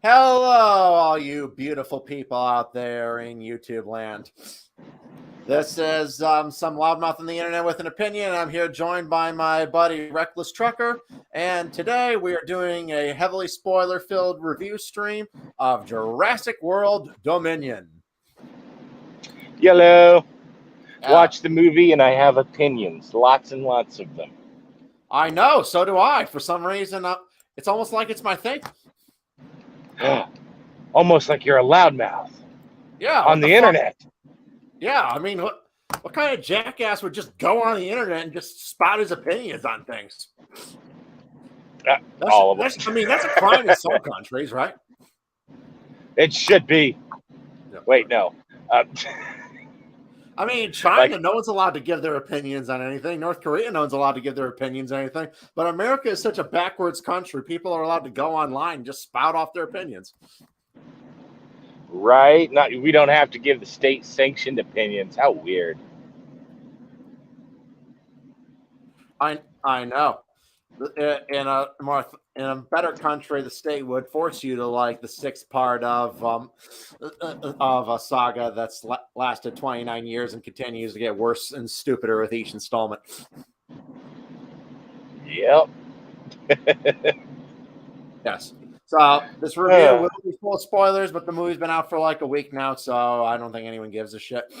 Hello, all you beautiful people out there in YouTube land. This is some loudmouth on the internet with an opinion. I'm here joined by my buddy Reckless Trucker, and today we are doing a heavily spoiler-filled review stream of Jurassic World Dominion. Hello. Watch the movie and I have opinions, lots and lots of them. I know, so do I. For some reason, it's almost like it's my thing. Almost like you're a loudmouth. Yeah, on the internet. Yeah, I mean, what kind of jackass would just go on the internet and just spout his opinions on things? All of them. I mean, that's a crime in some countries, right? It should be. Yeah. Wait, no. I mean, China, no one's allowed to give their opinions on anything. North Korea, no one's allowed to give their opinions on anything. But America is such a backwards country. People are allowed to go online and just spout off their opinions. Right? We don't have to give the state-sanctioned opinions. How weird. I know. In a better country, the state would force you to like the sixth part of a saga that's lasted 29 years and continues to get worse and stupider with each installment. Yep. Yes. So this review will be full of spoilers, but the movie's been out for like a week now, so I don't think anyone gives a shit.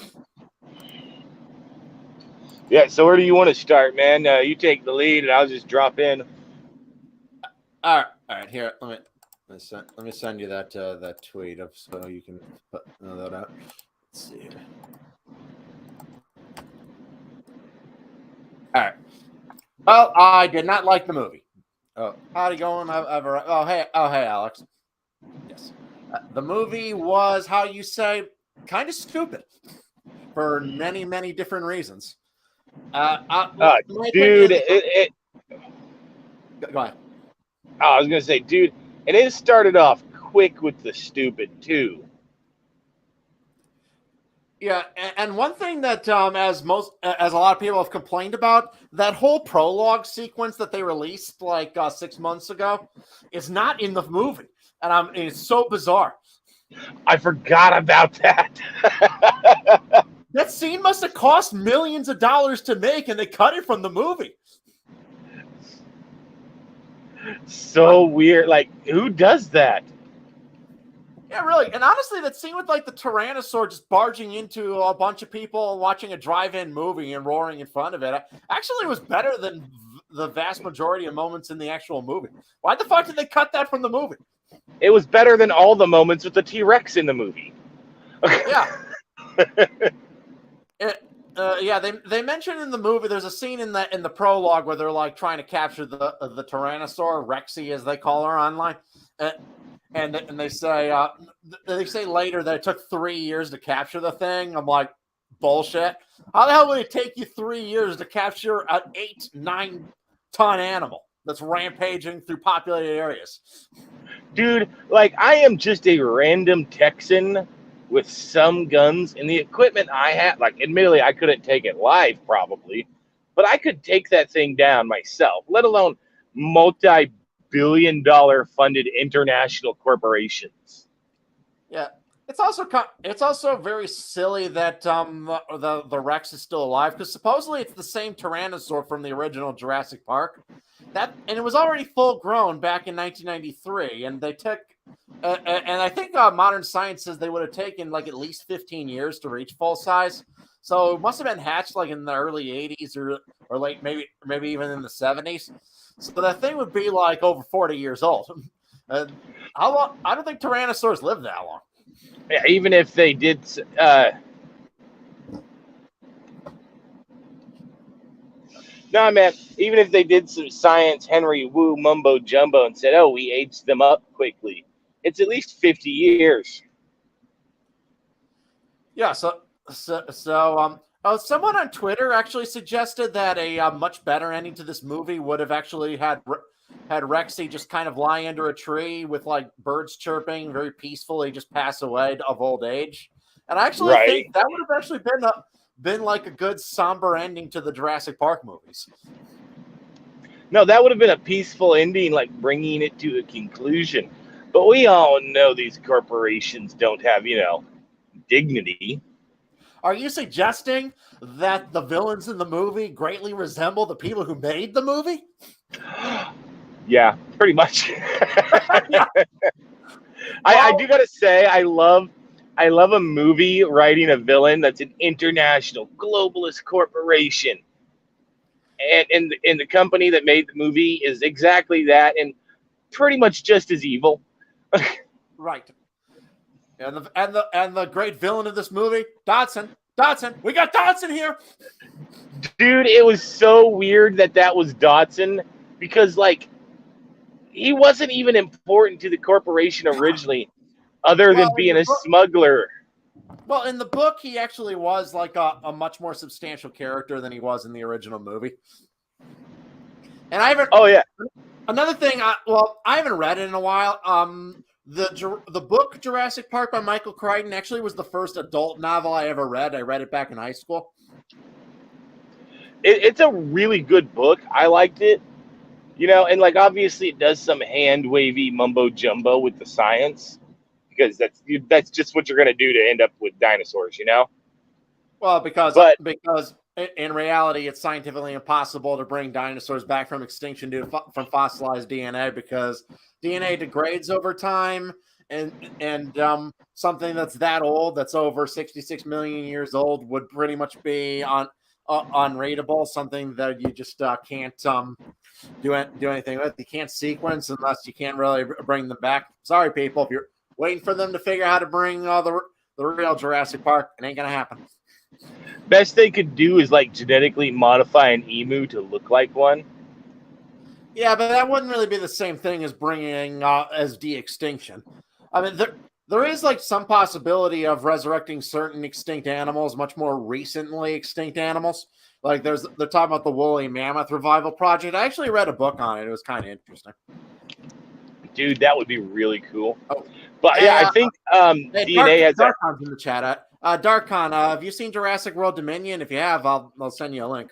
Yeah, so where do you want to start, man? You take the lead, and I'll just drop in. All right. Here, let me send you that tweet up so you can put that out. Let's see here. All right. Well, I did not like the movie. Oh, howdy going? Oh, hey, Alex. Yes, the movie was, how you say, kind of stupid for many, many different reasons. Dude, go ahead. I was gonna say, dude, and it started off quick with the stupid too. Yeah, and one thing that as a lot of people have complained about, that whole prologue sequence that they released like 6 months ago is not in the movie, and it's so bizarre. I forgot about that. That scene must have cost millions of dollars to make, and they cut it from the movie. So weird. Like, who does that? Yeah, really. And honestly, that scene with like the Tyrannosaur just barging into a bunch of people watching a drive-in movie and roaring in front of it actually was better than the vast majority of moments in the actual movie. Why the fuck did they cut that from the movie? It was better than all the moments with the T-Rex in the movie. Yeah. They mentioned in the movie, there's a scene in the prologue where they're like trying to capture the Tyrannosaur, Rexy as they call her online, and they say later that it took 3 years to capture the thing. I'm like, bullshit. How the hell would it take you 3 years to capture an 8-9 ton animal that's rampaging through populated areas? Dude, like, I am just a random Texan with some guns, and the equipment I had, like, admittedly, I couldn't take it live probably, but I could take that thing down myself, let alone multi-billion-dollar funded international corporations. Yeah, it's also very silly that the Rex is still alive, because supposedly it's the same Tyrannosaur from the original Jurassic Park, and it was already full grown back in 1993, and they took. And I think modern science says they would have taken like at least 15 years to reach full size. So it must have been hatched like in the early 80s or late, maybe even in the 70s. So that thing would be like over 40 years old. How long? I don't think Tyrannosaurs live that long. Yeah, even if they did. No, man, even if they did some science Henry Wu mumbo jumbo and said, oh, we aged them up quickly, it's at least 50 years. Yeah, so someone on Twitter actually suggested that a much better ending to this movie would have actually had Rexy just kind of lie under a tree with like birds chirping very peacefully, just pass away of old age. And I actually think that would have actually been like a good somber ending to the Jurassic Park movies. No, that would have been a peaceful ending, like bringing it to a conclusion. But we all know these corporations don't have, dignity. Are you suggesting that the villains in the movie greatly resemble the people who made the movie? Yeah, pretty much. Yeah. I do gotta say, I love a movie writing a villain that's an international globalist corporation, and the company that made the movie is exactly that, and pretty much just as evil. Right. And the great villain of this movie, Dodson. Dodson. We got Dodson here. Dude, it was so weird that was Dotson, because like he wasn't even important to the corporation originally, other than Well, being a smuggler. in the book, he actually was like a much more substantial character than he was in the original movie. And I haven't. Oh yeah. Another thing, I haven't read it in a while. The book Jurassic Park by Michael Crichton actually was the first adult novel I ever read. I read it back in high school. It's a really good book. I liked it. And like obviously it does some hand wavy mumbo jumbo with the science, because that's just what you're gonna do to end up with dinosaurs. Well, because But in reality, it's scientifically impossible to bring dinosaurs back from extinction from fossilized DNA, because DNA degrades over time, and something that's that old, that's over 66 million years old, would pretty much be unreadable. Something that you just can't do anything with. You can't sequence unless you can't really bring them back. Sorry, people, if you're waiting for them to figure out how to bring the real Jurassic Park, it ain't gonna happen. best they could do is like genetically modify an emu to look like one. Yeah, but that wouldn't really be the same thing as bringing as de-extinction. I mean, there is like some possibility of resurrecting certain extinct animals, much more recently extinct animals. Like they're talking about the woolly mammoth revival project. I actually read a book on it. It was kind of interesting. Dude, that would be really cool. Oh, But yeah, I think hey, DNA has that. Darkon's in the chat. Darkon, have you seen Jurassic World Dominion? If you have, I'll send you a link.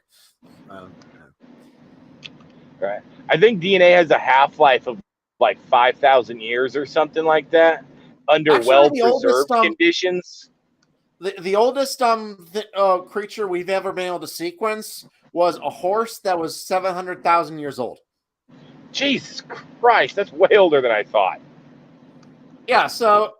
Right. I think DNA has a half-life of like 5,000 years or something like that, under well-preserved conditions. The oldest creature we've ever been able to sequence was a horse that was 700,000 years old. Jesus Christ, that's way older than I thought. Yeah, so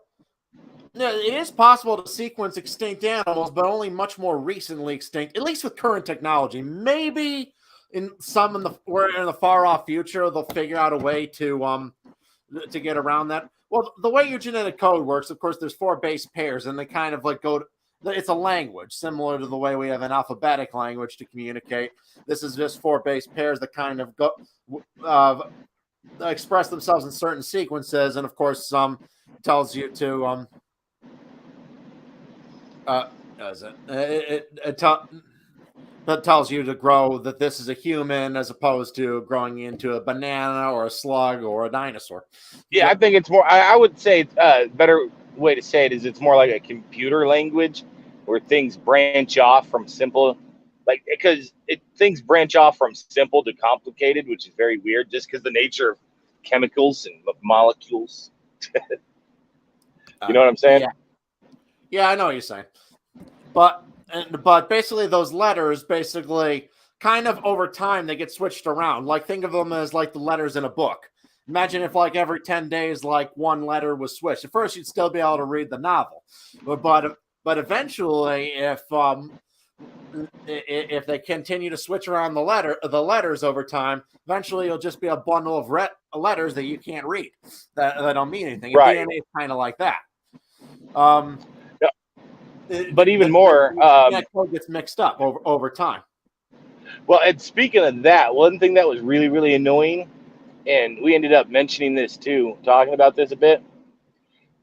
it is possible to sequence extinct animals, but only much more recently extinct, at least with current technology. Maybe in the far off future, they'll figure out a way to get around that. Well, the way your genetic code works, of course, there's 4 base pairs, and they kind of like it's a language similar to the way we have an alphabetic language to communicate. This is just 4 base pairs that kind of express themselves in certain sequences, and of course, tells you to that tells you to grow that this is a human as opposed to growing into a banana or a slug or a dinosaur. Yeah, I think it's more. I would say better way to say it is it's more like a computer language where things branch off from simple, like because things branch off from simple to complicated, which is very weird, just because the nature of chemicals and molecules. You know what I'm saying? Yeah, I know what you're saying. But basically those letters basically kind of over time they get switched around. Like think of them as like the letters in a book. Imagine if like every 10 days like one letter was switched. At first you'd still be able to read the novel. But eventually if they continue to switch around the letters over time, eventually it'll just be a bundle of letters that you can't read that don't mean anything. Right. DNA is kind of like that. But even more, that code gets mixed up over time. Well, and speaking of that, one thing that was really, really annoying, and we ended up mentioning this too, talking about this a bit,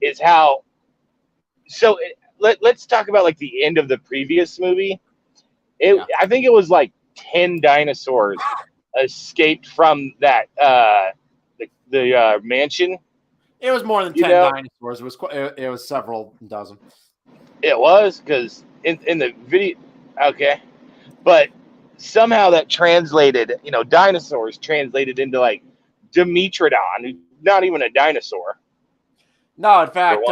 is how. So let's talk about like the end of the previous movie. I think it was like 10 dinosaurs escaped from that the mansion. It was more than 10 dinosaurs. It was several dozen. It was because in the video, okay, but somehow that translated, dinosaurs translated into like Dimetrodon, who's not even a dinosaur. No, in fact,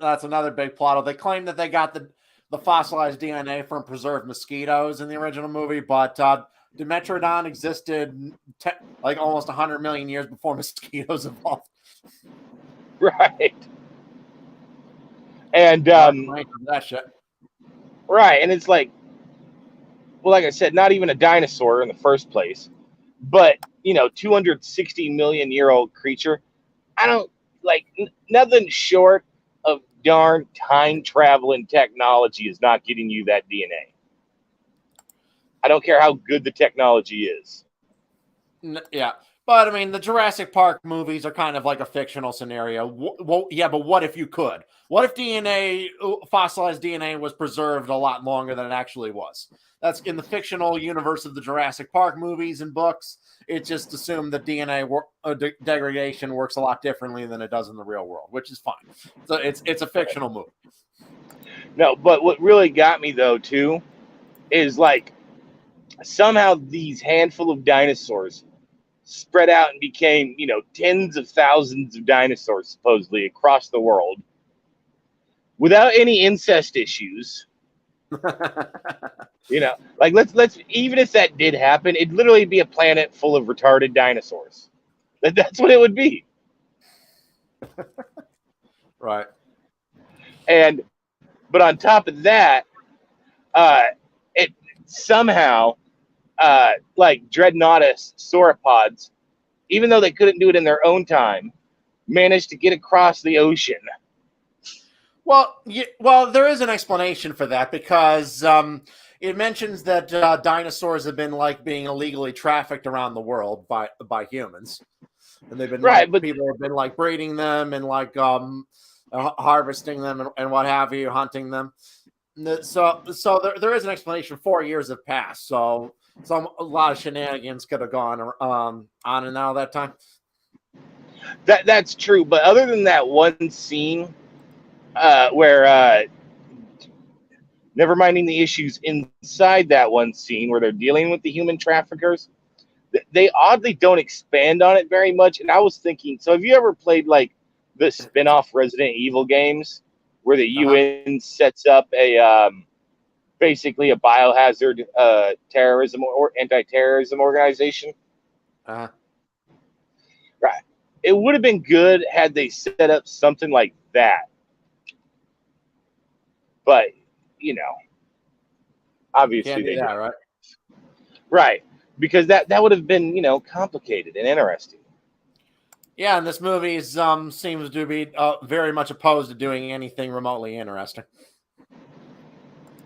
that's another big plot hole. They claim that they got the fossilized DNA from preserved mosquitoes in the original movie, but Dimetrodon existed like almost 100 million years before mosquitoes evolved. Right. And that shit. right, and it's like, well, like I said, not even a dinosaur in the first place, but 260 million year old creature. I don't like nothing short of darn time traveling technology is not getting you that DNA. I don't care how good the technology is. Yeah. But I mean, the Jurassic Park movies are kind of like a fictional scenario. Well, yeah, but what if you could? What if fossilized DNA was preserved a lot longer than it actually was? That's in the fictional universe of the Jurassic Park movies and books. It's just assumed that DNA degradation works a lot differently than it does in the real world, which is fine. So it's a fictional movie. No, but what really got me though too is like somehow these handful of dinosaurs spread out and became, tens of thousands of dinosaurs supposedly across the world without any incest issues. Like let's even if that did happen, it'd literally be a planet full of retarded dinosaurs. That's what it would be. Right. But on top of that, it somehow like Dreadnoughtus sauropods, even though they couldn't do it in their own time, managed to get across the ocean. Well, there is an explanation for that because it mentions that dinosaurs have been like being illegally trafficked around the world by humans, and they've been but people have been like breeding them and like harvesting them and what have you, hunting them. So there is an explanation. 4 years have passed, so a lot of shenanigans could have gone on and out that time. That's true, but other than that one scene where never minding the issues inside that one scene where they're dealing with the human traffickers, they oddly don't expand on it very much. And I was thinking, so have you ever played like the spin-off Resident Evil games where the UN sets up a basically a biohazard terrorism or anti-terrorism organization? Right. It would have been good had they set up something like that. But, obviously they didn't. Right? Right. Because that would have been, complicated and interesting. Yeah, and this movie seems to be very much opposed to doing anything remotely interesting.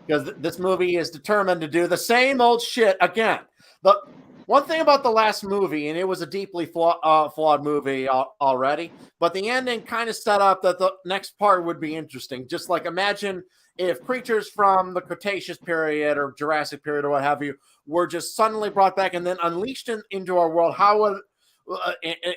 Because this movie is determined to do the same old shit again. The one thing about the last movie, and it was a deeply flawed movie already, but the ending kind of set up that the next part would be interesting. Just like imagine if creatures from the Cretaceous period or Jurassic period or what have you were just suddenly brought back and then unleashed into our world, how would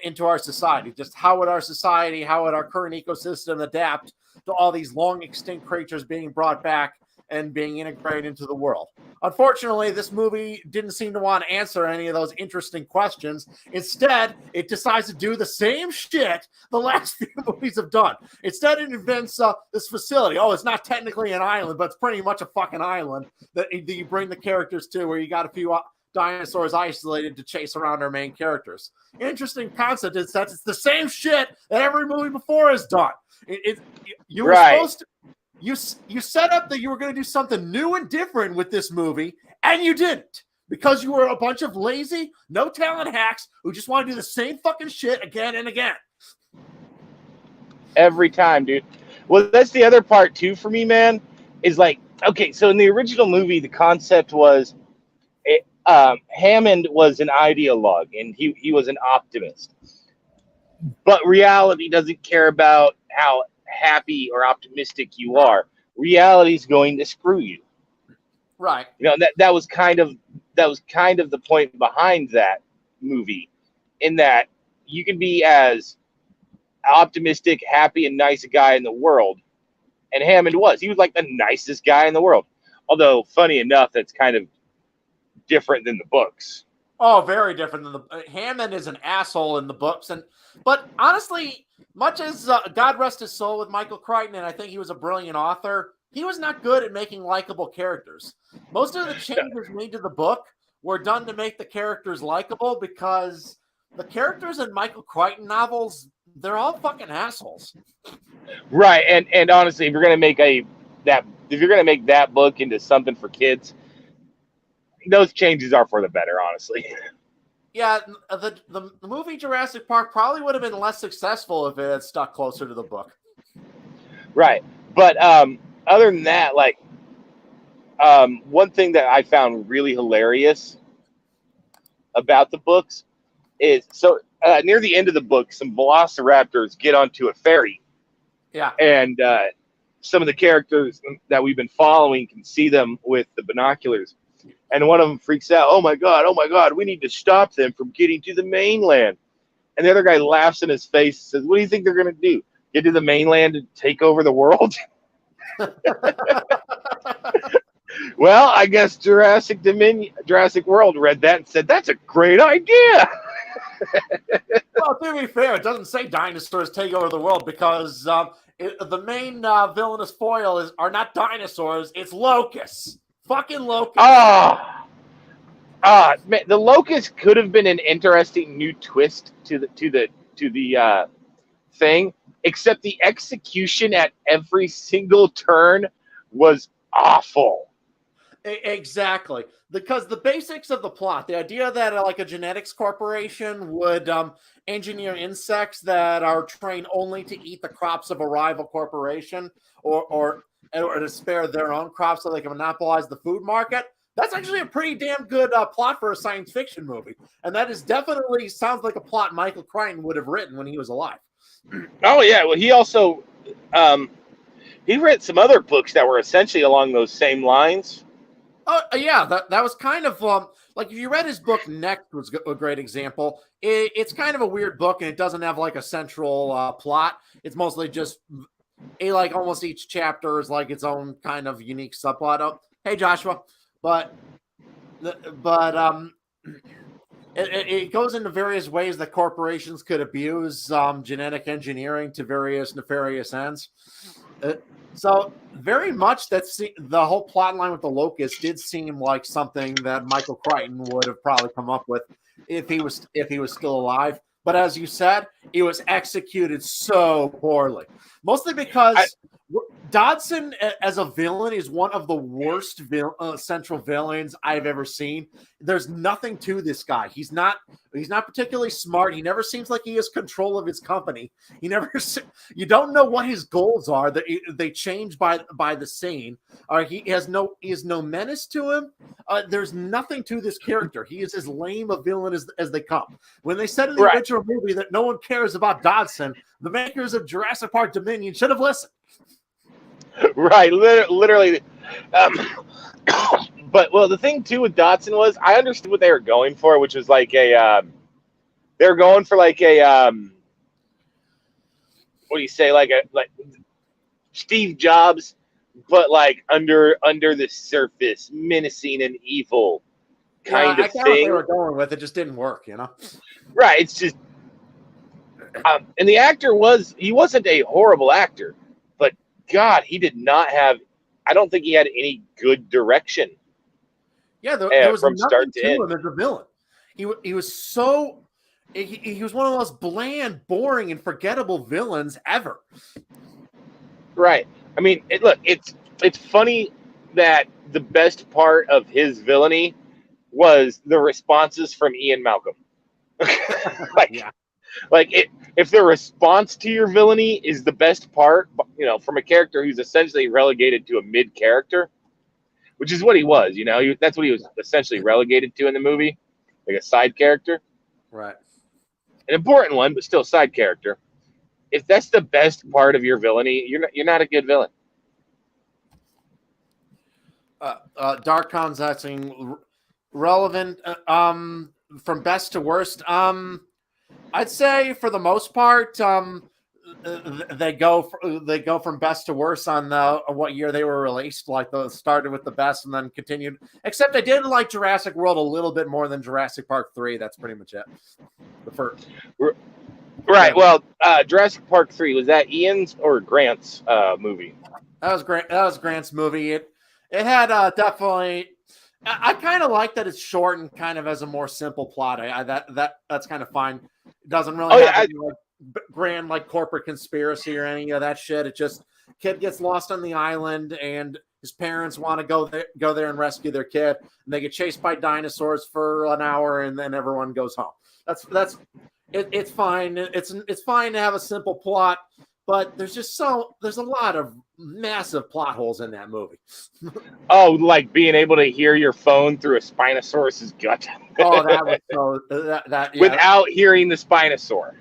into our society? Just how would our society, how would our current ecosystem adapt to all these long extinct creatures being brought back and being integrated into the world? Unfortunately, this movie didn't seem to want to answer any of those interesting questions. Instead, it decides to do the same shit the last few movies have done. Instead, it invents this facility. Oh, it's not technically an island, but it's pretty much a fucking island that you bring the characters to, where you got a few dinosaurs isolated to chase around our main characters. Interesting concept is that it's the same shit that every movie before has done. You were supposed to. You set up that you were going to do something new and different with this movie, and you didn't, because you were a bunch of lazy, no talent hacks who just want to do the same fucking shit again and again. Every time, dude. Well, that's the other part too for me, man, is like, okay, so in the original movie, the concept was Hammond was an ideologue and he was an optimist. But reality doesn't care about how happy or optimistic you are. Reality's going to screw you. Right. That was kind of the point behind that movie, in that you can be as optimistic, happy, and nice a guy in the world. And Hammond was. He was like the nicest guy in the world. Although, funny enough, that's kind of different than the books. Oh, very different than Hammond is an asshole in the books, but honestly, much as God rest his soul with Michael Crichton, and I think he was a brilliant author, he was not good at making likable characters. Most of the changes made to the book were done to make the characters likable because the characters in Michael Crichton novels, they're all fucking assholes. Right, and honestly, if you're gonna make that book into something for kids, those changes are for the better, honestly. Yeah, the movie Jurassic Park probably would have been less successful if it had stuck closer to the book. Right, but other than that, like one thing that I found really hilarious about the books is near the end of the book, some velociraptors get onto a ferry. Yeah. And some of the characters that we've been following can see them with the binoculars. And one of them freaks out, oh my God, we need to stop them from getting to the mainland. And the other guy laughs in his face and says, what do you think they're going to do? Get to the mainland and take over the world? Well, I guess Jurassic World read that and said, that's a great idea. Well, to be fair, it doesn't say dinosaurs take over the world because the main villainous foil are not dinosaurs, it's locusts. Fucking locusts. Man, the locust could have been an interesting new twist to the thing, except the execution at every single turn was awful. Exactly. Because the basics of the plot, the idea that like a genetics corporation would engineer insects that are trained only to eat the crops of a rival corporation or to spare their own crops so they can monopolize the food market, that's actually a pretty damn good plot for a science fiction movie. And that is definitely sounds like a plot Michael Crichton would have written when he was alive. Oh, yeah. Well, he also he read some other books that were essentially along those same lines. Oh, yeah, that was kind of like if you read his book Next was a great example. It's kind of a weird book and it doesn't have like a central plot. It's mostly just like almost each chapter is like its own kind of unique subplot. Oh, hey Joshua, but it goes into various ways that corporations could abuse genetic engineering to various nefarious ends. So very much the whole plot line with the locust did seem like something that Michael Crichton would have probably come up with if he was still alive. But as you said, it was executed so poorly, mostly because Dodson as a villain is one of the worst central villains I've ever seen. There's nothing to this guy. He's not particularly smart. He never seems like he has control of his company. You don't know what his goals are. They change by the scene. He has no menace to him. There's nothing to this character. He is as lame a villain as they come. When they said in the original movie that no one cares about Dodson, the makers of Jurassic Park Dominion should have listened. Right, literally. But the thing too with Dodson was I understood what they were going for, which was like they were going for like a what do you say, like Steve Jobs, but like under the surface, menacing and evil kind of thing. What they were going with, it just didn't work, you know. Right, it's just, and the actor wasn't a horrible actor, but God, he did not have. I don't think he had any good direction. Yeah, there was from nothing start to to end. him as a villain. He was so he was one of the most bland, boring, and forgettable villains ever. Right. I mean, it's funny that the best part of his villainy was the responses from Ian Malcolm. If the response to your villainy is the best part, you know, from a character who's essentially relegated to a mid character, which is what he was, you know, that's what he was essentially relegated to in the movie, like a side character. Right. An important one, but still side character. If that's the best part of your villainy, you're not a good villain. Darkon's asking relevant from best to worst. I'd say for the most part, they go from best to worst on what year they were released. Like they started with the best and then continued. Except I did like Jurassic World a little bit more than Jurassic Park 3. That's pretty much it. The first. Right. Well, Jurassic Park 3, was that Ian's or Grant's movie? That was great. That was Grant's movie. It had definitely. I kind of like that it's short and kind of has a more simple plot. That's kind of fine. It doesn't really Oh have yeah, any like grand like corporate conspiracy or any of that shit. It just kid gets lost on the island and his parents want to go there and rescue their kid, and they get chased by dinosaurs for an hour, and then everyone goes home. That's it's fine. It's fine to have a simple plot, but there's a lot of massive plot holes in that movie. oh, like being able to hear your phone through a Spinosaurus's gut. Oh, that was that yeah. Without hearing the Spinosaur.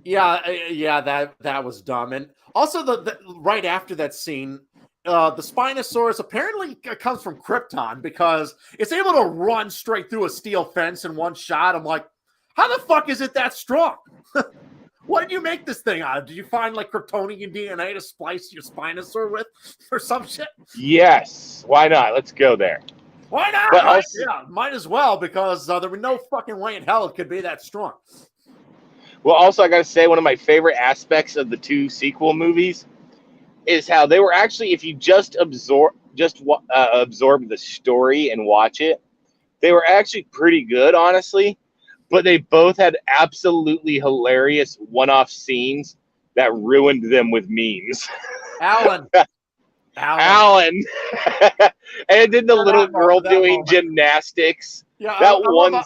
Yeah, that was dumb. And also the right after that scene, the Spinosaurus apparently comes from Krypton because it's able to run straight through a steel fence in one shot. I'm like, how the fuck is it that strong? What did you make this thing out of? Did you find like Kryptonian DNA to splice your Spinosaur with or some shit? Yes. Why not? Let's go there. Why not? But Right? also, Yeah, might as well because there was no fucking way in hell it could be that strong. well, also, I got to say, one of my favorite aspects of the two sequel movies is how they were actually, if you just absorb the story and watch it, they were actually pretty good, honestly. But they both had absolutely hilarious one-off scenes that ruined them with memes. Alan. Alan, and then the little girl doing moment. Gymnastics. Yeah, that one.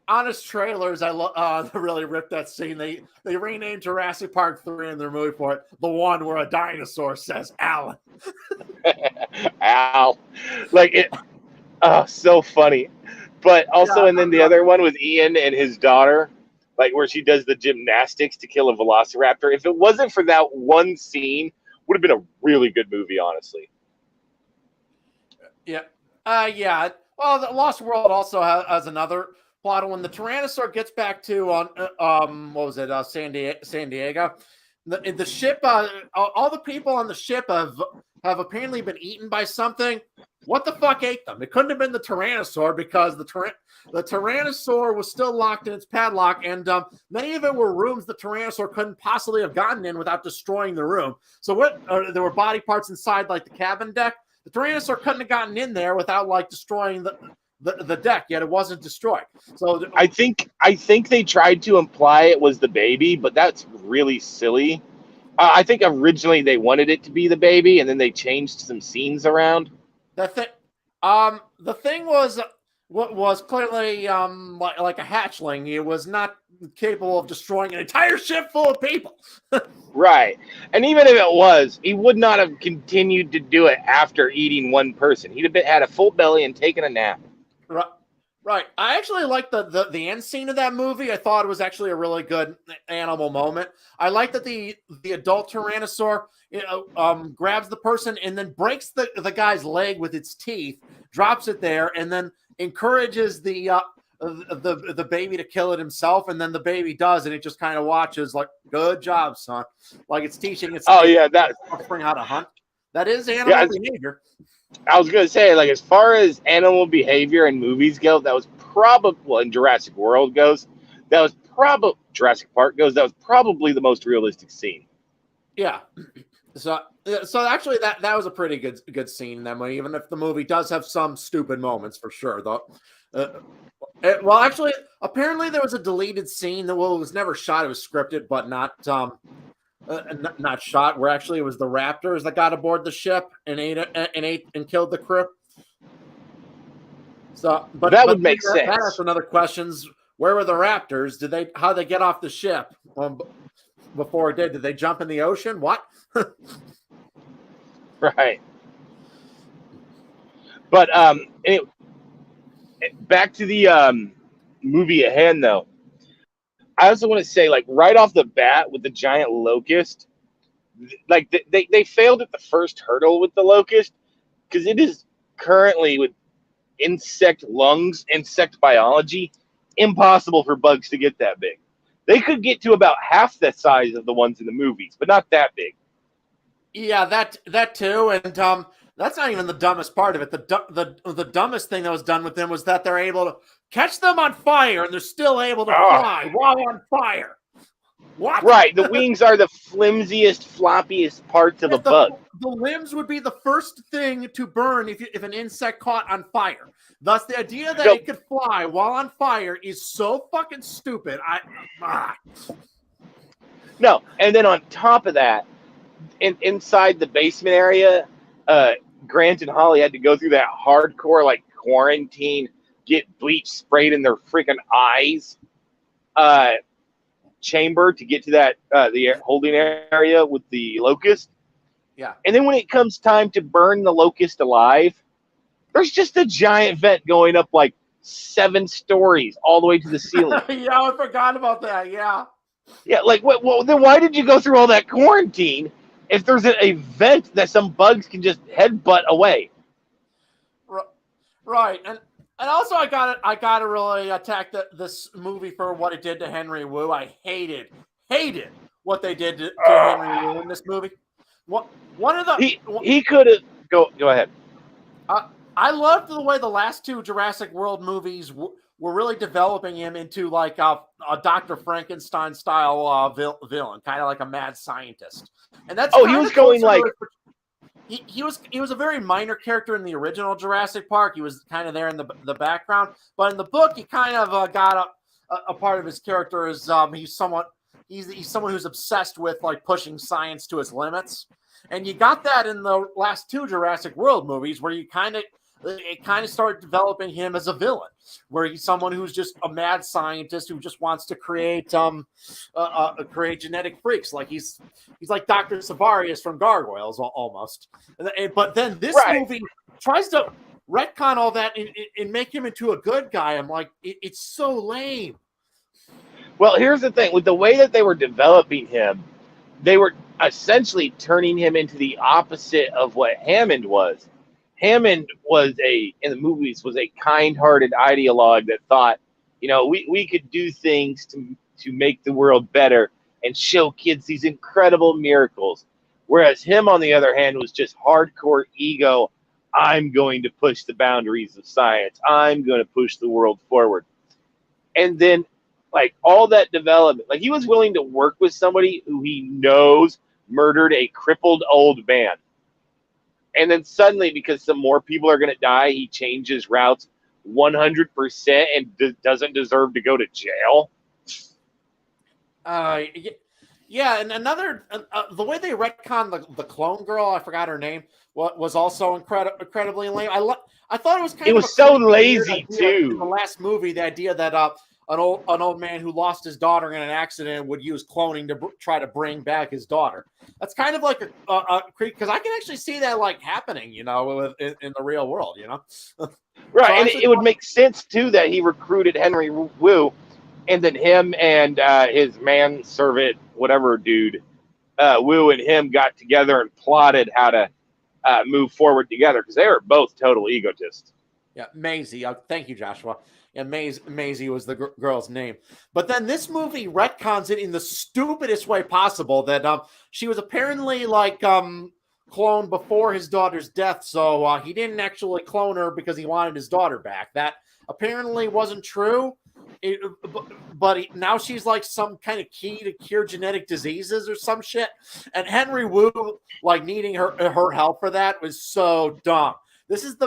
Honest Trailers, I really ripped that scene. They renamed Jurassic Park 3 in their movie for it. The one where a dinosaur says Alan. Al. Like it. Oh, so funny. But also, yeah, and then the other one with Ian and his daughter, like where she does the gymnastics to kill a velociraptor. If it wasn't for that one scene, would have been a really good movie, honestly. Yeah. Yeah. Well, the Lost World also has another plot. When the Tyrannosaur gets back to what was it, San Diego, the ship, all the people on the ship have apparently been eaten by something. What the fuck ate them? It couldn't have been the Tyrannosaur because the Tyrannosaur was still locked in its padlock, and many of it were rooms the Tyrannosaur couldn't possibly have gotten in without destroying the room. So there were body parts inside, like the cabin deck. The Tyrannosaur couldn't have gotten in there without like destroying the deck, yet it wasn't destroyed. So I think they tried to imply it was the baby, but that's really silly. I think originally they wanted it to be the baby, and then they changed some scenes around. The thing was what was clearly like a hatchling. It was not capable of destroying an entire ship full of people. Right. And even if it was, he would not have continued to do it after eating one person. He'd have had a full belly and taken a nap. Right. I actually liked the end scene of that movie. I thought it was actually a really good animal moment. I like that the adult Tyrannosaur grabs the person and then breaks the guy's leg with its teeth, drops it there, and then encourages the baby to kill it himself, and then the baby does, and it just kind of watches like, good job, son. Like it's teaching its that offspring how to hunt. That is animal behavior. I was going to say, like, as far as animal behavior in movies go, that was probably, well, in Jurassic World goes, that was probably, Jurassic Park goes, that was probably the most realistic scene. Yeah. So actually that was a pretty good scene in that movie, even if the movie does have some stupid moments for sure, though. Well, actually, apparently there was a deleted scene that, it was never shot. It was scripted, but not shot, where actually it was the raptors that got aboard the ship and ate and killed the crew. So, but that would make sense. That asks another questions. Where were the raptors? How they get off the ship? Before it did they jump in the ocean? What? Right. But back to the movie at hand, though. I also want to say, like, right off the bat with the giant locust, like they failed at the first hurdle with the locust, because it is currently, with insect lungs, insect biology, impossible for bugs to get that big. They could get to about half the size of the ones in the movies, but not that big. Yeah, that too, and that's not even the dumbest part of it. The dumbest thing that was done with them was that they're able to catch them on fire, and they're still able to fly while on fire. What? Right. The wings are the flimsiest, floppiest parts of a Yes, bug. the limbs would be the first thing to burn if an insect caught on fire. Thus, the idea that Nope. it could fly while on fire is so fucking stupid. No. And then on top of that, inside the basement area, Grant and Holly had to go through that hardcore like quarantine, get bleach sprayed in their freaking eyes chamber to get to that the holding area with the locust. Yeah. And then when it comes time to burn the locust alive, there's just a giant vent going up like 7 stories all the way to the ceiling. Yeah, I forgot about that. Yeah. Yeah, like what? Then why did you go through all that quarantine if there's a vent that some bugs can just headbutt away? Right, and also I gotta really attack this movie for what it did to Henry Wu. I hated what they did to Henry Wu in this movie. One of the he could have go ahead. I loved the way the last 2 Jurassic World movies were really developing him into like a Dr. Frankenstein style villain, kind of like a mad scientist. And that's he was going like he was a very minor character in the original Jurassic Park. He was kind of there in the background, but in the book, he kind of got a part of his character is he's someone who's obsessed with like pushing science to its limits, and you got that in the last 2 Jurassic World movies where it kind of started developing him as a villain, where he's someone who's just a mad scientist who just wants to create genetic freaks. Like he's like Dr. Savarius from Gargoyles almost. But then this movie tries to retcon all that and make him into a good guy. I'm like, it's so lame. Well, here's the thing. With the way that they were developing him, they were essentially turning him into the opposite of what Hammond was. Hammond in the movies was a kind-hearted ideologue that thought, we could do things to make the world better and show kids these incredible miracles. Whereas him, on the other hand, was just hardcore ego. I'm going to push the boundaries of science. I'm going to push the world forward. And then, like, all that development, like, he was willing to work with somebody who he knows murdered a crippled old man. And then suddenly, because some more people are going to die, he changes routes 100% and doesn't deserve to go to jail. Yeah, and another the way they retconned the clone girl, I forgot her name, was also incredibly lame. I thought it was kind of so lazy too. In the last movie, the idea that an old man who lost his daughter in an accident would use cloning to try to bring back his daughter. That's kind of like a because I can actually see that like happening, in the real world, Right, so and it would make sense too that he recruited Henry Wu, and then him and his manservant, whatever dude, Wu and him got together and plotted how to move forward together because they were both total egotists. Yeah, Maisie. Thank you, Joshua. And Maisie was the girl's name. But then this movie retcons it in the stupidest way possible that she was apparently like cloned before his daughter's death. So he didn't actually clone her because he wanted his daughter back. That apparently wasn't true. But now she's like some kind of key to cure genetic diseases or some shit. And Henry Wu like needing her help for that was so dumb. Isn't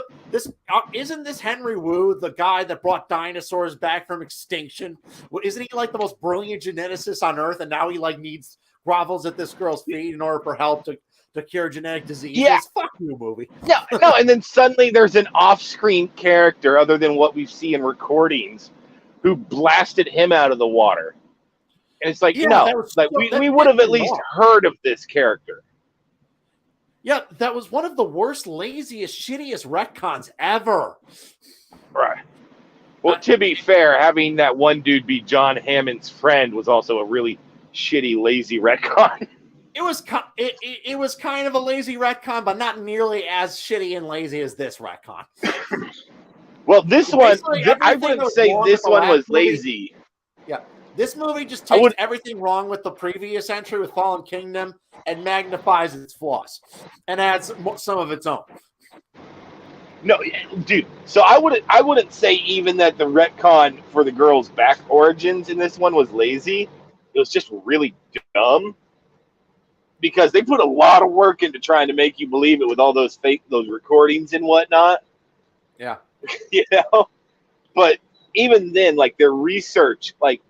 this Henry Wu the guy that brought dinosaurs back from extinction? Isn't he like the most brilliant geneticist on earth? And now he like grovels at this girl's feet in order for help to cure genetic diseases. Yeah. Fuck you, movie. No, and then suddenly there's an off-screen character other than what we see in recordings who blasted him out of the water. And it's like, we would have at least heard of this character. Yeah, that was one of the worst, laziest, shittiest retcons ever. Right. Well, to be fair, having that one dude be John Hammond's friend was also a really shitty, lazy retcon. It was kind of a lazy retcon, but not nearly as shitty and lazy as this retcon. Well, this one, I wouldn't say this one was lazy. Yeah. This movie just takes everything wrong with the previous entry with Fallen Kingdom and magnifies its flaws and adds some of its own. No, dude. So I wouldn't say even that the retcon for the girl's back origins in this one was lazy. it was just really dumb because they put a lot of work into trying to make you believe it with all those those recordings and whatnot. Yeah. You know, but even then, like their research, like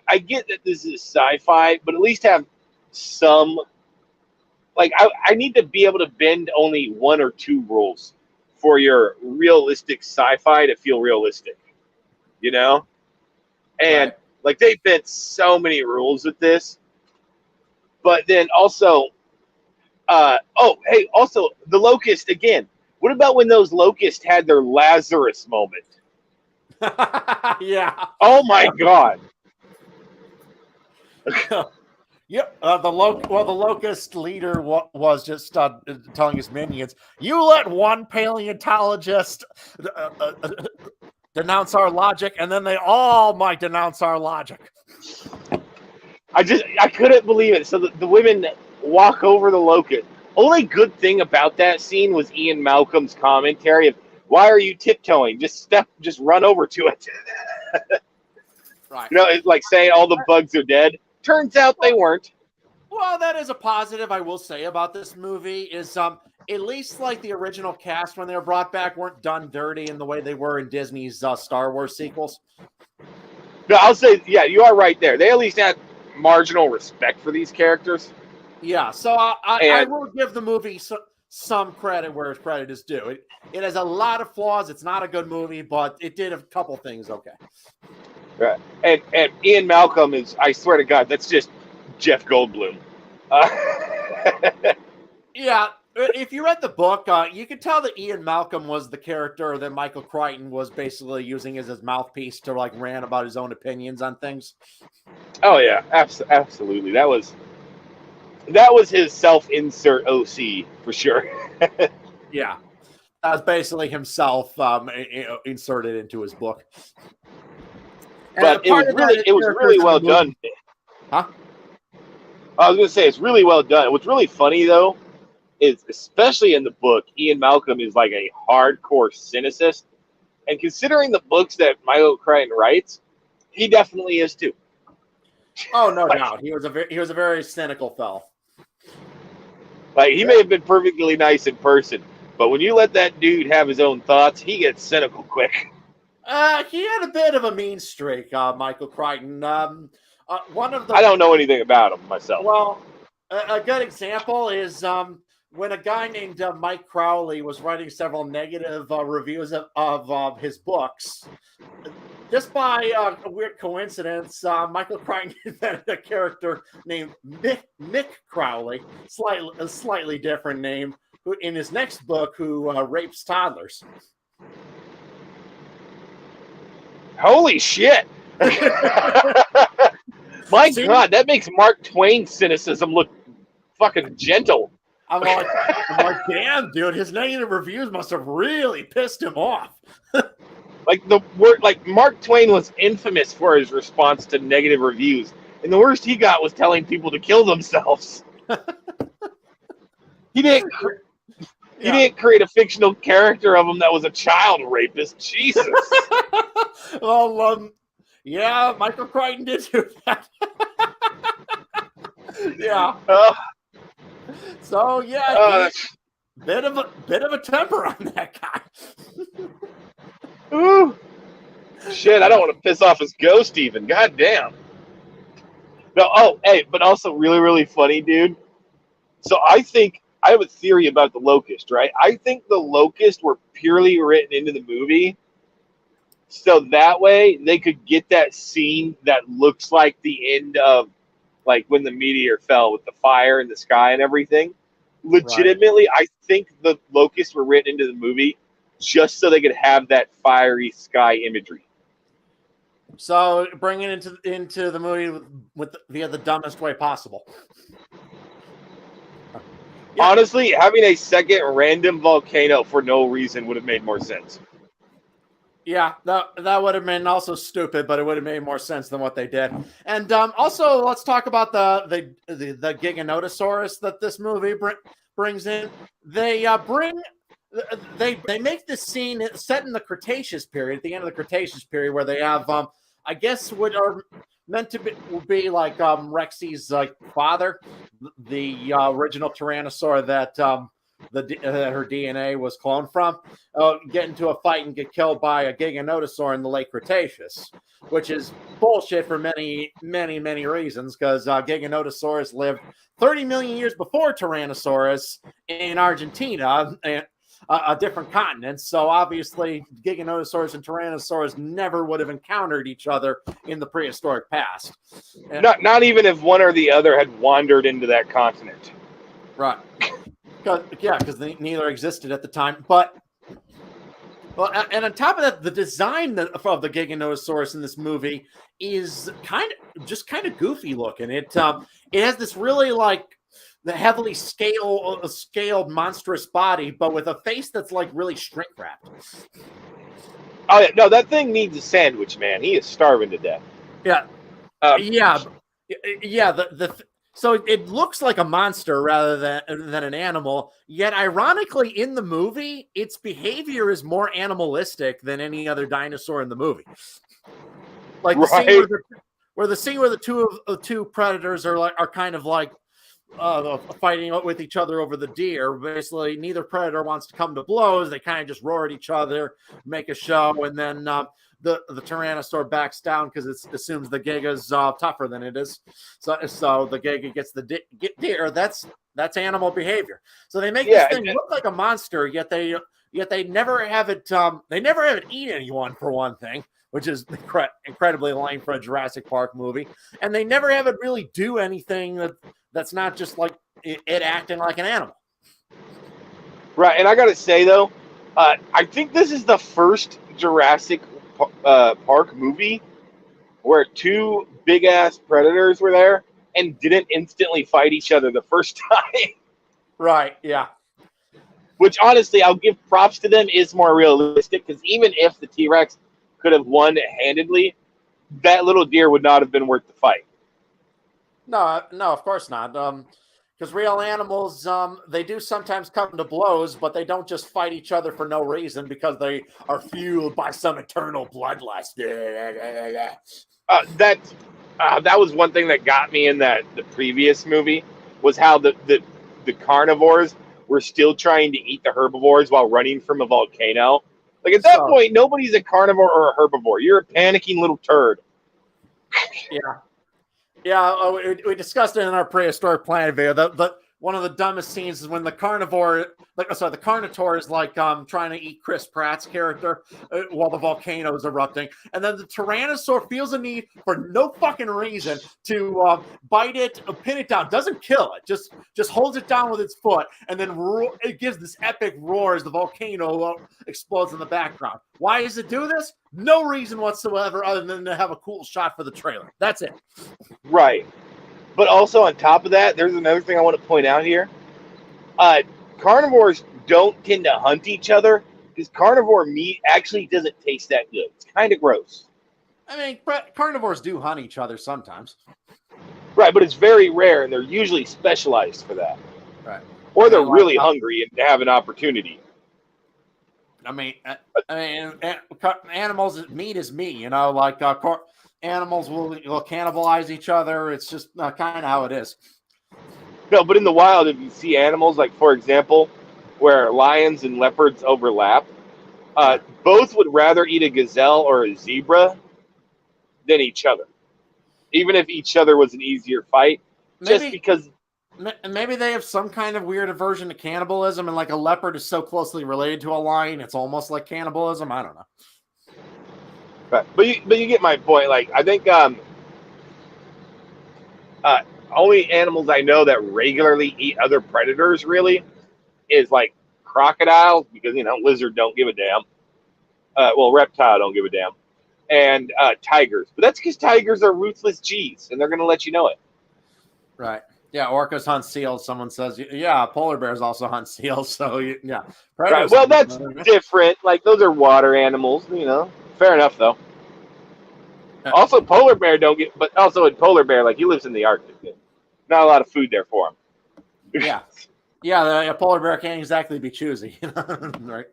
I get that this is sci-fi, but at least have some. Like I need to be able to bend only one or two rules for your realistic sci-fi to feel realistic, you know? And Right. like they bent so many rules with this, but then also, hey, also the locust again. What about when those locusts had their Lazarus moment? Yeah. Oh my God. Yep. The locust leader was just telling his minions, "You let one paleontologist denounce our logic, and then they all might denounce our logic." I couldn't believe it. So the women walk over the locust. Only good thing about that scene was Ian Malcolm's commentary of, "Why are you tiptoeing? Just run over to it." Right. You know, it's like saying all the bugs are dead. Turns out they weren't. Well, that is a positive I will say about this movie is at least like the original cast when they were brought back weren't done dirty in the way they were in Disney's Star Wars sequels. No, I'll say, yeah, you are right there. They at least had marginal respect for these characters. Yeah, so I And will give the movie some credit where credit is due. It has a lot of flaws. It's not a good movie, but it did a couple things okay. right. And Ian Malcolm is, I swear to God, that's just Jeff Goldblum. Yeah, if you read the book, you could tell that Ian Malcolm was the character that Michael Crichton was basically using as his mouthpiece to like rant about his own opinions on things. Oh yeah, absolutely. That was his self-insert OC for sure. Yeah, that was basically himself inserted into his book. But it was really well done. Huh? I was gonna say it's really well done. What's really funny though is, especially in the book, Ian Malcolm is like a hardcore cynicist, and considering the books that Michael Crichton writes, he definitely is too. Oh, no doubt. He was a very cynical fellow. Like he may have been perfectly nice in person, but when you let that dude have his own thoughts, he gets cynical quick. He had a bit of a mean streak, Michael Crichton. One of the I don't know anything about him myself. Well, a good example is when a guy named Mike Crowley was writing several negative reviews of his books. Just by a weird coincidence, Michael Crichton invented a character named Mick Crowley, a slightly different name, who in his next book who rapes toddlers. Holy shit! My God, that makes Mark Twain's cynicism look fucking gentle. I'm like, damn, dude, his negative reviews must have really pissed him off. Like Mark Twain was infamous for his response to negative reviews, and the worst he got was telling people to kill themselves. He didn't create a fictional character of him that was a child rapist. Jesus. Well, yeah, Michael Crichton did do that. Yeah. So yeah, bit of a temper on that guy. Ooh. Shit, I don't want to piss off his ghost even. God damn. No, hey, but also really, really funny, dude. So I have a theory about the locust, right? I think the locust were purely written into the movie so that way they could get that scene that looks like the end of like when the meteor fell with the fire in the sky and everything. Legitimately, right. I think the locusts were written into the movie just so they could have that fiery sky imagery. So bring it into the movie via the dumbest way possible. Yeah. Honestly, having a second random volcano for no reason would have made more sense. Yeah, that would have been also stupid, but it would have made more sense than what they did. And also, let's talk about the Giganotosaurus that this movie brings in. They make this scene set in the Cretaceous period, at the end of the Cretaceous period, where they have I guess what are meant to be like Rexy's like father, the original Tyrannosaur that her DNA was cloned from, get into a fight and get killed by a Giganotosaur in the late Cretaceous, which is bullshit for many, many, many reasons. Because Giganotosaurus lived 30 million years before Tyrannosaurus in Argentina, and a different continent. So obviously, Giganotosaurus and Tyrannosaurus never would have encountered each other in the prehistoric past. Not even if one or the other had wandered into that continent. Right. Because neither existed at the time. But well, and on top of that, the design of the Giganotosaurus in this movie is kind of goofy looking. It has this really like the heavily scaled monstrous body, but with a face that's like really shrink wrapped. Oh yeah, no, that thing needs a sandwich, man. He is starving to death. Yeah, yeah. So it looks like a monster rather than an animal. Yet, ironically, in the movie, its behavior is more animalistic than any other dinosaur in the movie. Like the scene where the two predators are kind of like fighting with each other over the deer. Basically, neither predator wants to come to blows. They kind of just roar at each other, make a show, and then the Tyrannosaur backs down because it assumes the Giga's tougher than it is. So the Giga gets the deer. That's animal behavior. So they make this thing look like a monster, yet they never have it. They never have it eat anyone, for one thing, which is incredibly lame for a Jurassic Park movie. And they never have it really do anything that's not just like it acting like an animal. Right, and I got to say, though, I think this is the first Jurassic Park movie where two big-ass predators were there and didn't instantly fight each other the first time. Right, yeah. Which, honestly, I'll give props to them, is more realistic, because even if the T-Rex could have won handedly, that little deer would not have been worth the fight. No, of course not. Because real animals, they do sometimes come to blows, but they don't just fight each other for no reason because they are fueled by some eternal bloodlust. That was one thing that got me in the previous movie, was how the carnivores were still trying to eat the herbivores while running from a volcano. Like, at that point, nobody's a carnivore or a herbivore. You're a panicking little turd. Yeah. Yeah, we discussed it in our prehistoric planet video. One of the dumbest scenes is when the Carnivore is like trying to eat Chris Pratt's character while the volcano is erupting, and then the Tyrannosaur feels a need for no fucking reason to bite it, pin it down, doesn't kill it, just holds it down with its foot, and then it gives this epic roar as the volcano explodes in the background. Why does it do this? No reason whatsoever, other than to have a cool shot for the trailer. That's it. Right. But also, on top of that, there's another thing I want to point out here. Carnivores don't tend to hunt each other because carnivore meat actually doesn't taste that good. It's kind of gross. I mean, carnivores do hunt each other sometimes. Right, but it's very rare, and they're usually specialized for that. Right. Or they're really hungry and have an opportunity. I mean, animals, meat is meat, you know, like animals will cannibalize each other. It's just kind of how it is. No, but in the wild, if you see animals, like, for example, where lions and leopards overlap, both would rather eat a gazelle or a zebra than each other. Even if each other was an easier fight, just because... Maybe they have some kind of weird aversion to cannibalism, and like a leopard is so closely related to a lion, it's almost like cannibalism. I don't know. Right. But you get my point. Like, I think only animals I know that regularly eat other predators really is like crocodiles, because, you know, lizard don't give a damn. Reptile don't give a damn. And tigers. But that's because tigers are ruthless G's, and they're going to let you know it. Right. Yeah, orcas hunt seals. Someone says, yeah, polar bears also hunt seals. So, yeah. Right. Well, that's different. Like, those are water animals, you know. Fair enough, though. Also, polar bear don't get, but also in polar bear, like, he lives in the Arctic. Not a lot of food there for him. Yeah. Yeah, the polar bear can't exactly be choosy. Right.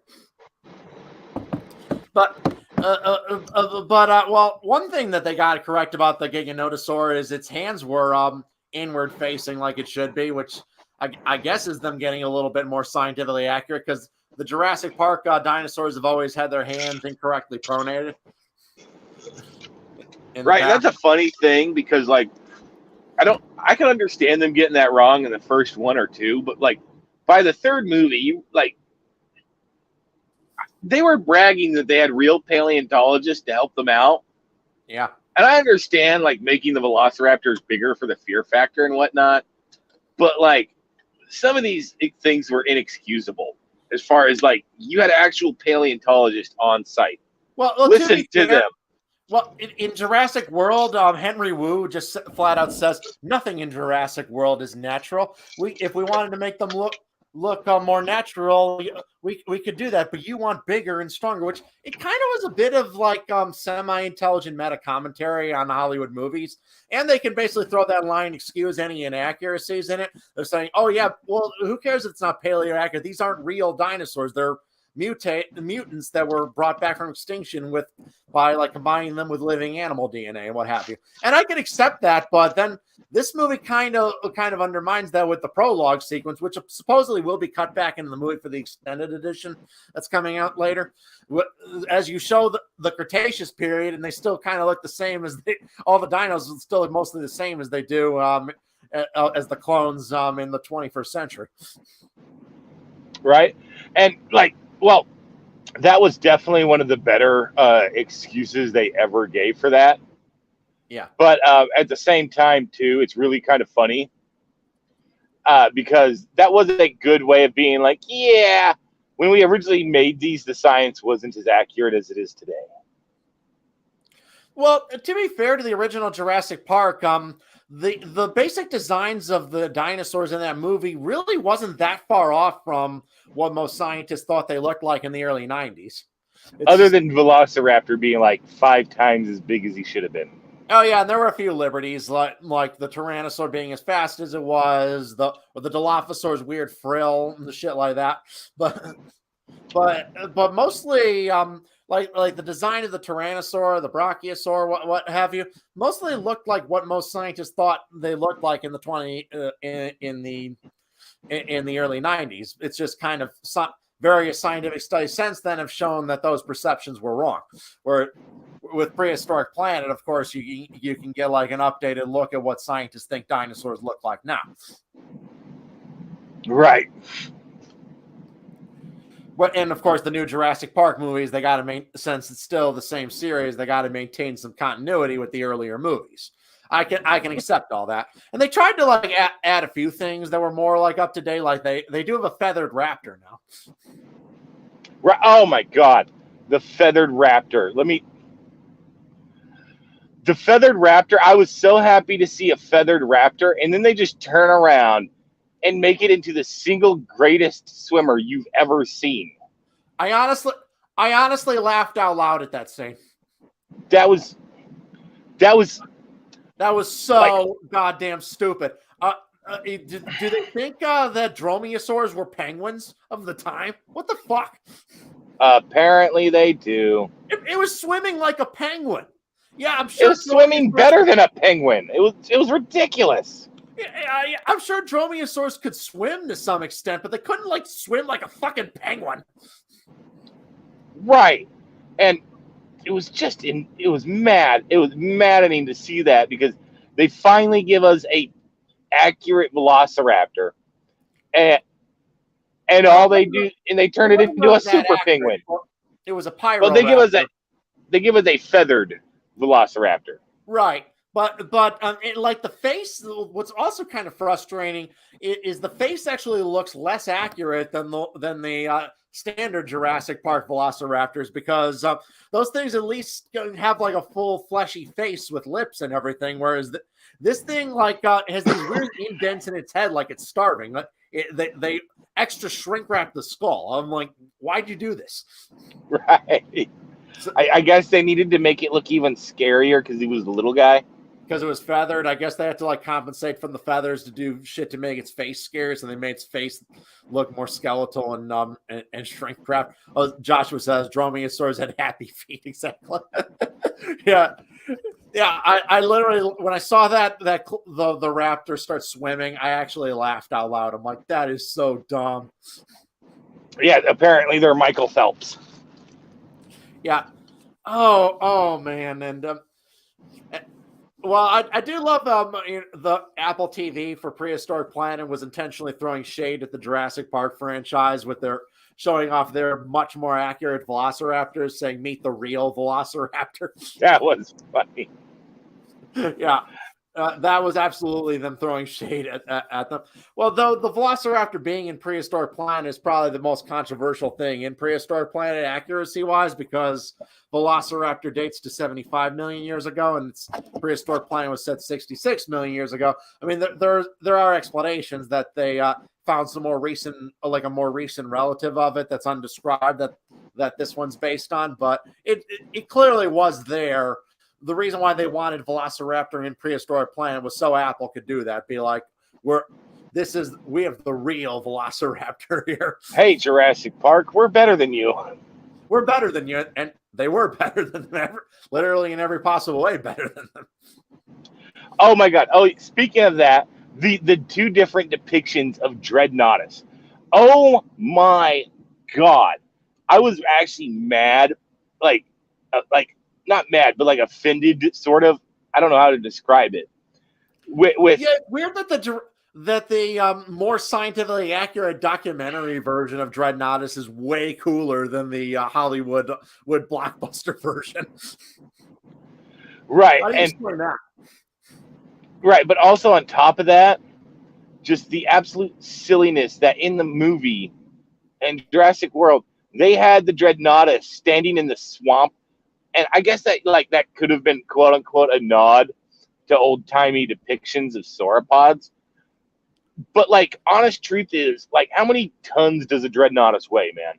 But Well, one thing that they got correct about the Giganotosaur is its hands were inward facing like it should be, which I guess is them getting a little bit more scientifically accurate because the Jurassic Park dinosaurs have always had their hands incorrectly pronated. Right, that's a funny thing because like I can understand them getting that wrong in the first one or two, but like by the third movie, they were bragging that they had real paleontologists to help them out. Yeah. And I understand like making the velociraptors bigger for the fear factor and whatnot, but like some of these things were inexcusable as far as like you had actual paleontologists on site. Well, listen to them. Well, in Jurassic World, Henry Wu just flat out says nothing in Jurassic World is natural. If we wanted to make them look more natural, we could do that. But you want bigger and stronger, which it kind of was a bit of like semi-intelligent meta commentary on Hollywood movies. And they can basically throw that line, excuse any inaccuracies in it. They're saying, oh yeah, well, who cares if it's not paleo accurate? These aren't real dinosaurs. They're mutants that were brought back from extinction by like combining them with living animal DNA and what have you. And I can accept that, but then this movie kind of undermines that with the prologue sequence, which supposedly will be cut back into the movie for the extended edition that's coming out later. As you show the Cretaceous period, and they still kind of look the same as all the dinos still look mostly the same as they do as the clones in the 21st century. Right, and like. Well, that was definitely one of the better excuses they ever gave for that. Yeah. But at the same time, too, it's really kind of funny because that wasn't a good way of being like, yeah, when we originally made these, the science wasn't as accurate as it is today. Well, to be fair to the original Jurassic Park, the basic designs of the dinosaurs in that movie really wasn't that far off from what most scientists thought they looked like in the early 90s. Other than Velociraptor being like 5 times as big as he should have been. Oh yeah, and there were a few liberties like the Tyrannosaur being as fast as it was, the Dilophosaur's weird frill and the shit like that. But mostly like the design of the Tyrannosaur, the Brachiosaur, what have you, mostly looked like what most scientists thought they looked like in the in the early 90s. It's just kind of various scientific studies since then have shown that those perceptions were wrong. Where with Prehistoric Planet, of course, you can get like an updated look at what scientists think dinosaurs look like now. Right. And of course, the new Jurassic Park movies, they got to since it's still the same series, they got to maintain some continuity with the earlier movies. I can accept all that. And they tried to like add a few things that were more like up to date. Like they do have a feathered raptor now. Right. Oh my God, the feathered raptor. The feathered raptor. I was so happy to see a feathered raptor, and then they just turn around and make it into the single greatest swimmer you've ever seen. I honestly laughed out loud at that scene. That was so goddamn stupid. Do they think that dromaeosaurs were penguins of the time? What the fuck? Apparently they do. It was swimming like a penguin. Yeah, I'm sure it was swimming better than a penguin. It was ridiculous. I'm sure dromaeosaurs could swim to some extent, but they couldn't like swim like a fucking penguin. Right, and it was maddening to see that because they finally give us a accurate velociraptor, and all they do, and they turn it into a super penguin. It was a pyro. Well, they give us a feathered velociraptor. Right. But like the face, what's also kind of frustrating is the face actually looks less accurate than the standard Jurassic Park velociraptors because those things at least have like a full fleshy face with lips and everything, whereas this thing like has these weird indents in its head like it's starving. They extra shrink wrap the skull. I'm like, why'd you do this? Right. So, I guess they needed to make it look even scarier because he was the little guy. because it was feathered. I guess they had to like compensate from the feathers to do shit to make its face scary, so they made its face look more skeletal and shrink wrapped. Oh, Joshua says dromaeosaurs had happy feet. Exactly. Yeah. Yeah, I literally when I saw that the raptor start swimming, I actually laughed out loud. I'm like, that is so dumb. Yeah, apparently they're Michael Phelps. Yeah. Oh man, and well, I do love the Apple TV for Prehistoric Planet was intentionally throwing shade at the Jurassic Park franchise with their showing off their much more accurate velociraptors, saying meet the real velociraptor. That was funny. Yeah. That was absolutely them throwing shade at them. Well, though the Velociraptor being in Prehistoric Planet is probably the most controversial thing in Prehistoric Planet accuracy-wise because Velociraptor dates to 75 million years ago, and Prehistoric Planet was set 66 million years ago. I mean, there are explanations that they found some more recent, like a more recent relative of it that's undescribed that this one's based on, but it clearly was there. The reason why they wanted Velociraptor in Prehistoric Planet was so Apple could do that. Be like, we have the real Velociraptor here. Hey, Jurassic Park, we're better than you. We're better than you, and they were better than them, literally in every possible way, better than them. Oh my God! Oh, speaking of that, the two different depictions of Dreadnoughtus. Oh my God! I was actually mad, like not mad, but like offended, sort of. I don't know how to describe it. With yeah, weird that the more scientifically accurate documentary version of Dreadnoughtus is way cooler than the Hollywood blockbuster version. Right, How do you explain that? Right, but also on top of that, just the absolute silliness that in the movie and Jurassic World, they had the Dreadnoughtus standing in the swamp. And I guess that could have been quote unquote a nod to old timey depictions of sauropods. But like, honest truth is, like, how many tons does a Dreadnoughtus weigh, man?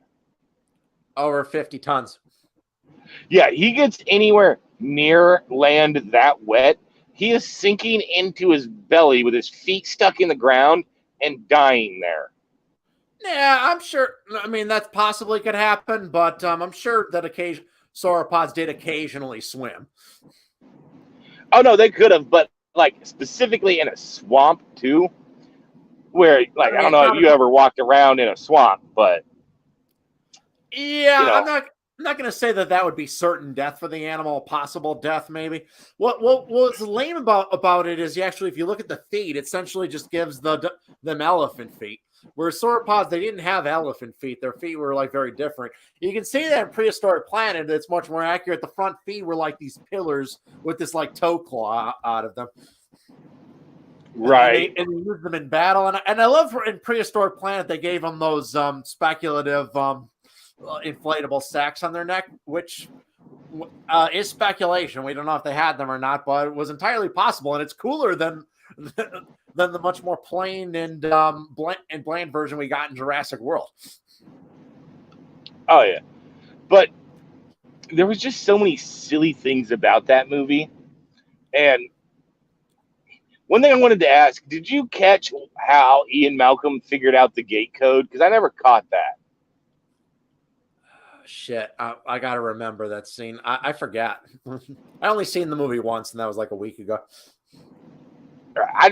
Over 50 tons. Yeah, he gets anywhere near land that wet, he is sinking into his belly with his feet stuck in the ground and dying there. Yeah, I'm sure. I mean, that possibly could happen, but I'm sure that sauropods did occasionally swim. Oh no, they could have, but like specifically in a swamp too, where like I don't know if you ever walked around in a swamp, but yeah, I'm not going to say that would be certain death for the animal, possible death maybe. What's lame about it is actually if you look at the feet, it essentially just gives them elephant feet. Whereas sauropods, they didn't have elephant feet. Their feet were like very different. You can see that in Prehistoric Planet. It's much more accurate. The front feet were like these pillars with this like toe claw out of them. Right. And they used them in battle. And I love in Prehistoric Planet, they gave them those speculative inflatable sacks on their neck, which is speculation. We don't know if they had them or not, but it was entirely possible. And it's cooler than the much more plain and bland version we got in Jurassic World. Oh yeah, but there was just so many silly things about that movie. And one thing I wanted to ask: did you catch how Ian Malcolm figured out the gate code? Because I never caught that. Shit, I gotta remember that scene. I forget. I only seen the movie once, and that was like a week ago. I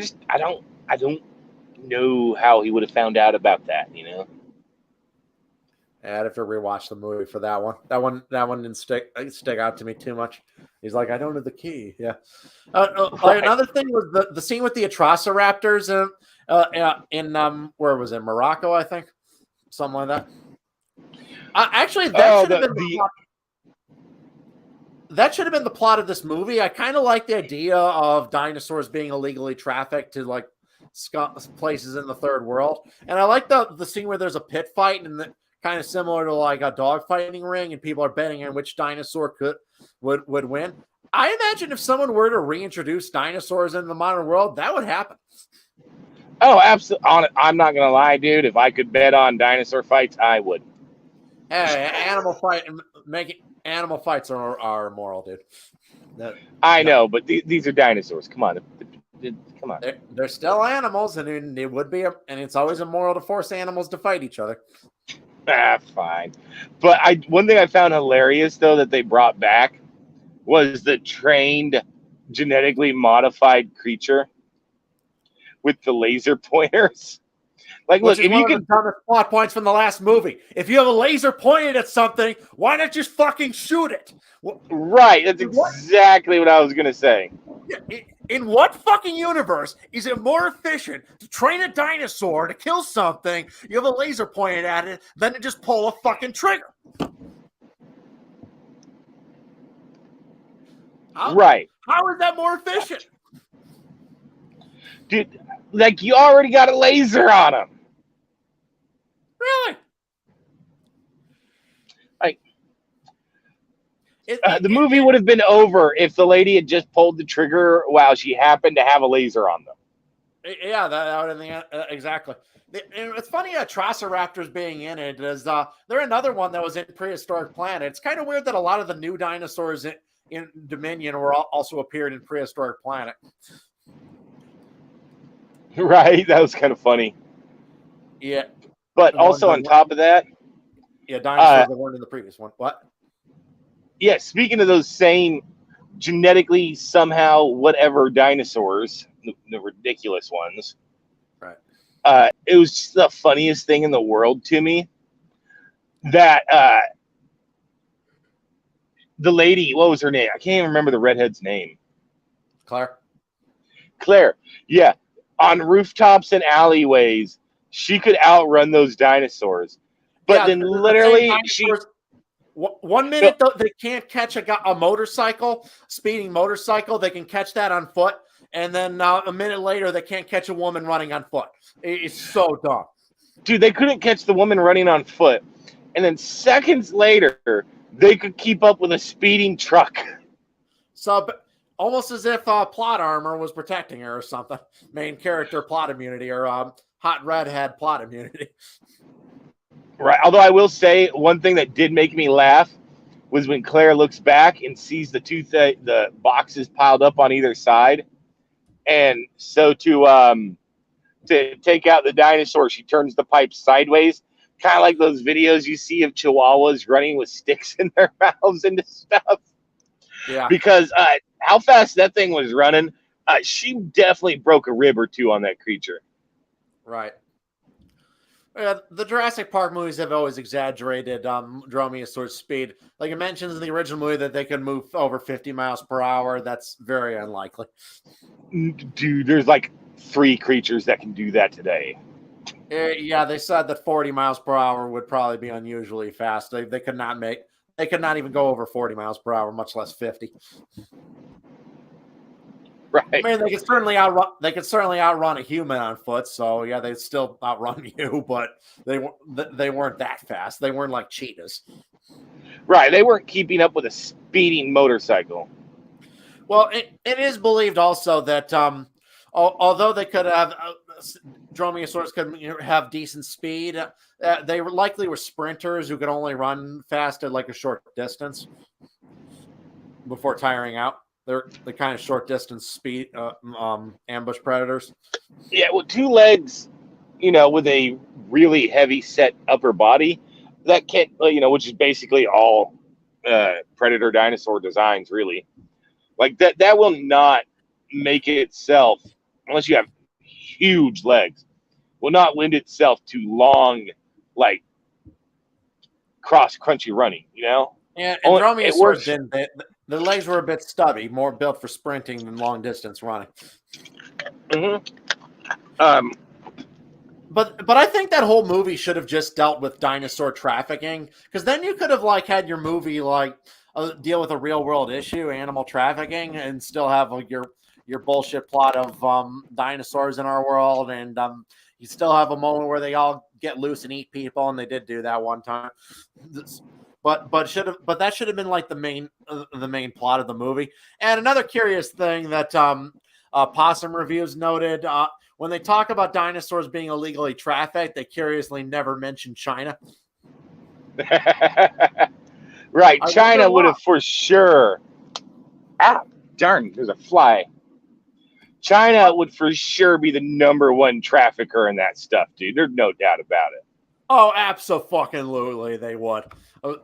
don't know how he would have found out about that, you know? I'd have to rewatch the movie for that one. That one didn't stick out to me too much. He's like, I don't know the key. Yeah. Right. Another thing was the scene with the Atrociraptors in where was it? Morocco, I think, something like that. Actually, that should have been that should have been the plot of this movie. I kind of like the idea of dinosaurs being illegally trafficked to like places in the third world, and I like the scene where there's a pit fight and kind of similar to like a dog fighting ring, and people are betting on which dinosaur would win. I imagine if someone were to reintroduce dinosaurs in the modern world, that would happen. Oh, absolutely! I'm not gonna lie, dude. If I could bet on dinosaur fights, I would. Hey, animal fights are immoral, dude. The, I no, know, but these are dinosaurs. Come on, come on. they're still animals, and it would be, and it's always immoral to force animals to fight each other. Ah, fine. But one thing I found hilarious though that they brought back was the trained, genetically modified creature with the laser pointers. Like, Which look, is if one you of the could, dumbest plot points from the last movie. If you have a laser pointed at something, why not just fucking shoot it? right? That's What? exactly what I was gonna say. In what fucking universe is it more efficient to train a dinosaur to kill something, you have a laser pointed at it, than to just pull a fucking trigger? Right, How is that more efficient? dude. Like, you already got a laser on him. Really? Like, It, the it, movie it, would have been over if the lady had just pulled the trigger while she happened to have a laser on them. Yeah, that would have been exactly. And it's funny, Trociraptors being in it is they're another one that was in Prehistoric Planet. It's kind of weird that a lot of the new dinosaurs in Dominion were also appeared in Prehistoric Planet. Right, that was kind of funny. Yeah, But the ones also that on top of that, dinosaurs that weren't in the previous one. What? yeah, speaking of those same genetically somehow whatever dinosaurs, the ridiculous ones, Right. it was just the funniest thing in the world to me that the lady, what was her name? I can't even remember the redhead's name. Claire. Yeah, on rooftops and alleyways, she could outrun those dinosaurs. But Yeah, then the same literally dinosaurs. 1 no, minute they can't catch a motorcycle, speeding motorcycle. They can catch that on foot, and then a minute later they can't catch a woman running on foot. It's so dumb. dude, they couldn't catch the woman running on foot. And then seconds later, they could keep up with a speeding truck. So almost as if plot armor was protecting her or something. Main character plot immunity or hot redhead plot immunity. Right. Although I will say one thing that did make me laugh was when Claire looks back and sees the boxes piled up on either side, and so to take out the dinosaur, she turns the pipe sideways, kind of like those videos you see of chihuahuas running with sticks in their mouths and stuff. Yeah. Because how fast that thing was running, she definitely broke a rib or two on that creature. Right. The Jurassic Park movies have always exaggerated Dromaeosaur's speed. Like it mentions in the original movie that they could move over 50 miles per hour. That's very unlikely. Dude, there's like 3 creatures that can do that today. Yeah, they said that 40 miles per hour would probably be unusually fast. They could not even go over 40 miles per hour, much less 50. Right. I mean, they could certainly outrun a human on foot. So yeah, they'd still outrun you, but they weren't that fast. They weren't like cheetahs. Right. They weren't keeping up with a speeding motorcycle. Well, it is believed also that although they could have dromaeosaurs could have decent speed, they likely were sprinters who could only run fast at like a short distance before tiring out. They're the kind of short distance speed ambush predators. Yeah, well, 2 legs, with a really heavy set upper body, that can't, which is basically all predator dinosaur designs, really. Like that will not make it itself, unless you have huge legs, will not lend itself to long, like cross crunchy running. Yeah, and Only, it dromaeosaurs works. didn't. The legs were a bit stubby, more built for sprinting than long distance running. Mm-hmm. But I think that whole movie should have just dealt with dinosaur trafficking, because then you could have had your movie deal with a real world issue, animal trafficking, and still have your bullshit plot of dinosaurs in our world, and you still have a moment where they all get loose and eat people, and they did do that one time. But that should have been like the main plot of the movie. And another curious thing that Possum Reviews noted, when they talk about dinosaurs being illegally trafficked, they curiously never mention China. Right, China would have for sure Ah, darn, there's a fly. China would for sure be the number one trafficker in that stuff, dude. There's no doubt about it. Oh, absolutely, they would. Uh,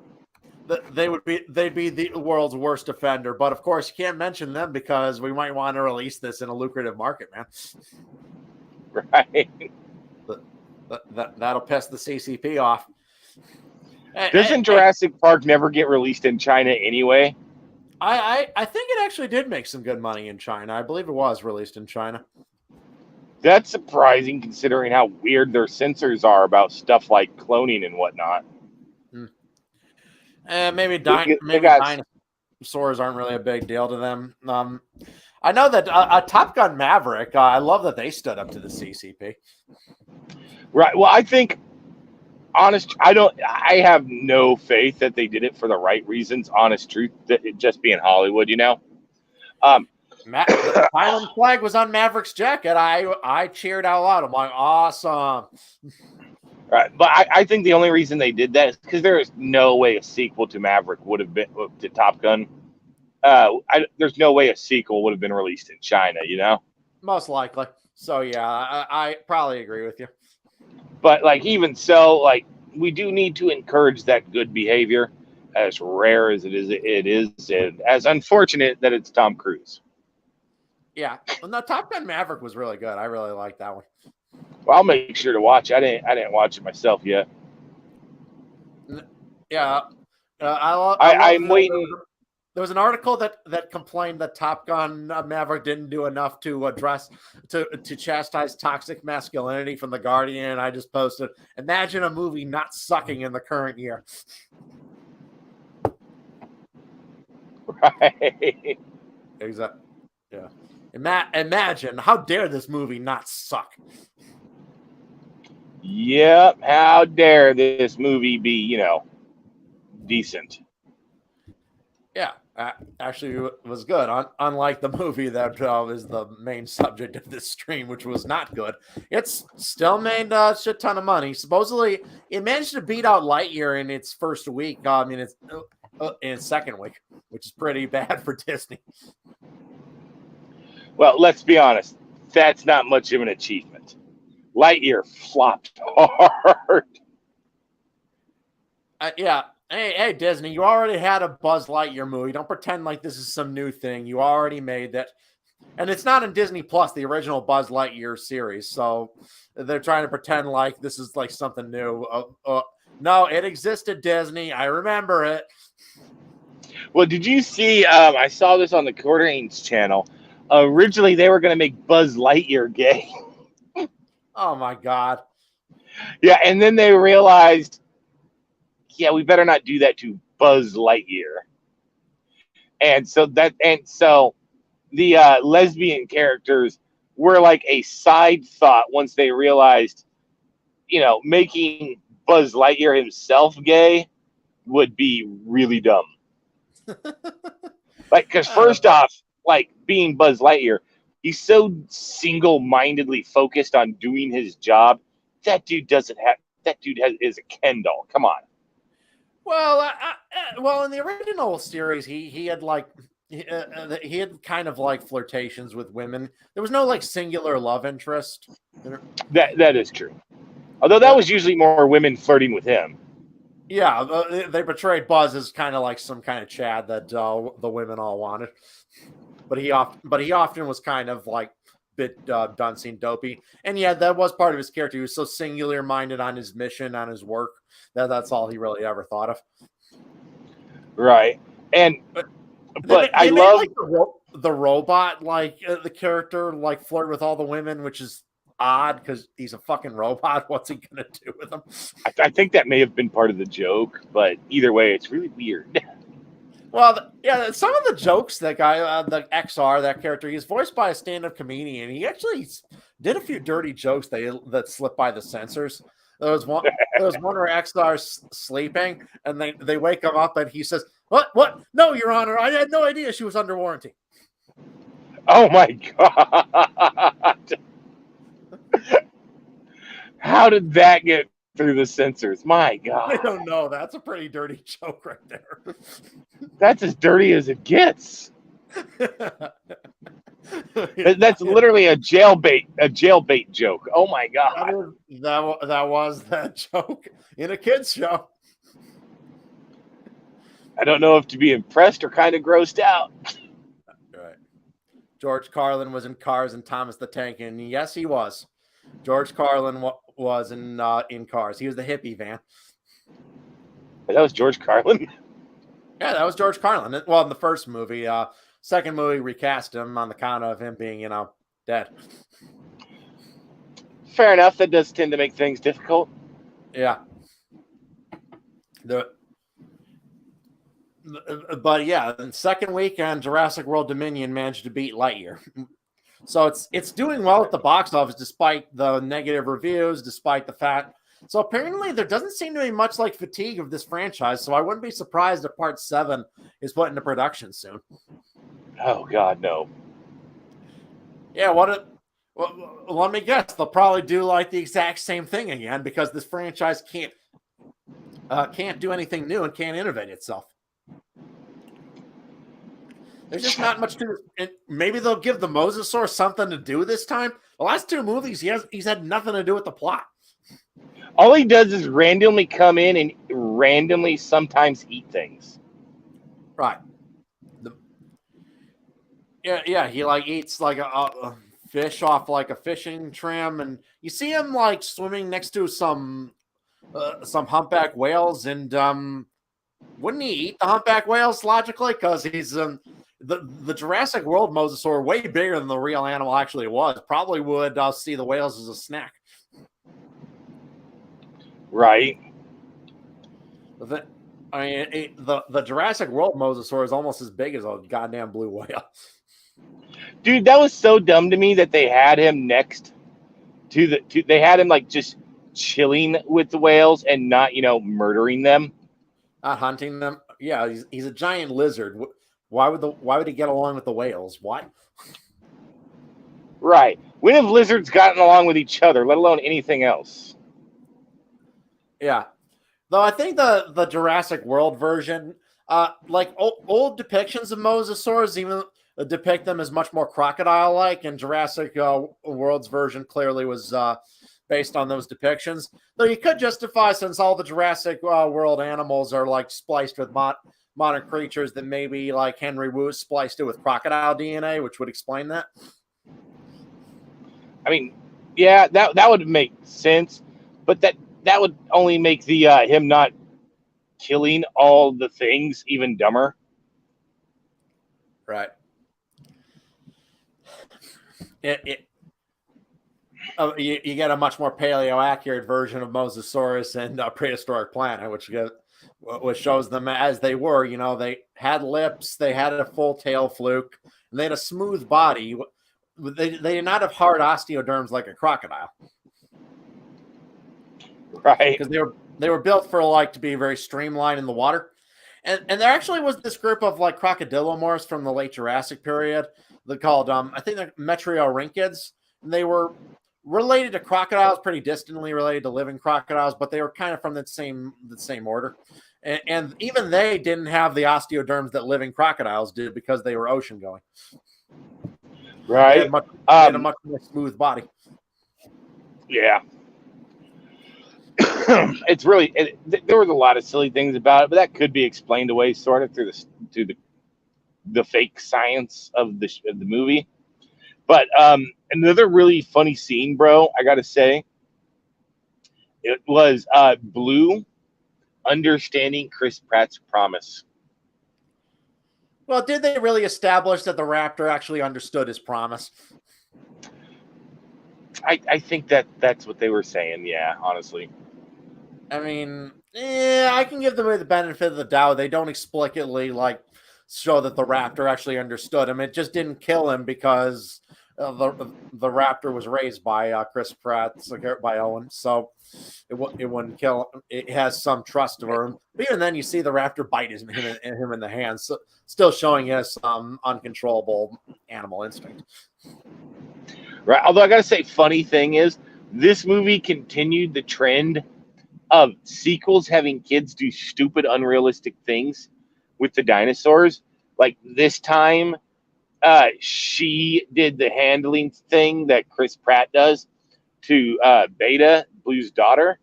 they'd be the world's worst offender. But of course, you can't mention them because we might want to release this in a lucrative market, man. Right. That'll piss the CCP off. Doesn't Jurassic Park never get released in China anyway? I think it actually did make some good money in China. I believe it was released in China. That's surprising considering how weird their censors are about stuff like cloning and whatnot. Maybe They dinosaurs aren't really a big deal to them. I know that Top Gun Maverick, I love that they stood up to the CCP. Right. Well, I think, I have no faith that they did it for the right reasons. Honest truth, that it just being Hollywood, you know. The island flag was on Maverick's jacket. I cheered out loud. I'm like, awesome. Right. But I think the only reason they did that is because there is no way a sequel to Maverick would have been to Top Gun. There's no way a sequel would have been released in China, you know? Most likely. So, yeah, I probably agree with you. But, like, even so, like, we do need to encourage that good behavior, as rare as it is, and as unfortunate that it's Tom Cruise. Yeah. Well, no, Top Gun Maverick was really good. I really liked that one. Well, I'll make sure to watch it. I didn't watch it myself yet. Yeah. I'm waiting. There was an article that complained that Top Gun Maverick didn't do enough to address to chastise toxic masculinity from The Guardian, and I just posted, imagine a movie not sucking in the current year. Right. Exactly. Yeah. Imagine, how dare this movie not suck? Yep. How dare this movie be, decent? Yeah. Actually, it was good. Unlike the movie that is the main subject of this stream, which was not good. It's still made a shit ton of money. Supposedly, it managed to beat out Lightyear in its first week. It's in its second week, which is pretty bad for Disney. Well, let's be honest. That's not much of an achievement. Lightyear flopped hard. Yeah. Hey, Disney, you already had a Buzz Lightyear movie. Don't pretend like this is some new thing. You already made that. And it's not in Disney Plus, the original Buzz Lightyear series. So they're trying to pretend like this is like something new. No, it existed, Disney. I remember it. Well, did you see? I saw this on the Quarterings channel. Originally, they were going to make Buzz Lightyear gay. Oh, my God. Yeah, and then they realized, yeah, we better not do that to Buzz Lightyear. And so the lesbian characters were like a side thought once they realized, making Buzz Lightyear himself gay would be really dumb. Like, because first off, like being Buzz Lightyear, he's so single-mindedly focused on doing his job. That dude is a Ken doll. Come on. Well, in the original series, he had like he had kind of like flirtations with women. There was no like singular love interest. That is true. Although that was usually more women flirting with him. Yeah, they portrayed Buzz as kind of like some kind of Chad that the women all wanted. But he often was kind of like bit dunce and dopey. And yeah, that was part of his character. He was so singular minded on his mission, on his work, that's all he really ever thought of. Right. And but I love like the robot, like the character, like flirt with all the women, which is odd because he's a fucking robot. What's he gonna do with them? I think that may have been part of the joke, but either way, it's really weird. Well, yeah, some of the jokes that guy, the XR, that character, he's voiced by a stand-up comedian. He actually did a few dirty jokes that slipped by the censors. There was one where XR's sleeping, and they wake him up, and he says, "What? No, Your Honor, I had no idea she was under warranty." Oh my God! How did that get through the censors? My God! I don't know. That's a pretty dirty joke right there. That's as dirty as it gets. That's literally a jailbait joke. Oh my god! That was that joke in a kids show. I don't know if to be impressed or kind of grossed out. Right. George Carlin was in Cars and Thomas the Tank, and yes, he was. George Carlin was in Cars. He was the hippie van. That was George Carlin. Yeah, that was George Carlin. Well, in the first movie, second movie recast him on the count of him being, dead. Fair enough. That does tend to make things difficult. Yeah. But yeah, the second weekend, Jurassic World Dominion managed to beat Lightyear. So it's doing well at the box office despite the negative reviews, despite the fact. So apparently there doesn't seem to be much like fatigue of this franchise. So I wouldn't be surprised if Part 7 is put into production soon. Oh God, no. Yeah, well, let me guess. They'll probably do like the exact same thing again because this franchise can't do anything new and can't innovate itself. There's just not much to it. Maybe they'll give the Mosasaur something to do this time. The last two movies, he's had nothing to do with the plot. All he does is randomly come in and randomly sometimes eat things. Right. Yeah. He like eats like a fish off like a fishing trim, and you see him like swimming next to some humpback whales, and wouldn't he eat the humpback whales logically? Because he's the Jurassic World Mosasaur way bigger than the real animal actually was. Probably would see the whales as a snack. Right. The Jurassic World Mosasaur is almost as big as a goddamn blue whale. Dude, that was so dumb to me that they had him next to they had him like just chilling with the whales and not, murdering them. Not hunting them. Yeah, he's a giant lizard. Why would he get along with the whales? Why? Right. When have lizards gotten along with each other, let alone anything else? Yeah. Though I think the Jurassic World version, like old depictions of mosasaurs, even depict them as much more crocodile-like, and Jurassic World's version clearly was based on those depictions. Though you could justify, since all the Jurassic World animals are like spliced with modern creatures, that maybe like Henry Wu spliced it with crocodile DNA, which would explain that. I mean, yeah, that would make sense, but that would only make the him not killing all the things even dumber. Right. You get a much more paleo-accurate version of Mosasaurus and Prehistoric Planet, which shows them as they were. They had lips, they had a full tail fluke, and they had a smooth body. They did not have hard osteoderms like a crocodile. Right. Because they were built for to be very streamlined in the water. And there actually was this group of like crocodilomorphs from the late Jurassic period. They're called I think they're Metriorhynchids. And they were related to crocodiles, pretty distantly related to living crocodiles, but they were kind of from the same order. And even they didn't have the osteoderms that living crocodiles did because they were ocean going. Right. They had a much more smooth body. Yeah. It's really there was a lot of silly things about it, but that could be explained away sort of through the fake science of the movie. But another really funny scene, bro, I gotta say, it was Blue understanding Chris Pratt's promise. Well, did they really establish that the raptor actually understood his promise? I think that's what they were saying. Yeah, honestly. I mean, I can give them the benefit of the doubt. They don't explicitly show that the raptor actually understood him. It just didn't kill him because the raptor was raised by Chris Pratt, by Owen, so it wouldn't kill him. It has some trust for him. But even then, you see the raptor bite him in the hand, so still showing us some uncontrollable animal instinct. Right. Although I gotta say, funny thing is, this movie continued the trend of sequels having kids do stupid, unrealistic things with the dinosaurs. Like this time, she did the handling thing that Chris Pratt does to Beta, Blue's daughter.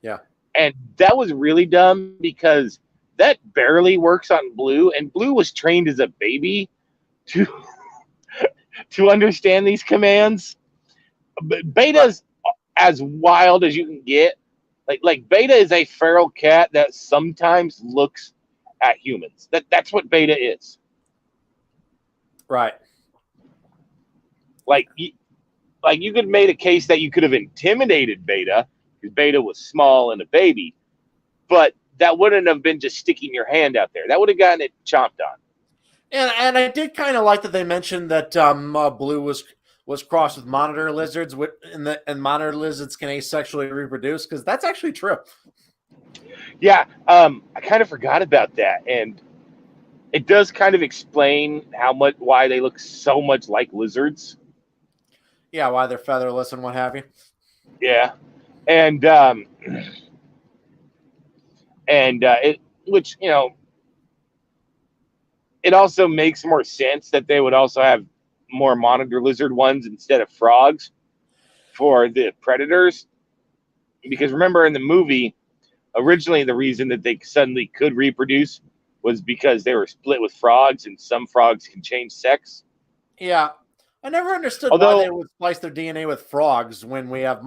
Yeah. And that was really dumb because that barely works on Blue, and Blue was trained as a baby to to understand these commands. But Beta's as wild as you can get. Like Beta is a feral cat that sometimes looks at humans. That's what Beta is. Right. Like you could have made a case that you could have intimidated Beta because Beta was small and a baby, but that wouldn't have been just sticking your hand out there. That would have gotten it chomped on. And I did kind of like that they mentioned that Blue was crossed with monitor lizards, and monitor lizards can asexually reproduce, because that's actually true. Yeah, I kind of forgot about that, and it does kind of explain why they look so much like lizards. Yeah, why they're featherless and what have you. Yeah, and it, which, you know, it also makes more sense that they would also have more monitor lizard ones instead of frogs for the predators, because remember in the movie, originally the reason that they suddenly could reproduce was because they were split with frogs, and some frogs can change sex. Yeah, I never understood why they would splice their DNA with frogs when we have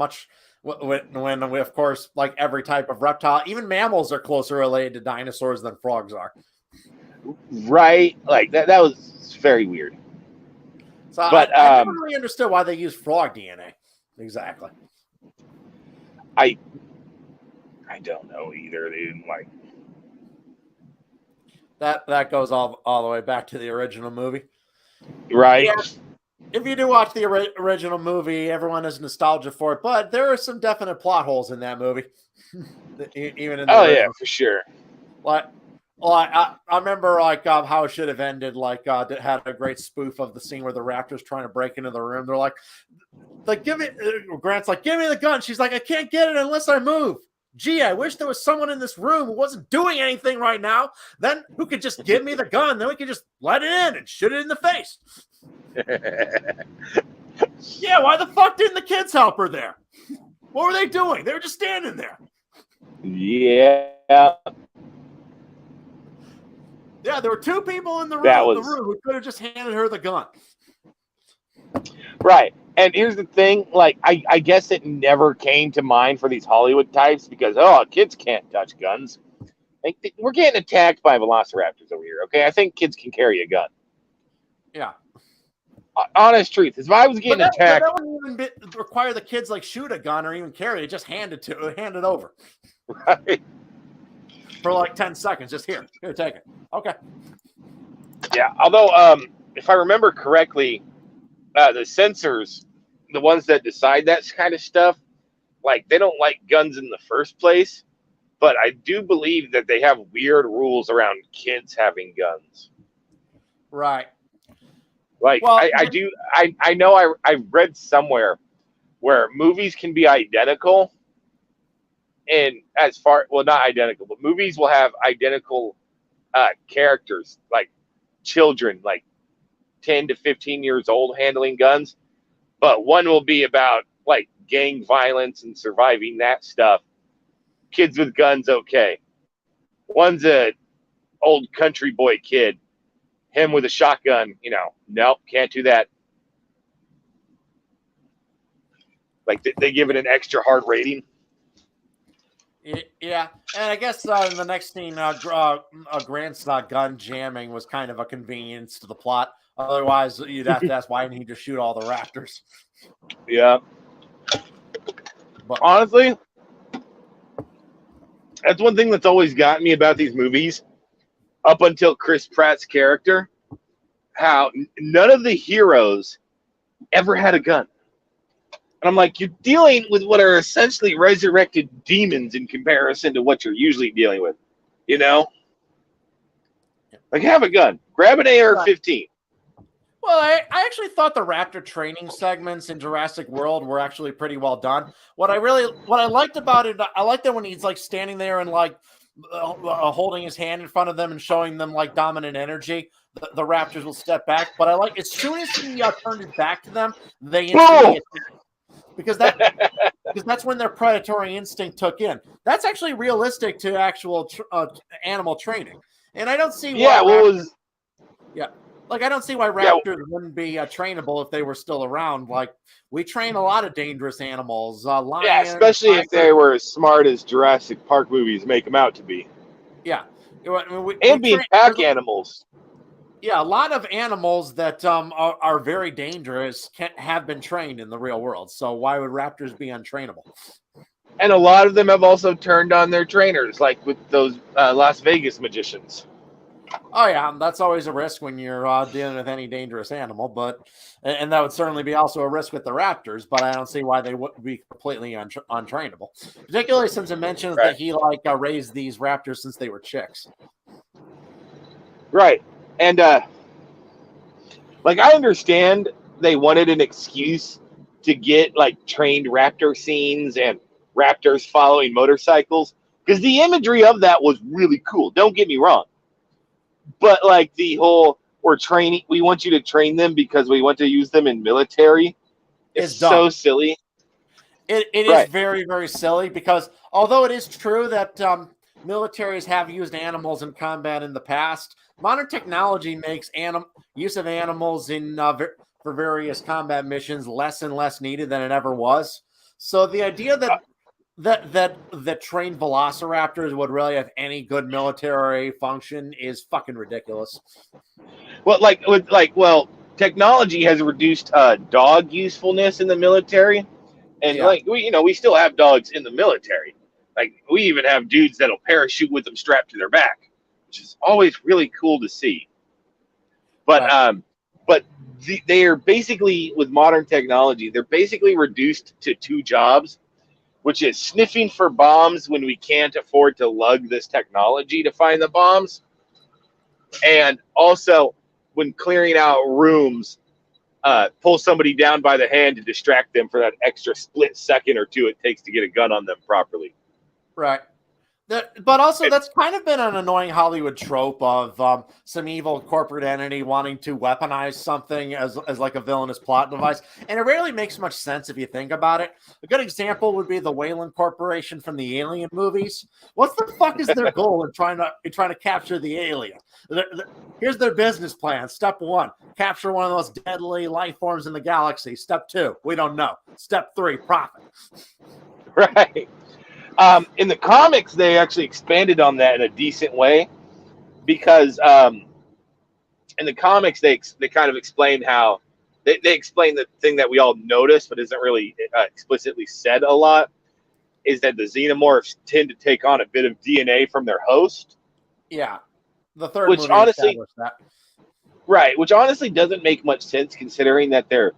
when we, of course, like every type of reptile, even mammals are closer related to dinosaurs than frogs are. Right, like that was very weird. So but I never really understood why they use frog DNA exactly. I don't know either. They didn't like that goes all the way back to the original movie. Right. Yeah, if you do watch the original movie, everyone has nostalgia for it, but there are some definite plot holes in that movie. Even in the original. Yeah, for sure. I remember how it should have ended. It had a great spoof of the scene where the raptor's trying to break into the room. They're like, give me. Grant's like, give me the gun. She's like, I can't get it unless I move. Gee, I wish there was someone in this room who wasn't doing anything right now. Then who could just give me the gun? Then we could just let it in and shoot it in the face. Yeah, why the fuck didn't the kids help her there? What were they doing? They were just standing there. Yeah. Yeah, there were two people in the room who could have just handed her the gun. Right. And here's the thing, like, I guess it never came to mind for these Hollywood types because, kids can't touch guns. Like, we're getting attacked by velociraptors over here, okay? I think kids can carry a gun. Yeah. Honest truth. If I was getting attacked... That wouldn't even require the kids, shoot a gun or even carry it. Just hand it over. Right. For 10 seconds. Just here, take it. Okay. Yeah, although, if I remember correctly... the censors, the ones that decide that kind of stuff, they don't like guns in the first place, but I do believe that they have weird rules around kids having guns. Right. I know I read somewhere where movies can be identical, and not identical, but movies will have identical characters, like children, 10 to 15 years old handling guns, but one will be about gang violence and surviving that stuff. Kids with guns, okay. One's a old country boy kid, him with a shotgun, nope, can't do that. They give it an extra hard rating. Yeah, and I guess in the next scene, Grant's gun jamming was kind of a convenience to the plot. Otherwise, you'd have to ask, why didn't he just shoot all the raptors? Yeah. But honestly, that's one thing that's always gotten me about these movies, up until Chris Pratt's character, how none of the heroes ever had a gun. And I'm like, you're dealing with what are essentially resurrected demons in comparison to what you're usually dealing with, have a gun. Grab an AR-15. Well, I actually thought the raptor training segments in Jurassic World were actually pretty well done. What I liked about it, I liked that when he's standing there and holding his hand in front of them and showing them like dominant energy, the Raptors will step back. But I like as soon as he turned his back to them, they instantly attacked. Because that's when their predatory instinct took in. That's actually realistic to actual animal training, and I don't see why. I don't see why raptors wouldn't be trainable if they were still around. Like we train a lot of dangerous animals, lions, especially if they were as smart as Jurassic Park movies make them out to be. Yeah, and being pack animals. Yeah, a lot of animals that are very dangerous have been trained in the real world. So why would raptors be untrainable? And a lot of them have also turned on their trainers, like with those Las Vegas magicians. Oh yeah, that's always a risk when you're dealing with any dangerous animal, and that would certainly be also a risk with the raptors. But I don't see why they would be completely untrainable, particularly since it mentions that he raised these raptors since they were chicks. Right, and I understand they wanted an excuse to get like trained raptor scenes and raptors following motorcycles because the imagery of that was really cool. Don't get me wrong. But like the whole we want you to train them because we want to use them in military. It's so silly. It is very, very silly because although it is true that militaries have used animals in combat in the past, modern technology makes use of animals in for various combat missions less and less needed than it ever was. So the idea that trained velociraptors would really have any good military function is fucking ridiculous. Well, technology has reduced dog usefulness in the military, and we still have dogs in the military. Like we even have dudes that'll parachute with them strapped to their back, which is always really cool to see. But they are basically, with modern technology, they're basically reduced to two jobs, which is sniffing for bombs when we can't afford to lug this technology to find the bombs. And also, when clearing out rooms, pull somebody down by the hand to distract them for that extra split second or two it takes to get a gun on them properly. Right. But also, that's kind of been an annoying Hollywood trope of some evil corporate entity wanting to weaponize something as like a villainous plot device. And it rarely makes much sense if you think about it. A good example would be the Wayland Corporation from the Alien movies. What the fuck is their goal in trying to capture the alien? Here's their business plan. Step 1, capture one of the most deadly life forms in the galaxy. Step 2, we don't know. Step 3, profit. Right. In the comics, they actually expanded on that in a decent way because in the comics, they kind of explained how they explain the thing that we all notice but isn't really explicitly said a lot, is that the xenomorphs tend to take on a bit of DNA from their host. Yeah. The third movie established that. Right, which honestly doesn't make much sense considering that they're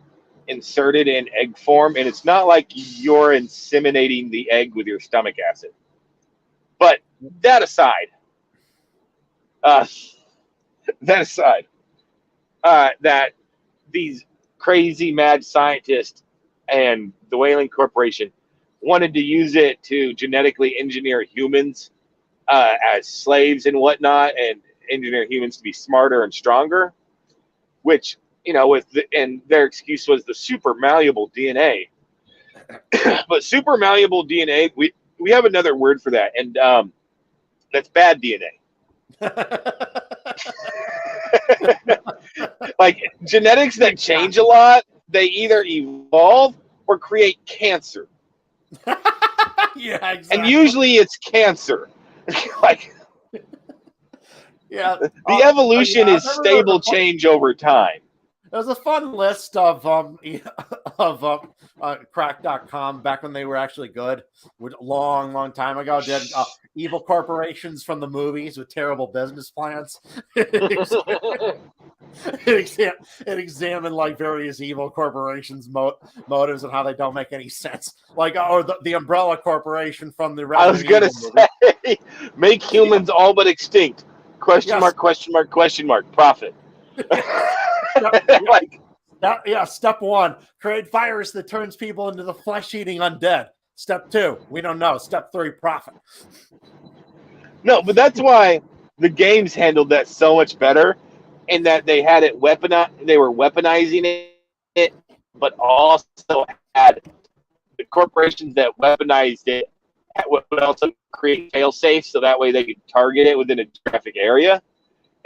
inserted in egg form, and it's not like you're inseminating the egg with your stomach acid. But that aside, that these crazy mad scientists and the Whaling Corporation wanted to use it to genetically engineer humans as slaves and whatnot, and engineer humans to be smarter and stronger, which, and their excuse was the super malleable DNA. But super malleable DNA, we have another word for that, and that's bad DNA. Like genetics that change a lot, they either evolve or create cancer. Yeah, exactly. And usually it's cancer. Like, yeah, the evolution is stable change over time. There was a fun list of crack.com back when they were actually good, long time ago. Did evil corporations from the movies with terrible business plans. It examined like various evil corporations' motives and how they don't make any sense. Like, or the Umbrella Corporation from the Resident I was going to say, make humans all but extinct. Question mark, question mark, question mark, profit. Step 1, create virus that turns people into the flesh-eating undead. Step 2, we don't know. Step 3, profit. No, but that's why the games handled that so much better, in that they had it they were weaponizing it, but also had the corporations that weaponized it would also create fail safes so that way they could target it within a geographic area.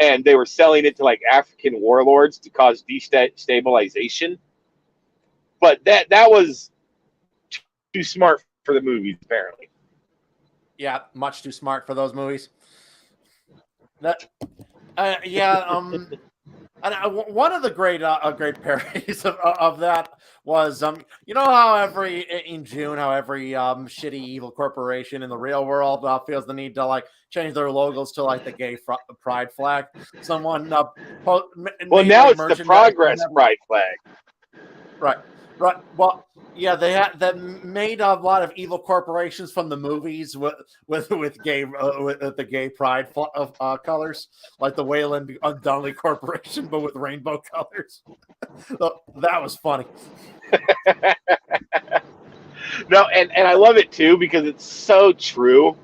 And they were selling it to like African warlords to cause destabilization. But that was too smart for the movies, apparently. Yeah, much too smart for those movies. That, yeah. And one of the great parodies of that was you know how in June how every shitty evil corporation in the real world feels the need to like change their logos to like the gay pride flag. Someone Well, made now like it's the merchandise. progress pride flag. Right, right. Well, yeah, they had that made a lot of evil corporations from the movies with gay with the gay pride colors, like the Wayland Donnelly Corporation, but with rainbow colors. That was funny. No, and I love it too because it's so true.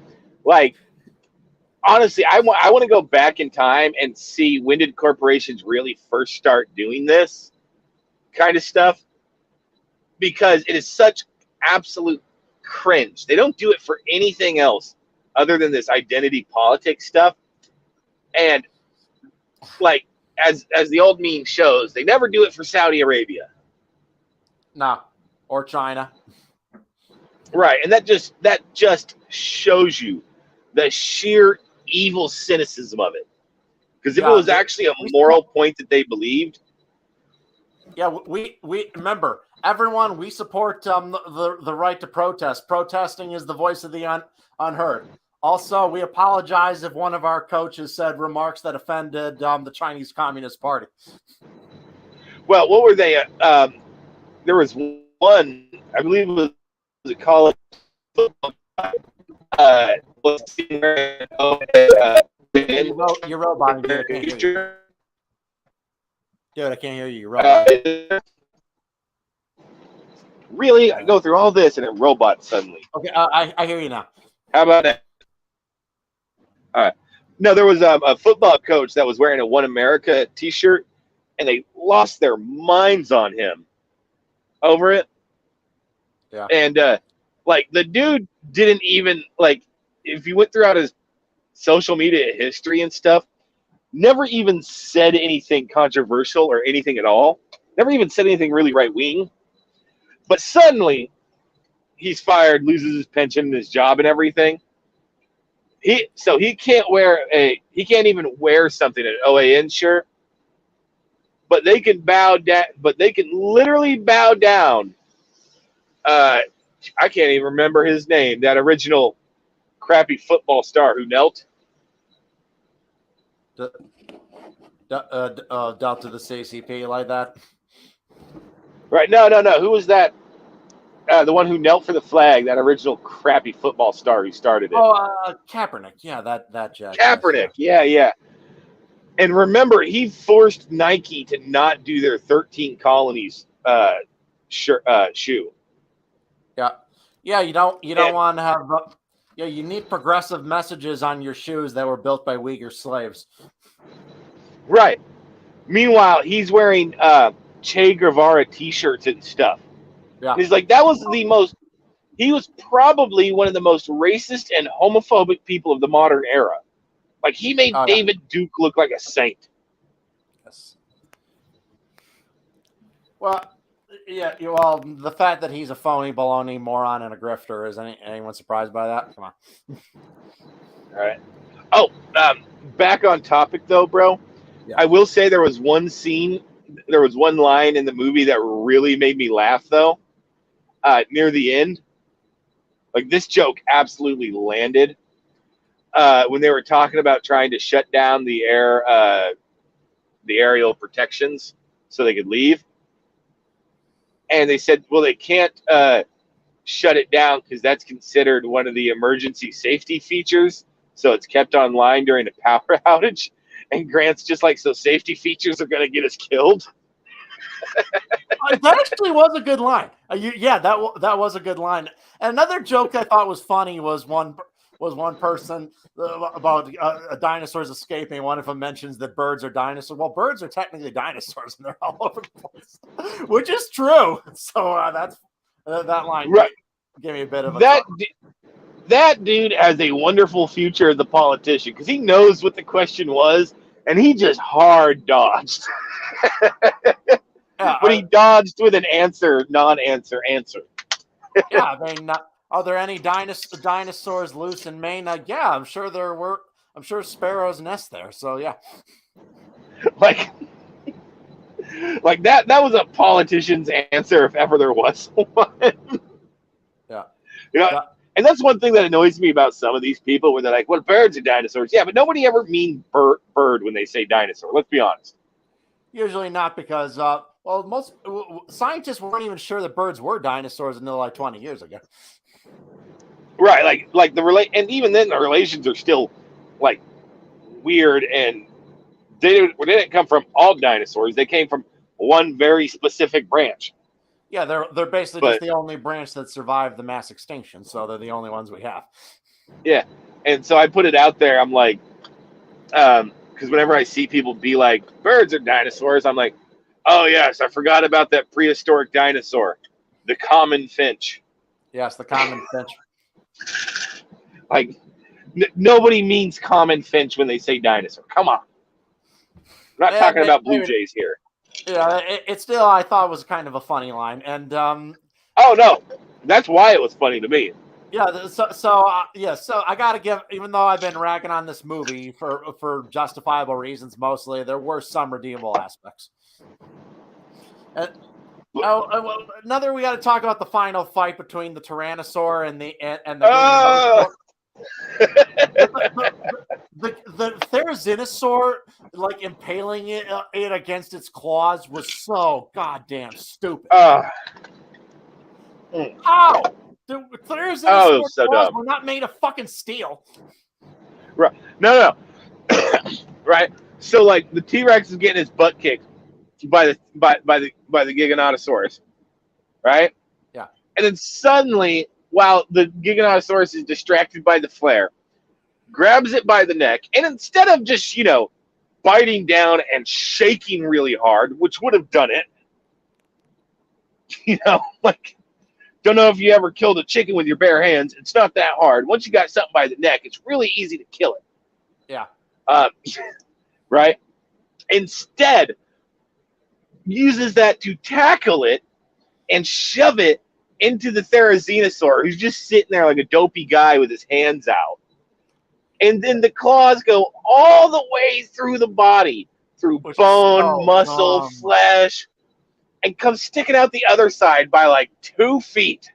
Like honestly, I want to go back in time and see when did corporations really first start doing this kind of stuff, because it is such absolute cringe. They don't do it for anything else other than this identity politics stuff. And like as the old meme shows, they never do it for Saudi Arabia. No, or China. Right. And that just shows you the sheer evil cynicism of it. Because if it Yeah, was actually a moral point that they believed. Yeah, we remember everyone. We support the right to protest. Protesting is the voice of the unheard. Also, we apologize if one of our coaches said remarks that offended the Chinese Communist Party. Well, what were they? There was one, I believe it was a college football. Uh, was you're roboting, dude. I can't hear you. Dude, I can't hear you. You're roboting. Really? I go through all this and a robot suddenly. Okay, I hear you now. How about that? All right. No, there was a football coach that was wearing a One America T-shirt, and they lost their minds on him over it. Yeah. And like the dude didn't even like, if you went throughout his social media history and stuff, never even said anything controversial or anything at all. Never even said anything really right wing. But suddenly, he's fired, loses his pension, his job, and everything. He can't even wear something, an OAN shirt. But they can bow down. But they can literally bow down. I can't even remember his name. That original crappy football star who knelt. Down to the CCP like that. Right? No. Who was that? The one who knelt for the flag. That original crappy football star who started it. Oh, Kaepernick. Yeah, that Jack. Kaepernick. Yeah. And remember, he forced Nike to not do their 13 Colonies shoe. Yeah. You don't want to have. You need progressive messages on your shoes that were built by Uyghur slaves. Right. Meanwhile, he's wearing Che Guevara T-shirts and stuff. Yeah. And he's like, he was probably one of the most racist and homophobic people of the modern era. Like, he made David Duke look like a saint. Yes. Well, yeah. Well, the fact that he's a phony, baloney, moron, and a grifter, is anyone surprised by that? Come on. All right. Oh, back on topic though, bro. Yeah. I will say there was one line in the movie that really made me laugh though. Near the end, like this joke absolutely landed. When they were talking about trying to shut down the aerial protections so they could leave. And they said, well, they can't shut it down because that's considered one of the emergency safety features. So it's kept online during a power outage. And Grant's just like, so safety features are going to get us killed? That actually was a good line. That was a good line. And another joke I thought was funny was one was one person about dinosaurs escaping. One of them mentions that birds are dinosaurs. Well, birds are technically dinosaurs, and they're all over the place, which is true. So that's that line Right. gave me a bit of a That dude has a wonderful future as a politician because he knows what the question was, and he just hard dodged. But he dodged with an answer, non-answer answer. Yeah, I mean, are there any dinosaurs loose in Maine? Yeah, I'm sure there were. I'm sure sparrows nest there. So yeah, like that was a politician's answer if ever there was one. Yeah. You know, and that's one thing that annoys me about some of these people where they're like, well, birds are dinosaurs. Yeah, but nobody ever means bird when they say dinosaur. Let's be honest. Usually not because, well, most scientists weren't even sure that birds were dinosaurs until like 20 years ago. Right, like the and even then the relations are still like weird, and they didn't come from all dinosaurs. They came from one very specific branch. Yeah, they're basically just the only branch that survived the mass extinction, so they're the only ones we have. Yeah, and so I put it out there. I'm like, because whenever I see people be like, birds are dinosaurs, I'm like, oh yes, I forgot about that prehistoric dinosaur, the common finch. Yes, the common finch. Like, nobody means common finch when they say dinosaur. Come on. I'm not talking about blue jays here. Yeah, it still, I thought, was kind of a funny line. And oh no, that's why it was funny to me. Yeah, so I gotta give, even though I've been ragging on this movie for justifiable reasons mostly, there were some redeemable aspects. And another, we got to talk about the final fight between the Tyrannosaur and the the Therizinosaur, like impaling it against its claws, was so goddamn stupid. How? The Therizinosaur so claws dumb. were not made of fucking steel. Right? No. Right. So like the T-Rex is getting his butt kicked by the Giganotosaurus, right? Yeah. And then suddenly, while the Giganotosaurus is distracted by the flare, grabs it by the neck, and instead of just biting down and shaking really hard, which would have done it, like, don't know if you ever killed a chicken with your bare hands. It's not that hard. Once you got something by the neck, it's really easy to kill it. Yeah. Right? Instead, uses that to tackle it and shove it into the Therizinosaur, who's just sitting there like a dopey guy with his hands out. And then the claws go all the way through the body, through bone, muscle, flesh, and come sticking out the other side by like 2 feet.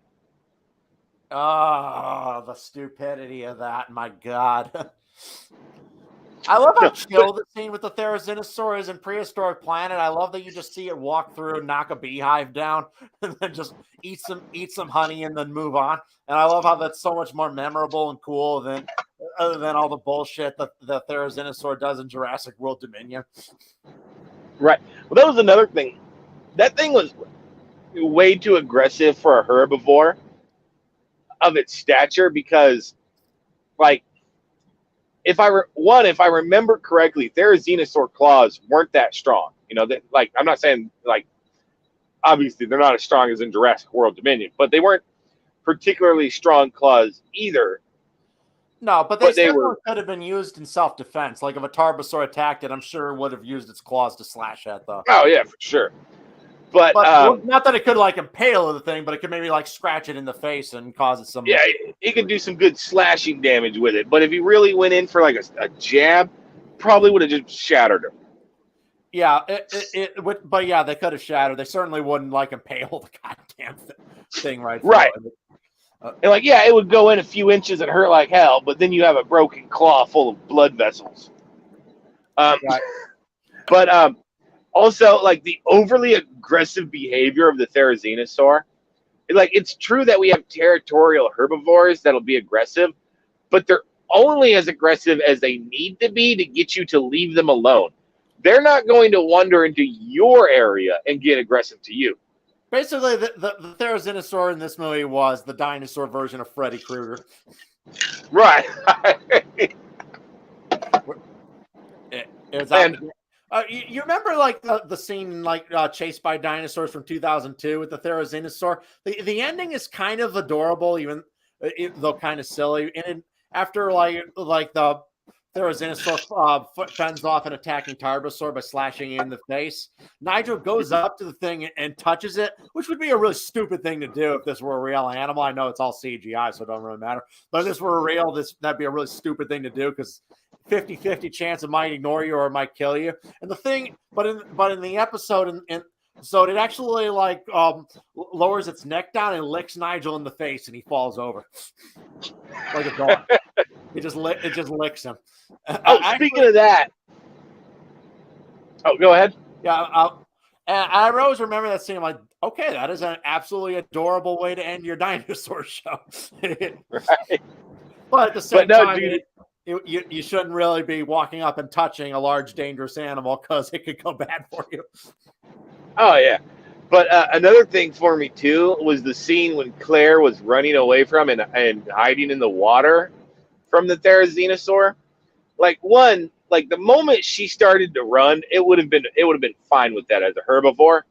Oh, the stupidity of that. My God. I love how chill the scene with the Therizinosaur is in Prehistoric Planet. I love that you just see it walk through and knock a beehive down and then just eat some honey and then move on. And I love how that's so much more memorable and cool than all the bullshit that the Therizinosaur does in Jurassic World Dominion. Right. Well, that was another thing. That thing was way too aggressive for a herbivore of its stature because, like, if I remember correctly, Therizinosaur claws weren't that strong. I'm not saying, like, obviously they're not as strong as in Jurassic World Dominion, but they weren't particularly strong claws either. No, but they could have been used in self-defense. Like if a Tarbosaur attacked it, I'm sure it would have used its claws to slash at the. Oh yeah, for sure. But not that it could like impale the thing, but it could maybe like scratch it in the face and cause it some. Yeah, he could do some good slashing damage with it. But if he really went in for like a jab, probably would have just shattered him. Yeah, but yeah, they could have shattered. They certainly wouldn't like impale the goddamn thing right. Right. And like, yeah, it would go in a few inches and hurt like hell, but then you have a broken claw full of blood vessels. Right. But also, like, the overly aggressive behavior of the Therizinosaur, it's true that we have territorial herbivores that'll be aggressive, but they're only as aggressive as they need to be to get you to leave them alone. They're not going to wander into your area and get aggressive to you. Basically, the Therizinosaur in this movie was the dinosaur version of Freddy Krueger. Right. It was And you remember like the scene like Chased by Dinosaurs from 2002 with the Therizinosaur? The ending is kind of adorable, even though kind of silly. And after like the Therizinosaur fends off an attacking Tarbosaur by slashing it in the face, Nigel goes up to the thing and touches it, which would be a really stupid thing to do if this were a real animal. I know it's all CGI, so it don't really matter. But if this were real, that'd be a really stupid thing to do because 50-50 chance it might ignore you or it might kill you. And the thing, but in the episode, so it actually like lowers its neck down and licks Nigel in the face, and he falls over like a dog. It just licks him. Speaking of that, go ahead. Yeah, I always remember that scene. I'm like, okay, that is an absolutely adorable way to end your dinosaur show. Right. But at the same time, dude, you shouldn't really be walking up and touching a large, dangerous animal because it could go bad for you. Oh, yeah. But another thing for me, too, was the scene when Claire was running away from and hiding in the water from the Therizinosaur. Like, the moment she started to run, it would have been fine with that as a herbivore.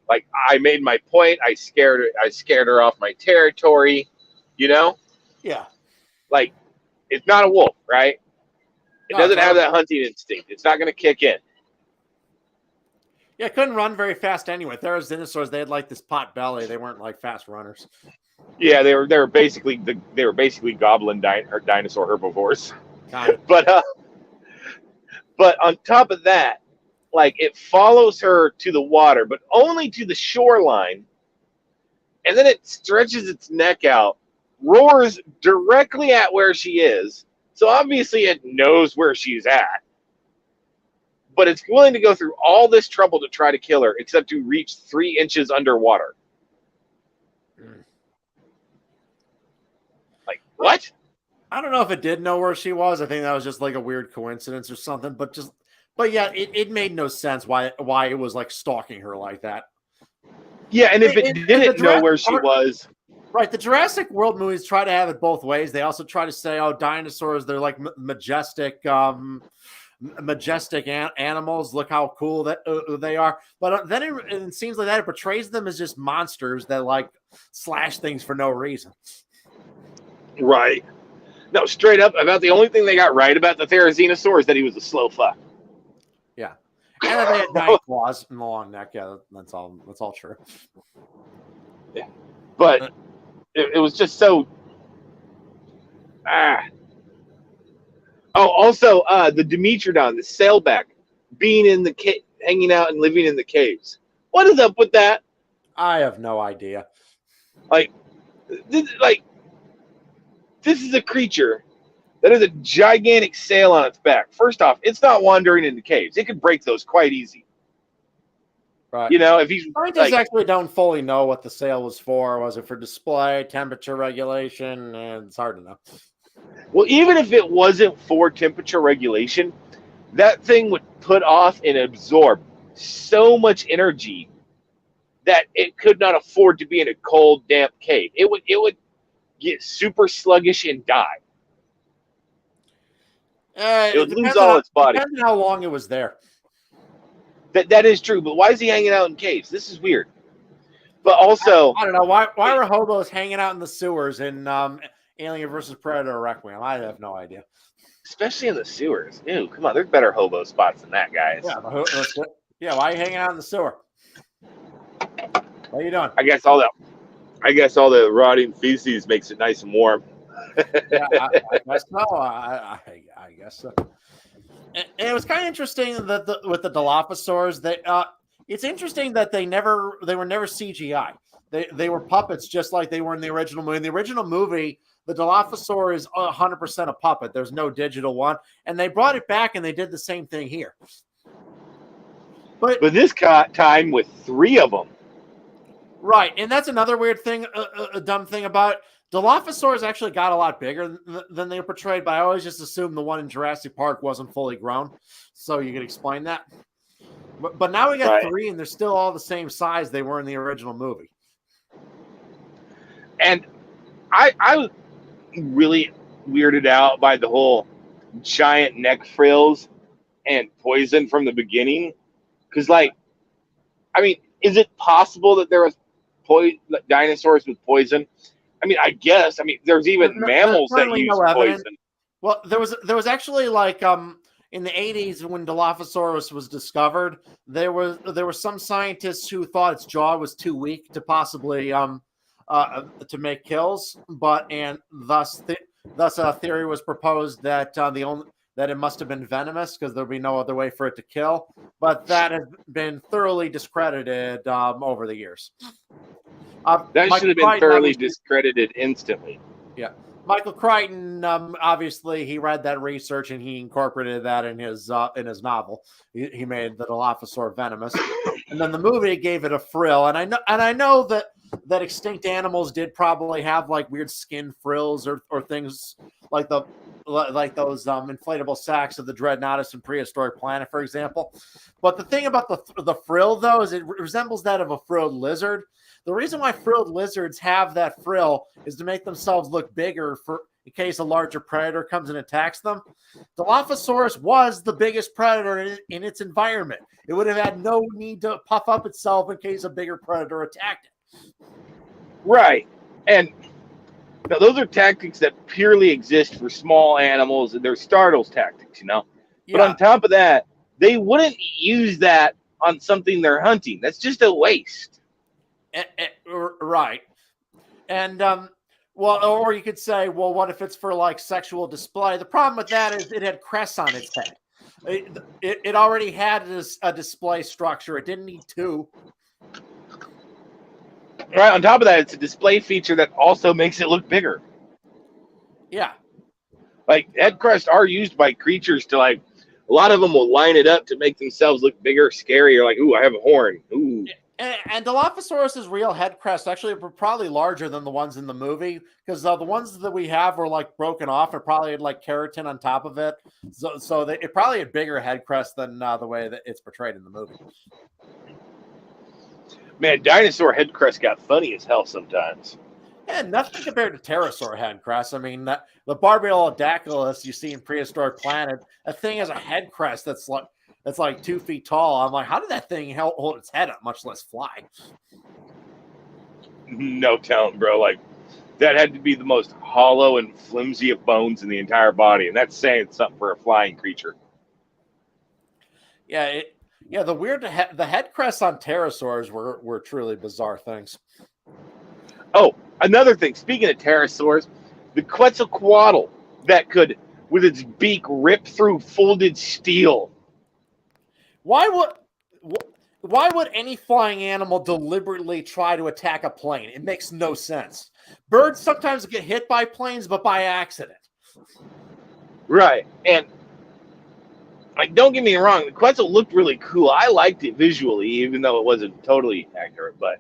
Like, I made my point. I scared her off my territory, you know? Yeah. Like, it's not a wolf, right? It No, doesn't have that hunting instinct. It's not going to kick in. Yeah, it couldn't run very fast anyway. Therizinosaurs, they had like this pot belly. They weren't like fast runners. Yeah, they were basically goblin dinosaur herbivores. Kind of. But on top of that, like it follows her to the water, but only to the shoreline, and then it stretches its neck out, roars directly at where she is. So obviously it knows where she's at. But it's willing to go through all this trouble to try to kill her, except to reach 3 inches underwater. Like, what? I don't know if it did know where she was. I think that was just like a weird coincidence or something. But yeah, it made no sense why it was like stalking her like that. Yeah, and if it didn't know where she was. Right, the Jurassic World movies try to have it both ways. They also try to say, oh, dinosaurs, they're like majestic animals. Look how cool that they are. But then it seems like that it portrays them as just monsters that like slash things for no reason. Right. No, straight up, about the only thing they got right about the Therizinosaur is that he was a slow fuck. Yeah. And that they had 9 claws and a long neck. Yeah, that's all true. Yeah. But it was just so Oh, also the Dimetrodon, the sailback, being in the hanging out and living in the caves. What is up with that? I have no idea. This is a creature that has a gigantic sail on its back. First off, it's not wandering into caves. It could break those quite easy. Right. You know, if he's scientists actually don't fully know what the sail was for. Was it for display, temperature regulation? And it's hard to know. Well, even if it wasn't for temperature regulation, that thing would put off and absorb so much energy that it could not afford to be in a cold, damp cave. It would get super sluggish and die. It would lose all its body. Depends on how long it was there. That is true, but why is he hanging out in caves? This is weird. But also, I don't know why were hobos hanging out in the sewers in Alien versus Predator Requiem? I have no idea. Especially in the sewers. Ew, come on, there's better hobo spots than that, guys. Yeah, why are you hanging out in the sewer? What are you doing? I guess all the rotting feces makes it nice and warm. Yeah, I guess so. I guess so. And it was kind of interesting that with the Dilophosaurs, it's interesting that they were never CGI. They were puppets, just like they were in the original movie. In the original movie, the Dilophosaur is 100% a puppet. There's no digital one, and they brought it back, and they did the same thing here. But this time with 3 of them. Right, and that's another weird thing, a dumb thing about it. Dilophosaurs actually got a lot bigger than they were portrayed, but I always just assumed the one in Jurassic Park wasn't fully grown. So you could explain that. But now we got 3, and they're still all the same size they were in the original movie. And I was really weirded out by the whole giant neck frills and poison from the beginning. Because, like, I mean, is it possible that there was dinosaurs with poison? I mean, I guess. I mean, there's even There's mammals that currently use no evidence. poison. Well, there was actually like in the 80s when Dilophosaurus was discovered, there were some scientists who thought its jaw was too weak to possibly to make kills, but and thus a theory was proposed that that it must have been venomous because there'd be no other way for it to kill. But that has been thoroughly discredited over the years. That Michael should have been Crichton, thoroughly obviously, discredited instantly. yeah. Michael Crichton, obviously, he read that research and he incorporated that in his novel. He made the Dilophosaur venomous, and then the movie gave it a frill. And I know that extinct animals did probably have like weird skin frills or things like those inflatable sacks of the Dreadnoughtus in Prehistoric Planet, for example. But the thing about the frill though is it resembles that of a frilled lizard. The reason why frilled lizards have that frill is to make themselves look bigger for in case a larger predator comes and attacks them. Dilophosaurus was the biggest predator in its environment. It would have had no need to puff up itself in case a bigger predator attacked it. Right. And now those are tactics that purely exist for small animals, and they're startles tactics, you know? Yeah. But on top of that, they wouldn't use that on something they're hunting. That's just a waste. Right. And well, or you could say, well, what if it's for like sexual display? The problem with that is it had crests on its head. It already had a display structure. It didn't need two. Right. On top of that, it's a display feature that also makes it look bigger. Yeah. Like head crests are used by creatures to like. A lot of them will line it up to make themselves look bigger, scarier. Like, ooh, I have a horn. Ooh. And Dilophosaurus's real head crests actually were probably larger than the ones in the movie because the ones that we have were like broken off and probably had like keratin on top of it. So it probably had bigger head crests than the way that it's portrayed in the movie. Man, dinosaur head crest got funny as hell sometimes. And nothing compared to pterosaur head crest. I mean, the Barbiolodactylus you see in Prehistoric Planet, that thing has a head crest that's like 2 feet tall. I'm like, how did that thing hold its head up, much less fly? No telling, bro. Like, that had to be the most hollow and flimsy of bones in the entire body, and that's saying something for a flying creature. Yeah, the head crests on pterosaurs were truly bizarre things. Oh, another thing. Speaking of pterosaurs, the Quetzalcoatl that could, with its beak, rip through folded steel. Why would any flying animal deliberately try to attack a plane? It makes no sense. Birds sometimes get hit by planes, but by accident. Right. And, like, don't get me wrong, the Quetzal looked really cool. I liked it visually, even though it wasn't totally accurate. But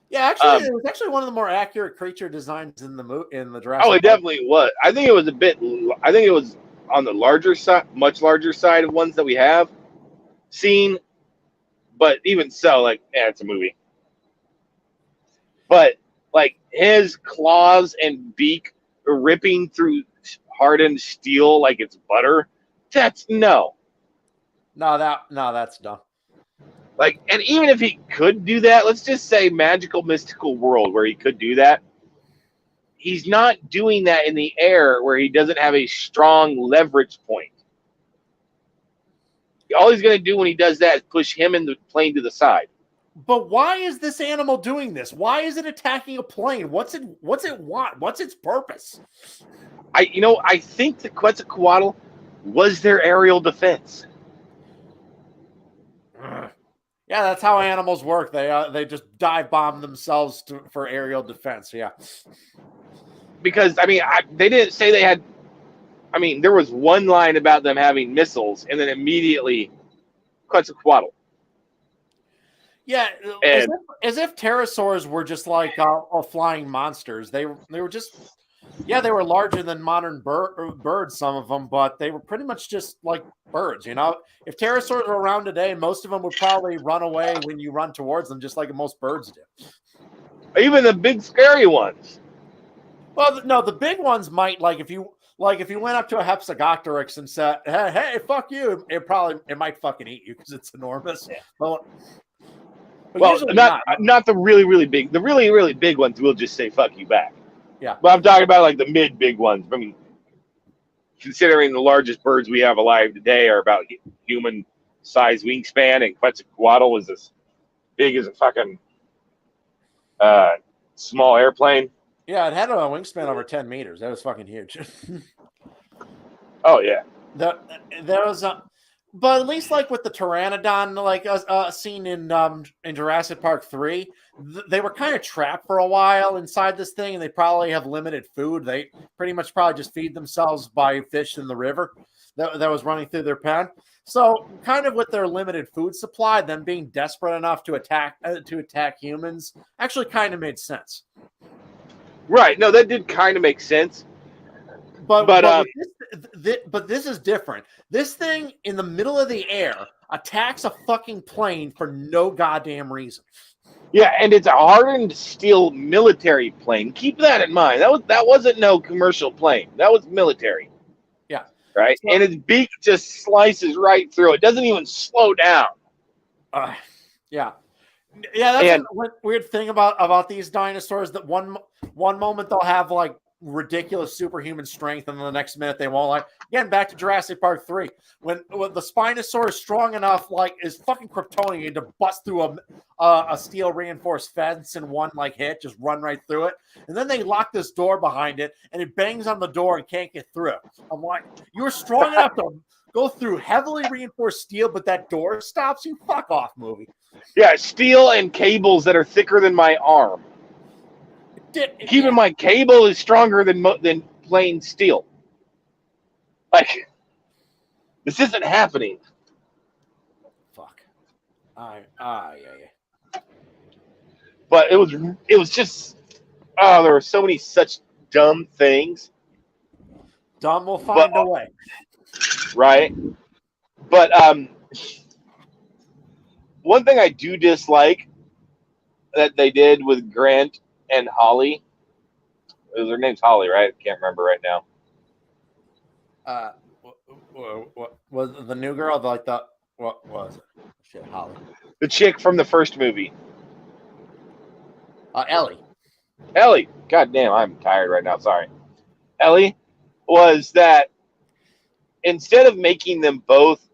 yeah, actually, it was actually one of the more accurate creature designs in the Jurassic. Oh, it definitely was. I think it was I think it was on the larger side, much larger side of ones that we have seen. But even so, like, yeah, it's a movie. But like his claws and beak ripping through hardened steel like it's butter. That's no. That's dumb. Like, and even if he could do that, let's just say magical, mystical world where he could do that. He's not doing that in the air where he doesn't have a strong leverage point. All he's going to do when he does that is push him and the plane to the side. But why is this animal doing this? Why is it attacking a plane? What's it want? What's its purpose? I think the Quetzalcoatl was their aerial defense. Yeah, that's how animals work. They just dive bomb themselves for aerial defense. Yeah. Because they didn't say they had. There was one line about them having missiles, and then immediately Quetzalcoatl. Yeah, as if pterosaurs were just like flying monsters. They were just, yeah, they were larger than modern birds, some of them, but they were pretty much just like birds. You know, if pterosaurs were around today, most of them would probably run away when you run towards them, just like most birds do. Even the big scary ones. Well, no, the big ones might if you went up to a Hepsagopteryx and said, "Hey, fuck you," it might fucking eat you because it's enormous. Yeah. But Well, usually not the really, really big. The really, really big ones will just say "fuck you" back. Yeah. But I'm talking about like the mid big ones. I mean, considering the largest birds we have alive today are about human size wingspan, and Quetzalcoatl was as big as a fucking small airplane. Yeah, it had a wingspan over 10 meters. That was fucking huge. Oh yeah. There was but at least with the Pteranodon, seen in Jurassic Park 3, they were kind of trapped for a while inside this thing, and they probably have limited food. They pretty much probably just feed themselves by fish in the river that was running through their pen. So, kind of with their limited food supply, them being desperate enough to attack humans actually kind of made sense. Right. No, that did kind of make sense. But this is different. This thing in the middle of the air attacks a fucking plane for no goddamn reason. Yeah, and it's a hardened steel military plane. Keep that in mind. That wasn't no commercial plane. That was military. Yeah. Right? So, and its beak just slices right through. It doesn't even slow down. Yeah. Yeah, that's a weird thing about these dinosaurs, that one moment they'll have ridiculous superhuman strength, and then the next minute they won't. Again, back to Jurassic Park 3, when the Spinosaurus is strong enough, is fucking Kryptonian to bust through a steel reinforced fence in one hit, just run right through it, and then they lock this door behind it, and it bangs on the door and can't get through. I'm like, you were strong enough to go through heavily reinforced steel, but that door stops you? Fuck off, movie. Yeah, steel and cables that are thicker than my arm. Keep in mind, cable is stronger than plain steel. This isn't happening. Fuck. Yeah. But it was just, there were so many such dumb things. Dumb will find a way. Right? But one thing I do dislike that they did with Grant and Holly, their name's Holly, right? I can't remember right now. What was the new girl? What was it? Shit, Holly. The chick from the first movie. Ellie. Ellie. God damn, I'm tired right now. Sorry. Ellie was that instead of making them both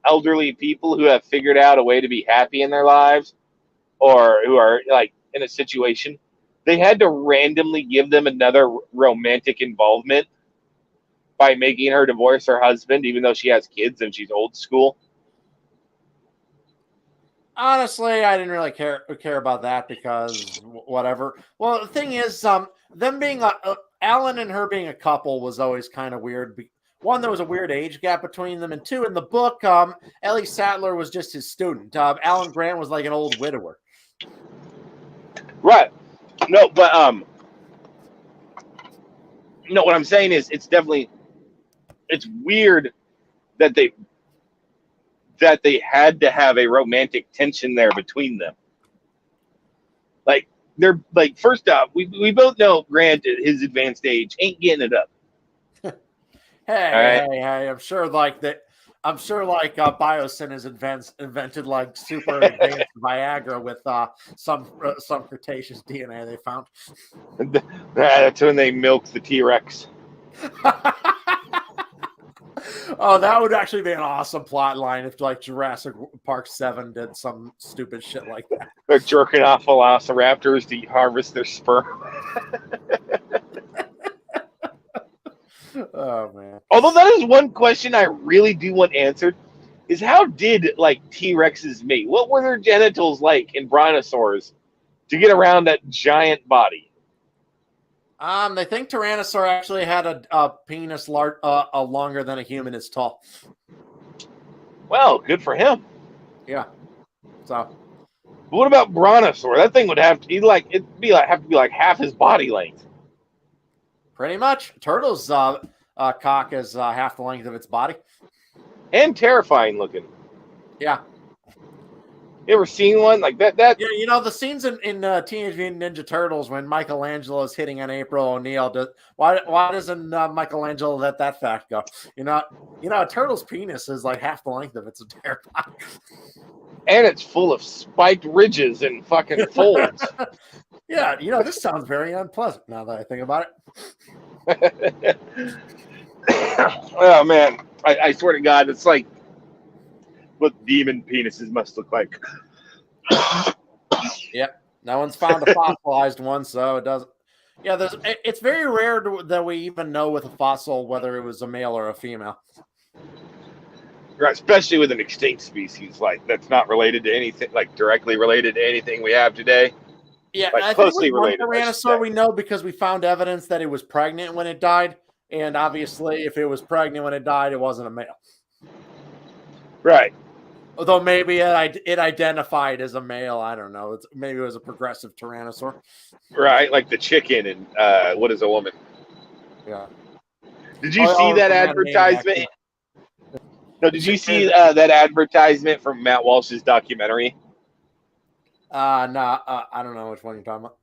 elderly people who have figured out a way to be happy in their lives, or who are in a situation, they had to randomly give them another romantic involvement by making her divorce her husband, even though she has kids and she's old school. Honestly, I didn't really care about that, because whatever. Well, the thing is, them being Alan and her being a couple was always kind of weird. One, there was a weird age gap between them, and two, in the book, Ellie Sattler was just his student. Alan Grant was like an old widower. Right. No, but no, what I'm saying is it's weird that they had to have a romantic tension there between them. They're first off, we both know Grant at his advanced age ain't getting it up. Hey, I'm sure Biosyn has invented super advanced Viagra with some Cretaceous DNA they found. That's when they milk the T-Rex. Oh, that would actually be an awesome plot line if Jurassic Park 7 did some stupid shit like that. They're jerking off velociraptors to harvest their sperm. Oh man. Although that is one question I really do want answered, is how did T-Rexes mate? What were their genitals like in brontosaurs to get around that giant body? They think Tyrannosaur actually had a penis longer than a human is tall. Well, good for him. Yeah. So. But what about Brontosaur? That thing would have to be have to be half his body length. Pretty much. Turtle's cock is half the length of its body. And terrifying looking. Yeah. You ever seen one like that? That Yeah, the scenes in Teenage Mutant Ninja Turtles when Michelangelo is hitting on April O'Neil. Why doesn't Michelangelo let that fact go? A turtle's penis is like half the length of its entire body. and it's full of spiked ridges and fucking folds. Yeah, this sounds very unpleasant now that I think about it. Oh man, I swear to God, it's like what demon penises must look like. Yeah, no one's found a fossilized one, so it doesn't. Yeah, it's very rare that we even know with a fossil whether it was a male or a female. Right, especially with an extinct species like that's not related to anything, like directly related to anything we have today. Yeah, Like I think closely with one related. tyrannosaur we know because we found evidence that it was pregnant when it died, and obviously, if it was pregnant when it died, it wasn't a male. Right. Although maybe it identified as a male. I don't know. Maybe it was a progressive tyrannosaur. Right, like the chicken and What is a Woman? Yeah. Did you see that advertisement? No, did you see that advertisement from Matt Walsh's documentary? No, I don't know which one you're talking about.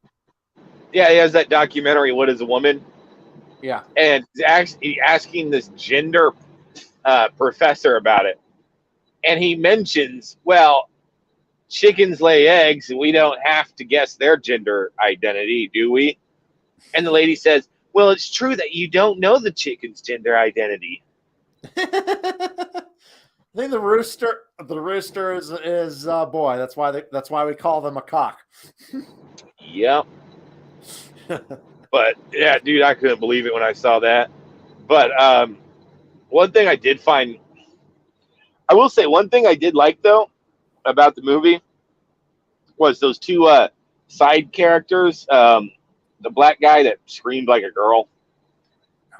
Yeah, he has that documentary, What is a Woman? Yeah. And he's asking this gender professor about it. And he mentions, well, chickens lay eggs and we don't have to guess their gender identity, do we? And the lady says, well, it's true that you don't know the chicken's gender identity. I think the rooster is a boy. That's why we call them a cock. Yep. But yeah, dude, I couldn't believe it when I saw that. But one thing I did find, I will say one thing I did like though about the movie was those two side characters. The black guy that screamed like a girl,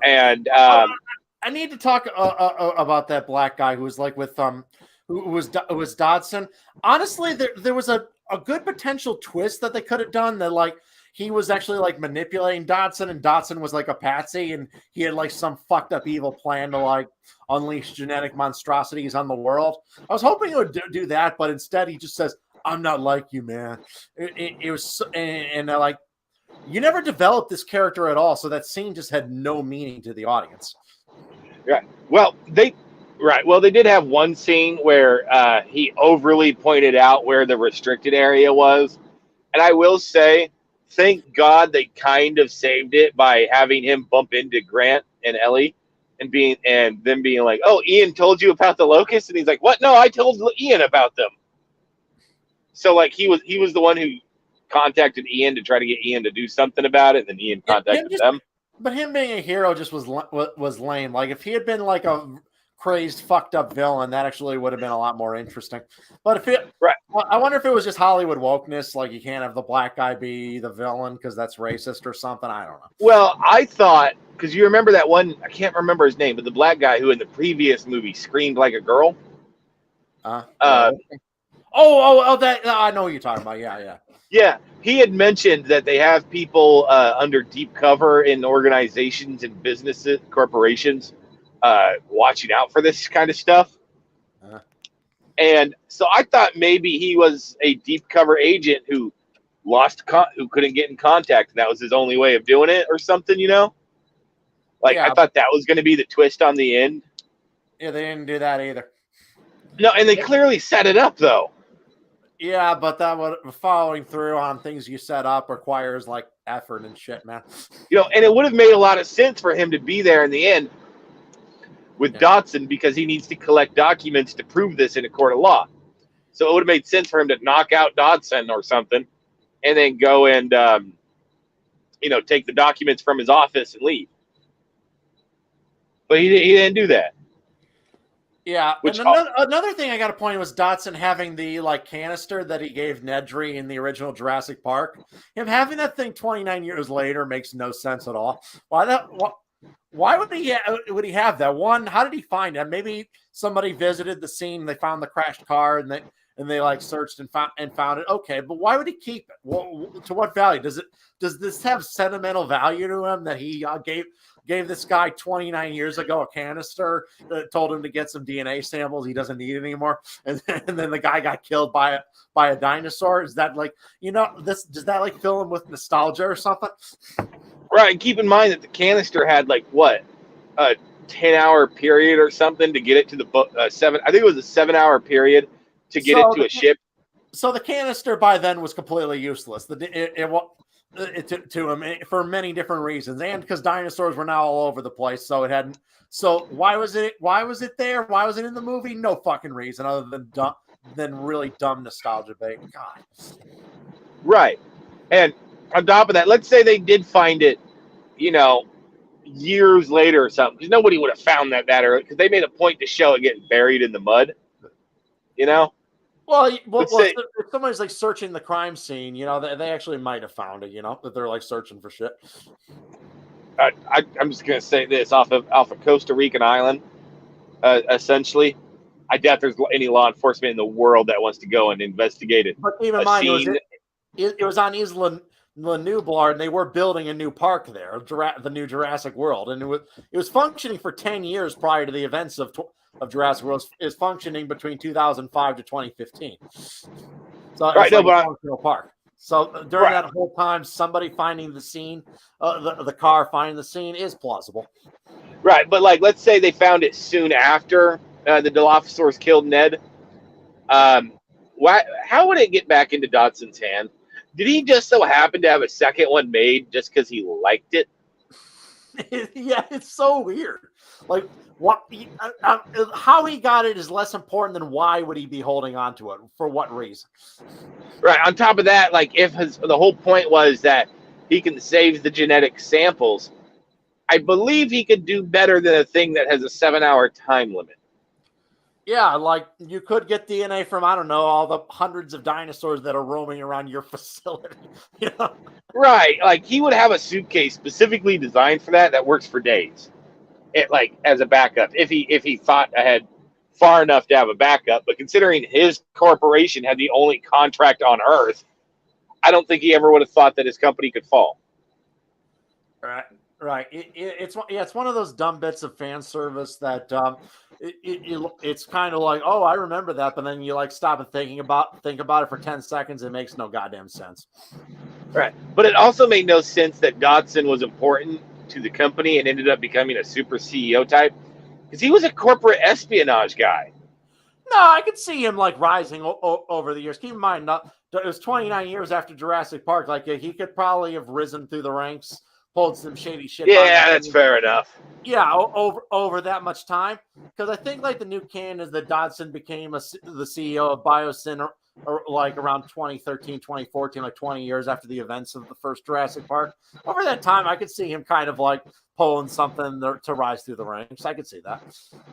and I need to talk about that black guy who was like with who was Dodson. Honestly, there was a good potential twist that they could have done that like he was actually like manipulating Dodson and Dodson was like a patsy and he had like some fucked up evil plan to like unleash genetic monstrosities on the world. I was hoping he would do that, but instead he just says, "I'm not like you, man." It was and like you never developed this character at all, so that scene just had no meaning to the audience. Right. Well, they did have one scene where he overly pointed out where the restricted area was, and I will say, thank God they kind of saved it by having him bump into Grant and Ellie, and them being like, "Oh, Ian told you about the locusts," and he's like, "What? No, I told Ian about them." So like he was the one who contacted Ian to try to get Ian to do something about it, and then Ian contacted them. But him being a hero just was lame. Like if he had been like a crazed, fucked up villain, that actually would have been a lot more interesting. But I wonder if it was just Hollywood wokeness, like you can't have the black guy be the villain because that's racist or something. I don't know. Well, I thought because you remember that one, I can't remember his name, but the black guy who in the previous movie screamed like a girl. That I know what you're talking about. Yeah. Yeah, he had mentioned that they have people under deep cover in organizations and businesses, corporations, watching out for this kind of stuff. And so I thought maybe he was a deep cover agent who who couldn't get in contact, and that was his only way of doing it, or something. Like I thought that was going to be the twist on the end. Yeah, they didn't do that either. No, and they clearly set it up though. Yeah, but following through on things you set up requires like effort and shit, man. And it would have made a lot of sense for him to be there in the end with Dodson because he needs to collect documents to prove this in a court of law. So it would have made sense for him to knock out Dodson or something and then go and, take the documents from his office and leave. But he didn't do that. Yeah, and another thing I got to point was Dodson having the like canister that he gave Nedry in the original Jurassic Park. Him having that thing 29 years later makes no sense at all. Why would he have that? One, how did he find it? Maybe somebody visited the scene, they found the crashed car, and they like searched and found it. Okay, but why would he keep it? Well, to what value? Does this have sentimental value to him that he gave this guy 29 years ago a canister that told him to get some DNA samples he doesn't need anymore, and then the guy got killed by a dinosaur. Is that like, this, does that like fill him with nostalgia or something? Right. And keep in mind that the canister had like what, a 10-hour period or something to get it to the 7. I think it was a 7-hour period to get it to a ship. So the canister by then was completely useless. To him for many different reasons, and because dinosaurs were now all over the place. So it hadn't. So why was it there? Why was it in the movie? No fucking reason other than really dumb nostalgia bait. God. Right. And on top of that, let's say they did find it, years later or something, because nobody would have found that early, because they made a point to show it getting buried in the mud. Well, if somebody's like searching the crime scene, they actually might have found it, that they're like searching for shit. I'm just gonna say this off of Costa Rican island, essentially. I doubt there's any law enforcement in the world that wants to go and investigate it. But keep in mind, it was on Isla Nublar, and they were building a new park there, the new Jurassic World, and it was functioning for 10 years prior to the events of Jurassic World. Is functioning between 2005 to 2015. So it's a functional park. So during that whole time, somebody finding the scene, the car finding the scene is plausible. Right, but like, let's say they found it soon after the Dilophosaurus killed Ned. How would it get back into Dodson's hand? Did he just so happen to have a second one made just because he liked it? Yeah, it's so weird. Like, how he got it is less important than why would he be holding on to it, for what reason. Right. On top of that, like, if the whole point was that he can save the genetic samples, I believe he could do better than a thing that has a 7-hour time limit. Yeah, like you could get DNA from, I don't know, all the hundreds of dinosaurs that are roaming around your facility. Right. Like, he would have a suitcase specifically designed for that works for days. Like, as a backup, if he thought ahead far enough to have a backup. But considering his corporation had the only contract on Earth, I don't think he ever would have thought that his company could fall. Right. It's one of those dumb bits of fan service that it's kind of like, oh, I remember that, but then you like stop and think about it for 10 seconds. It makes no goddamn sense. Right. But it also made no sense that Dodson was important to the company and ended up becoming a super CEO type, because he was a corporate espionage guy. No, I could see him like rising over the years. Keep in mind, it was 29 years after Jurassic Park. Like, he could probably have risen through the ranks, pulled some shady shit. Yeah, that's fair enough. Yeah, over that much time, because I think like the new canon is that Dodson became the CEO of Biosyn or like around 2013, 2014, like 20 years after the events of the first Jurassic Park. Over that time, I could see him kind of like pulling something to rise through the ranks. I could see that.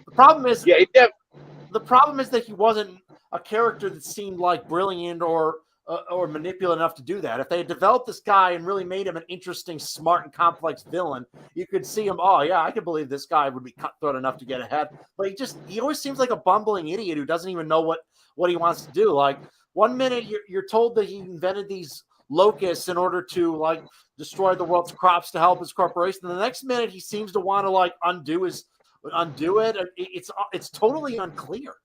The problem is, the problem is that he wasn't a character that seemed like brilliant or manipulative enough to do that. If they had developed this guy and really made him an interesting, smart, and complex villain, you could see him, oh yeah, I could believe this guy would be cutthroat enough to get ahead. But he always seems like a bumbling idiot who doesn't even know what he wants to do. Like, one minute you're told that he invented these locusts in order to like destroy the world's crops to help his corporation. And the next minute he seems to want to like undo it. It's totally unclear.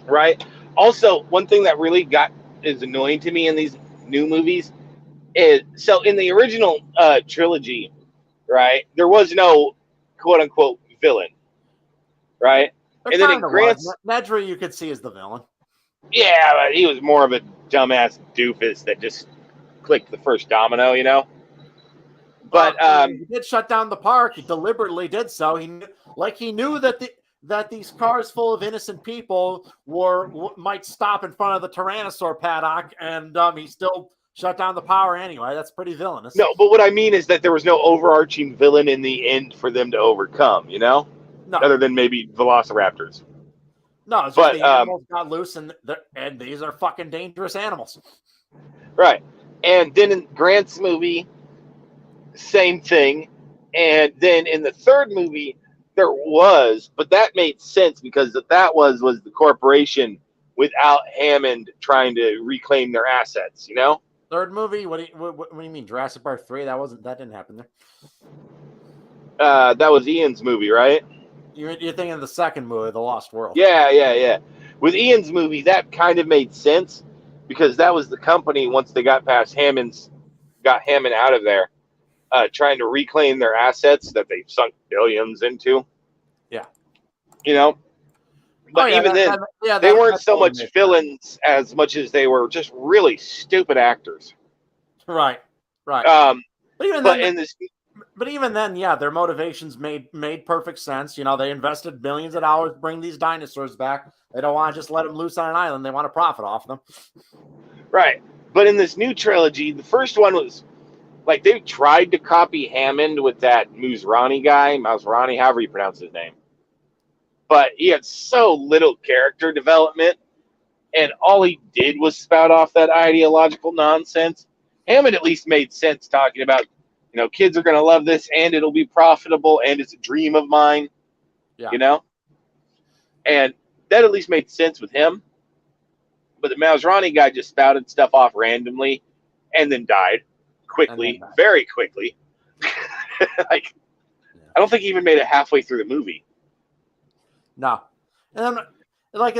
Right. Also, one thing that really is annoying to me in these new movies is, so in the original trilogy, right, there was no quote unquote villain, right? And then in Grant's, Nedry you could see as the villain. Yeah, but he was more of a dumbass doofus that just clicked the first domino, But he did shut down the park. He deliberately did so. He knew that these cars full of innocent people might stop in front of the Tyrannosaur paddock, and he still shut down the power anyway. That's pretty villainous. No, but what I mean is that there was no overarching villain in the end for them to overcome, No. Other than maybe velociraptors. No, it's just the animals got loose, and these are fucking dangerous animals. Right. And then in Grant's movie, same thing. And then in the third movie, there was, but that made sense because that was the corporation without Hammond trying to reclaim their assets, Third movie? What do you mean? Jurassic Park 3? That didn't happen there. That was Ian's movie, right? You're thinking of the second movie, The Lost World. Yeah. With Ian's movie, that kind of made sense because that was the company once they got past got Hammond out of there, trying to reclaim their assets that they've sunk billions into. Yeah. You know, Oh but yeah, even then, that they weren't that so totally much makes sense. villains as much as they were just really stupid actors. Right. Um, But even but then, in this, yeah, their motivations made perfect sense. You know, they invested millions of dollars to bring these dinosaurs back. They don't want to just let them loose on an island. They want to profit off them. right? But in this new trilogy, the first one was like they tried to copy Hammond with that Masrani, however you pronounce his name. But he had so little character development, and all he did was spout off that ideological nonsense. Hammond at least made sense talking about, kids are going to love this, and it'll be profitable, and it's a dream of mine, Yeah. and that at least made sense with him. But the Masrani guy just spouted stuff off randomly, and then died quickly, very quickly. Like, yeah. I don't think he even made it halfway through the movie. No, and then, like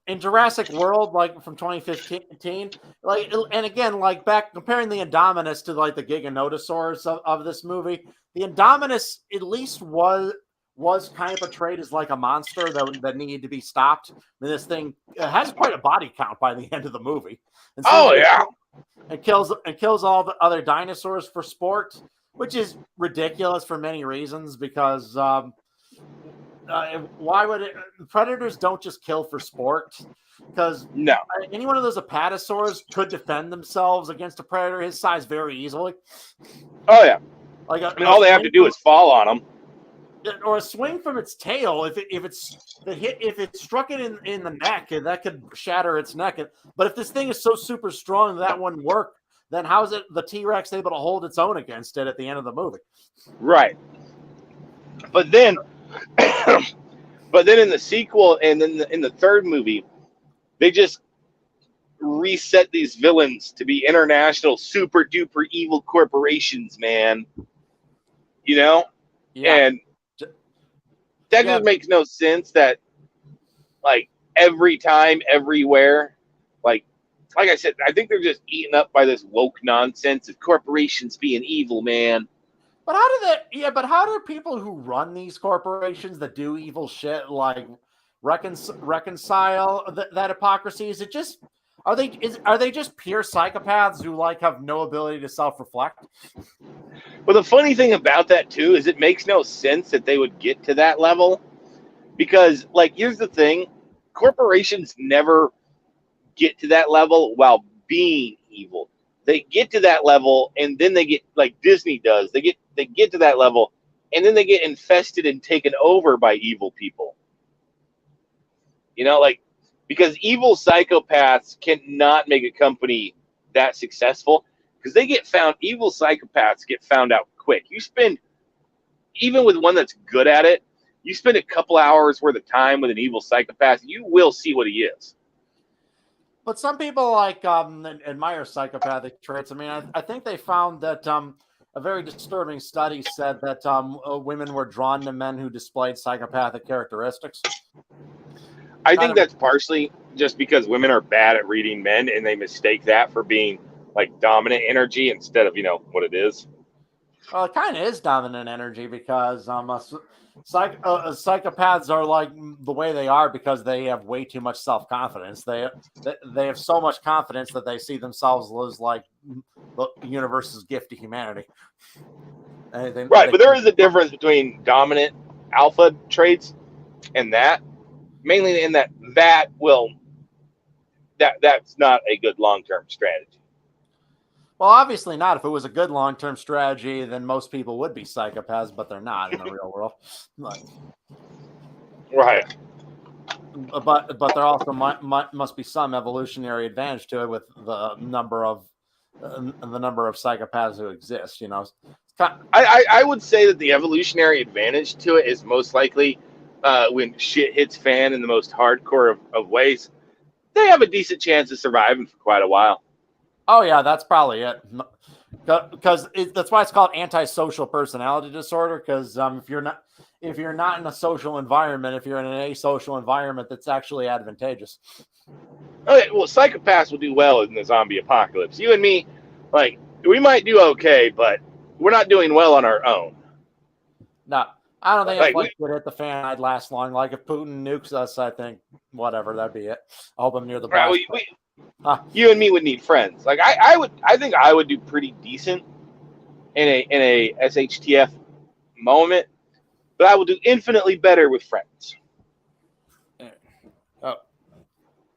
in Jurassic World, like from 2015, like, and again, like back comparing the Indominus to like the Giganotosaurus of this movie, the Indominus at least was kind of portrayed as like a monster that needed to be stopped. I mean, this thing has quite a body count by the end of the movie. And it kills all the other dinosaurs for sport, which is ridiculous for many reasons because. Why would predators don't just kill for sport? Because any one of those apatosaurs could defend themselves against a predator his size very easily. Oh yeah, like all they have to do is fall on them, or a swing from its tail. If it struck it in the neck, that could shatter its neck. But if this thing is so super strong that wouldn't work, then how is it the T-Rex able to hold its own against it at the end of the movie? Right. But then in the sequel and then in the third movie, they just reset these villains to be international super duper evil corporations, man. Yeah. And that just makes no sense that like every time, everywhere, like I said, I think they're just eaten up by this woke nonsense of corporations being evil, man. But how do people who run these corporations that do evil shit like reconcile that hypocrisy? Is it just are they just pure psychopaths who like have no ability to self-reflect? Well, the funny thing about that too is it makes no sense that they would get to that level because, like, here's the thing: corporations never get to that level while being evil. They get to that level and then they get like Disney does. They get to that level and then they get infested and taken over by evil people. Like because evil psychopaths cannot make a company that successful because evil psychopaths get found out quick. Even with one that's good at it, you spend a couple hours worth of time with an evil psychopath, you will see what he is. But some people like admire psychopathic traits. I mean, I think they found that a very disturbing study said that women were drawn to men who displayed psychopathic characteristics. I think that's partially just because women are bad at reading men and they mistake that for being like dominant energy instead of, what it is. Well, it kind of is dominant energy because psychopaths are like the way they are because they have way too much self-confidence. They have so much confidence that they see themselves as like the universe's gift to humanity. Right, but there is a difference between dominant alpha traits and that. Mainly in that's not a good long-term strategy. Well, obviously not. If it was a good long-term strategy, then most people would be psychopaths, but they're not in the real world. Right. But there also must be some evolutionary advantage to it with the number of psychopaths who exist. I would say that the evolutionary advantage to it is most likely when shit hits fan in the most hardcore of ways, they have a decent chance of surviving for quite a while. Oh yeah, that's probably it. because that's why it's called antisocial personality disorder. Because if you're not in a social environment, if you're in an asocial environment, that's actually advantageous. Okay, well, psychopaths will do well in the zombie apocalypse. You and me, like, we might do okay, but we're not doing well on our own. No, I don't think Like, if like would hit the fan, I'd last long. Like if Putin nukes us, I think whatever, that'd be it. I hope I'm near the blast. You and me would need friends. Like I think I would do pretty decent in a SHTF moment, but I will do infinitely better with friends. Oh,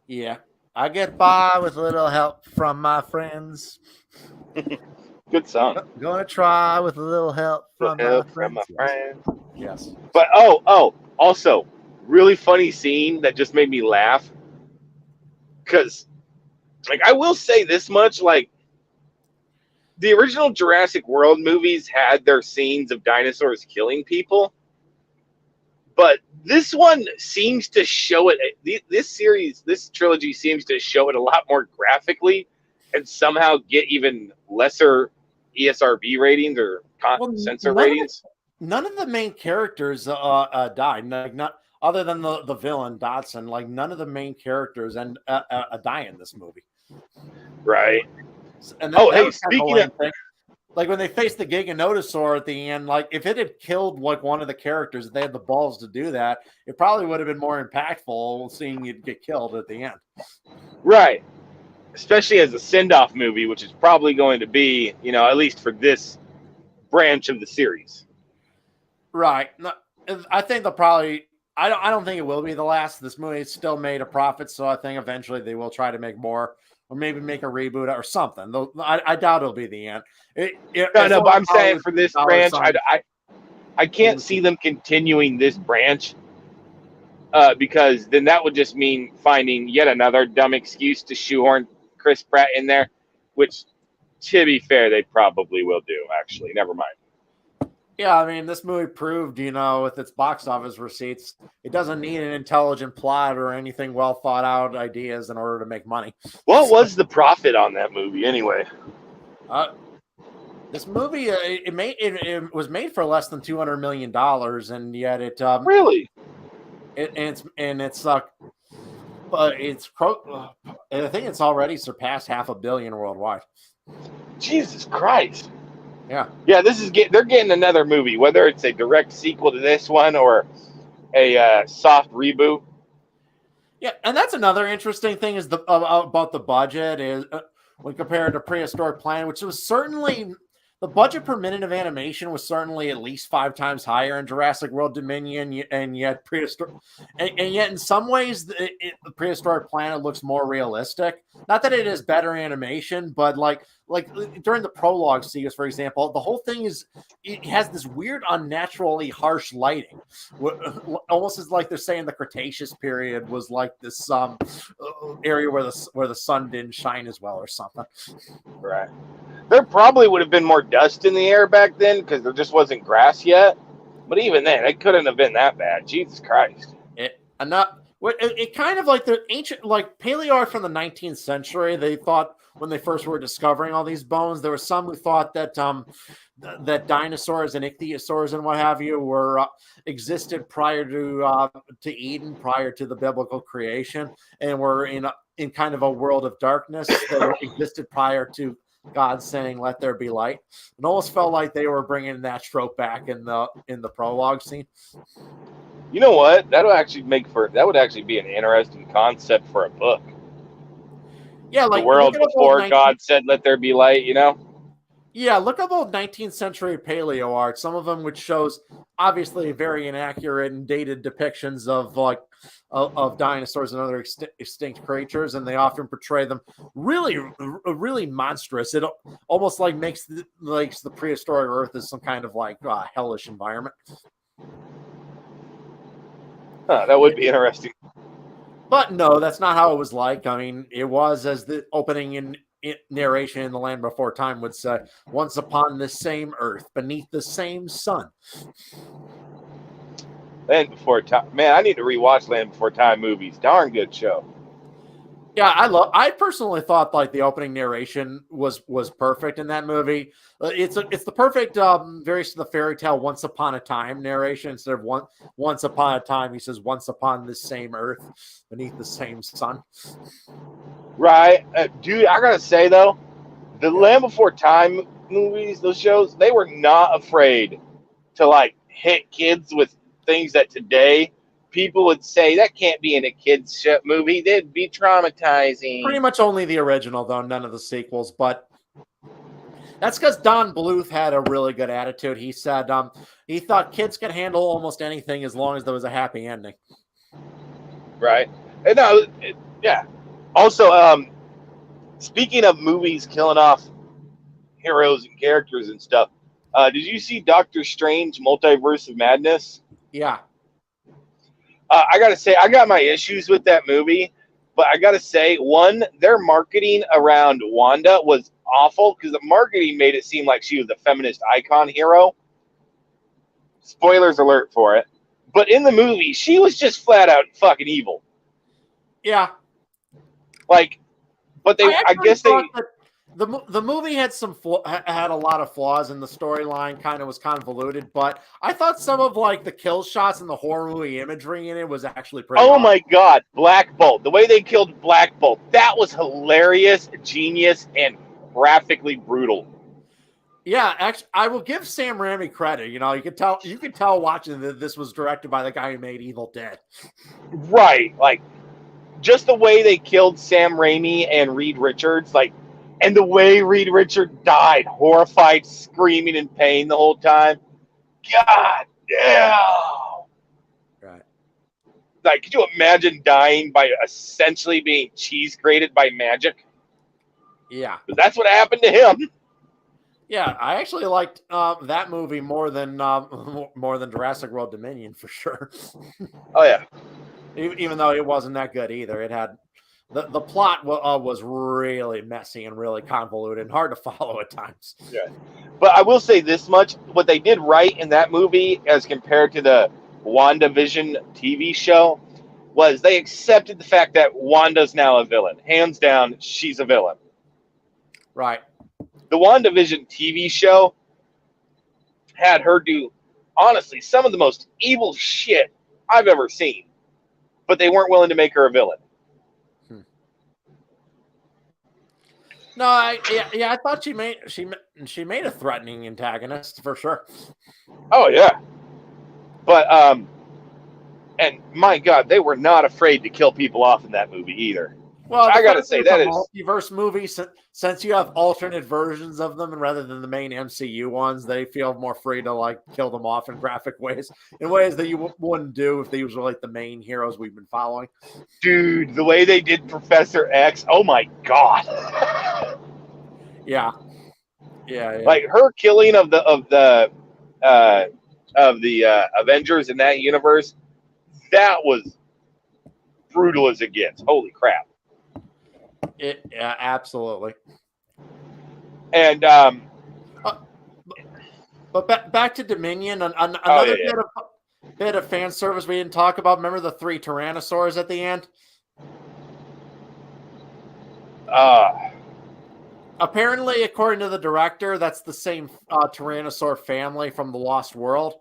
yeah. I get by with a little help from my friends. Good song. Gonna try with a little help from my friends. Yes. But also really funny scene that just made me laugh. Because, like, I will say this much, like, the original Jurassic World movies had their scenes of dinosaurs killing people, but this one seems to show it. This trilogy seems to show it a lot more graphically, and somehow get even lesser ESRB ratings or censor ratings. None of the main characters died. Like, not other than the villain Dodson. Like none of the main characters die in this movie. Right. And hey, speaking of, like when they faced the Giganotosaur at the end, like if it had killed like one of the characters, if they had the balls to do that, it probably would have been more impactful seeing it get killed at the end. Right. Especially as a send-off movie, which is probably going to be, at least for this branch of the series. Right. No, I think they'll probably. I don't think it will be the last. This movie still made a profit, so I think eventually they will try to make more. Or maybe make a reboot or something. I doubt it'll be the end. No, but I'm saying for this branch, I can't see them continuing this branch because then that would just mean finding yet another dumb excuse to shoehorn Chris Pratt in there, which, to be fair, they probably will do, actually. Never mind. Yeah, I mean, this movie proved, with its box office receipts, it doesn't need an intelligent plot or anything well thought out ideas in order to make money. What was the profit on that movie anyway? This movie it was made for less than $200 million, and yet it really but I think it's already surpassed $500 million worldwide. Jesus Christ. Yeah, they're getting another movie, whether it's a direct sequel to this one or a soft reboot. Yeah, and that's another interesting thing is about the budget is when compared to Prehistoric Planet, which was certainly the budget per minute of animation was certainly at least 5 times higher in Jurassic World Dominion, and yet yet in some ways the Prehistoric Planet looks more realistic. Not that it is better animation, but like during the prologue scenes, for example, the whole thing it has this weird, unnaturally harsh lighting, almost as like they're saying the Cretaceous period was like this area where the sun didn't shine as well or something. Right. There probably would have been more dust in the air back then because there just wasn't grass yet. But even then, it couldn't have been that bad. Jesus Christ. It kind of like the ancient, like paleo art from the 19th century. They thought when they first were discovering all these bones, there were some who thought that that dinosaurs and ichthyosaurs and what have you were existed prior to Eden, prior to the biblical creation, and were in kind of a world of darkness that existed prior to God saying, "Let there be light." It almost felt like they were bringing that trope back in the prologue scene. You know what? That would actually be an interesting concept for a book. Yeah, like the world before God said, "Let there be light." Yeah, look up old 19th century paleo art. Some of them which shows obviously very inaccurate and dated depictions of dinosaurs and other extinct creatures, and they often portray them really, really monstrous. It almost like makes the prehistoric Earth as some kind of hellish environment. That would be interesting. But no, that's not how it was like. I mean, it was, as the opening in narration in The Land Before Time would say, once upon this same earth, beneath the same sun. Land Before Time. Man, I need to rewatch Land Before Time movies. Darn good show. Yeah, I personally thought like the opening narration was perfect in that movie. It's the perfect variation of the fairy tale Once Upon a Time narration. Instead of once upon a time, he says once upon this same earth beneath the same sun. Right, dude. I gotta say though, the Yeah. Land Before Time movies, those shows, they were not afraid to like hit kids with things that today people would say that can't be in a kids show movie. They'd be Pretty traumatizing. much only the original though, none of the sequels, but that's because Don Bluth had a really good attitude. He said he thought kids could handle almost anything as long as there was a happy ending. Right. And no, yeah. Also, speaking of movies killing off heroes and characters and stuff, did you see Doctor Strange Multiverse of Madness? Yeah. I gotta say, I got my issues with that movie, but I gotta say, one, their marketing around Wanda was awful because the marketing made it seem like she was a feminist icon hero. Spoilers alert for it. But in the movie, she was just flat out fucking evil. Yeah. Like, but I I actually guess they, thought that the movie had had a lot of flaws, and the storyline kind of was convoluted. But I thought some of like the kill shots and the horror movie imagery in it was actually pretty oh awesome. my God, Black Bolt, the way they killed Black Bolt, that was hilarious, genius, and graphically brutal. Yeah, actually, I will give Sam Raimi credit. You know, you could tell watching that this was directed by the guy who made Evil Dead. Right, like just the way they killed Sam Raimi and Reed Richards, like, and the way Reed Richards died, horrified, screaming in pain the whole time. God damn! Right. Like, could you imagine dying by essentially being cheese grated by magic? Yeah. But that's what happened to him. Yeah, I actually liked that movie more than more than Jurassic World Dominion for sure. Oh yeah. Even though it wasn't that good either, it had the plot was really messy and really convoluted and hard to follow at times. Yeah. But I will say this much: what they did right in that movie, as compared to the WandaVision TV show, was they accepted the fact that Wanda's now a villain. Hands down, she's a villain. Right. The WandaVision TV show had her do, honestly, some of the most evil shit I've ever seen, but they weren't willing to make her a villain. No, yeah, I thought she made a threatening antagonist for sure. Oh yeah, but and my God, they were not afraid to kill people off in that movie either. Well, I gotta say it's a that is multiverse movie. Since you have alternate versions of them, and rather than the main MCU ones, they feel more free to like kill them off in graphic ways, in ways that you wouldn't do if these were like the main heroes we've been following. dude, the way they did Professor X. Oh my God. Yeah, yeah. Like her killing of the Avengers in that universe, that was brutal as it gets. Holy crap! Yeah, absolutely. And But back to Dominion, another yeah. bit of fan service we didn't talk about. Remember the 3 Tyrannosaurs at the end? Apparently, according to the director, that's the same Tyrannosaur family from the Lost World,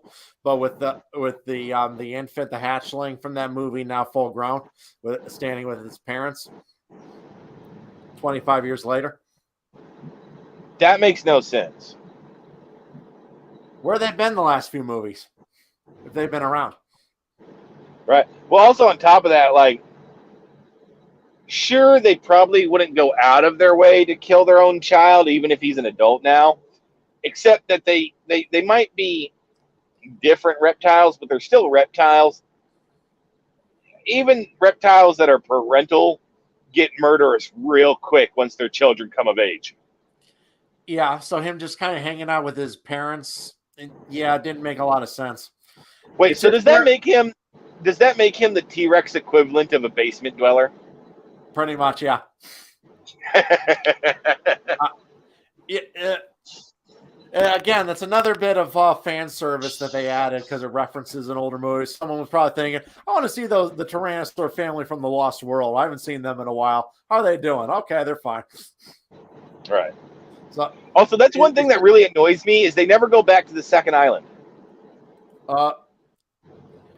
but with the infant, the hatchling from that movie, now full grown, standing with his parents. 25 years later, that makes no sense. Where they've been the last few movies, if they've been around. Right. Well, also on top of that, like, sure, they probably wouldn't go out of their way to kill their own child, even if he's an adult now, except that they might be different reptiles, but they're still reptiles. Even reptiles that are parental get murderous real quick once their children come of age. Yeah, so him just kind of hanging out with his parents, yeah, it didn't make a lot of sense. Wait, so does that make him the T-Rex equivalent of a basement dweller? Pretty much, yeah. Yeah, Again, that's another bit of fan service that they added because it references an older movie. Someone was probably thinking, "I want to see the Tyrannosaur family from the Lost World. I haven't seen them in a while. How are they doing? Okay, they're fine." Right. So, Also, that's one thing that really annoys me is they never go back to the second island. Isla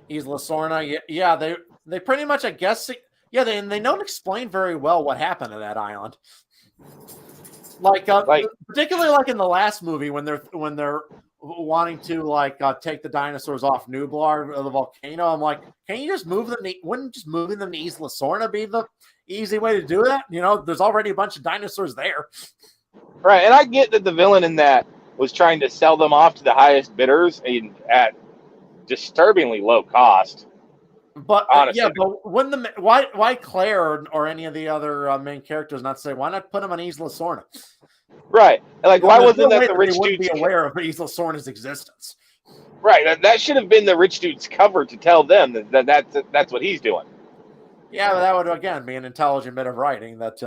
Sorna, yeah, they pretty much, I guess, yeah, they don't explain very well what happened to that island. Like, particularly like in the last movie when they're wanting to take the dinosaurs off Nublar, the volcano. I'm like, can you just move them? Wouldn't just moving them to Isla Sorna be the easy way to do that? There's already a bunch of dinosaurs there. Right, and I get that the villain in that was trying to sell them off to the highest bidders and at disturbingly low cost. But honestly, yeah, but why Claire or any of the other main characters not say, why not put them on Isla Sorna? Right, like why wasn't that the rich dude? Wouldn't be aware of Isla Sorna's existence. Right, that should have been the rich dude's cover to tell them that's what he's doing. Yeah, but that would again be an intelligent bit of writing that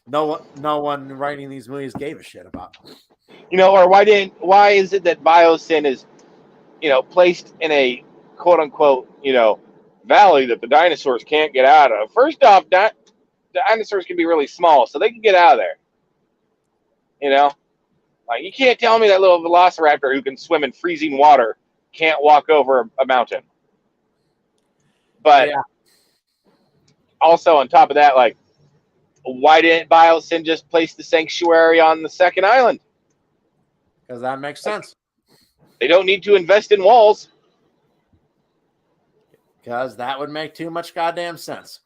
no one writing these movies gave a shit about. Or why is it that Biosyn is, placed in a quote unquote, valley that the dinosaurs can't get out of? First off, the dinosaurs can be really small, so they can get out of there. Like, you can't tell me that little velociraptor who can swim in freezing water can't walk over a mountain. But yeah. Also on top of that, like, why didn't Biosyn just place the sanctuary on the second island? Because that makes sense. They don't need to invest in walls. Because that would make too much goddamn sense.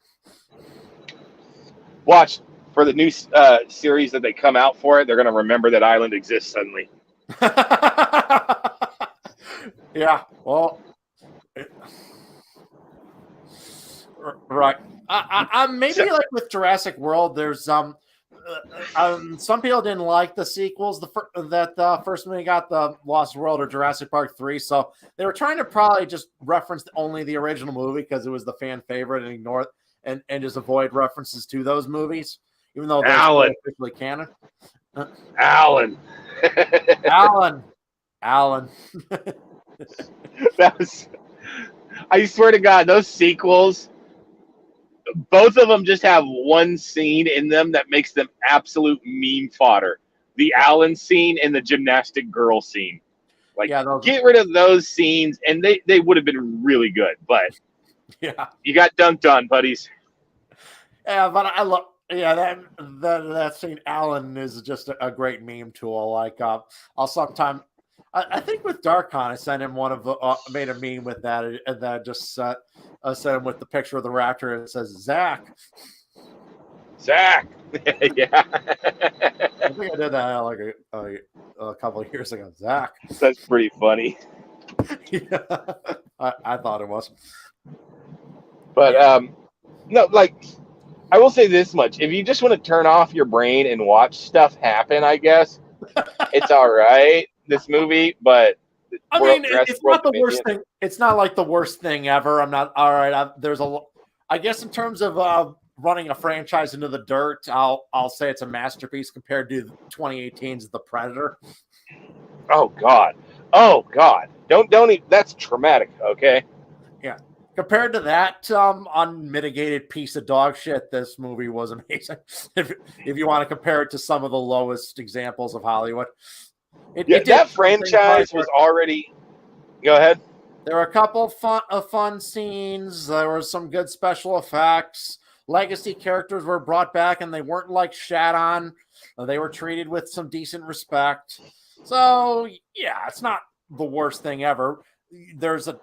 Watch for the new series that they come out for it. They're going to remember that island exists suddenly. Yeah, well, right. Maybe like with Jurassic World, there's some people didn't like the sequels. The first movie got the Lost World or Jurassic Park 3, so they were trying to probably just reference only the original movie because it was the fan favorite and ignore it and just avoid references to those movies, even though they're officially canon. Alan. That was. I swear to God, those sequels. Both of them just have one scene in them that makes them absolute meme fodder. The Alan scene and the gymnastic girl scene. Like, get rid of those scenes, and they would have been really good. But yeah, you got dunked on, buddies. Yeah, but I love. Yeah, that scene, Alan, is just a great meme tool. Like, I'll sometime. I think with Darkon, I sent him one of the made a meme with that, and then just sent him with the picture of the raptor, and it says Zach. Yeah. I think I did that like a couple of years ago. Zach. That's pretty funny. Yeah, I thought it was. But no, like, I will say this much: if you just want to turn off your brain and watch stuff happen, I guess it's all right. This movie, but I mean, it's not the worst thing. It's not like the worst thing ever. I'm not all right. I guess in terms of running a franchise into the dirt, I'll say it's a masterpiece compared to 2018's The Predator. Oh God! Don't that's traumatic. Okay. Yeah. Compared to that unmitigated piece of dog shit, this movie was amazing. If you want to compare it to some of the lowest examples of Hollywood. That franchise was already. Go ahead. There were a couple fun scenes. There were some good special effects. Legacy characters were brought back, and they weren't like shat on. They were treated with some decent respect. So yeah, it's not the worst thing ever. There's a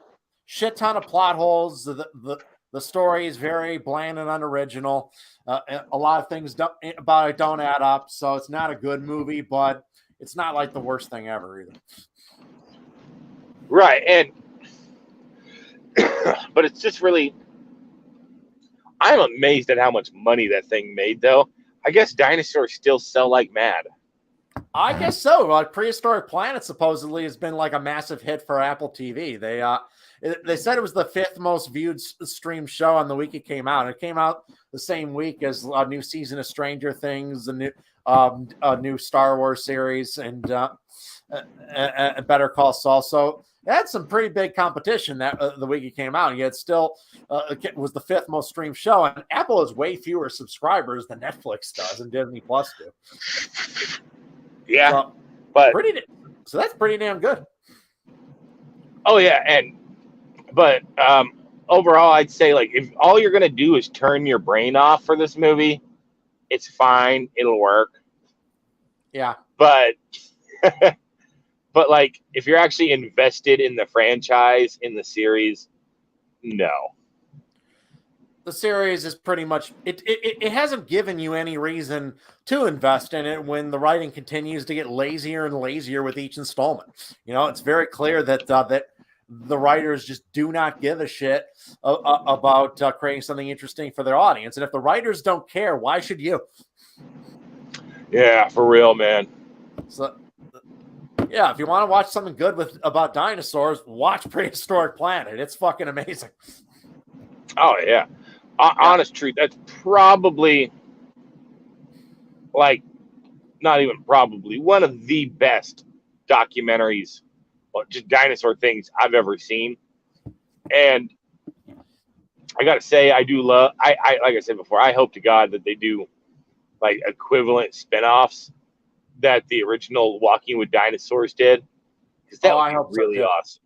shit ton of plot holes. The story is very bland and unoriginal. A lot of things about it don't add up. So it's not a good movie, but it's not like the worst thing ever either. Right. And, but it's just really, I'm amazed at how much money that thing made, though. I guess dinosaurs still sell like mad. I guess so. Like, Prehistoric Planet supposedly has been like a massive hit for Apple TV. They said it was the 5th most viewed stream show on the week it came out. It came out the same week as a new season of Stranger Things, a new Star Wars series, and Better Call Saul. So it had some pretty big competition that the week it came out, and yet still it was the 5th most streamed show. And Apple has way fewer subscribers than Netflix does and Disney Plus do. Yeah, so, but so that's pretty damn good. Oh yeah, but overall, I'd say like if all you're gonna do is turn your brain off for this movie, it's fine. It'll work. Yeah, but but like if you're actually invested in the franchise, in the series, no. The series is pretty much it hasn't given you any reason to invest in it when the writing continues to get lazier and lazier with each installment. It's very clear that that the writers just do not give a shit about creating something interesting for their audience. And if the writers don't care, why should you? Yeah, for real, man. So yeah, if you want to watch something good about dinosaurs, watch Prehistoric Planet. It's fucking amazing. Oh yeah. Honest truth, that's probably, like, not even probably, one of the best documentaries, or just dinosaur things I've ever seen. And I gotta say, I do love. I like I said before, I hope to God that they do like equivalent spinoffs that the original Walking with Dinosaurs did, because that would be really awesome.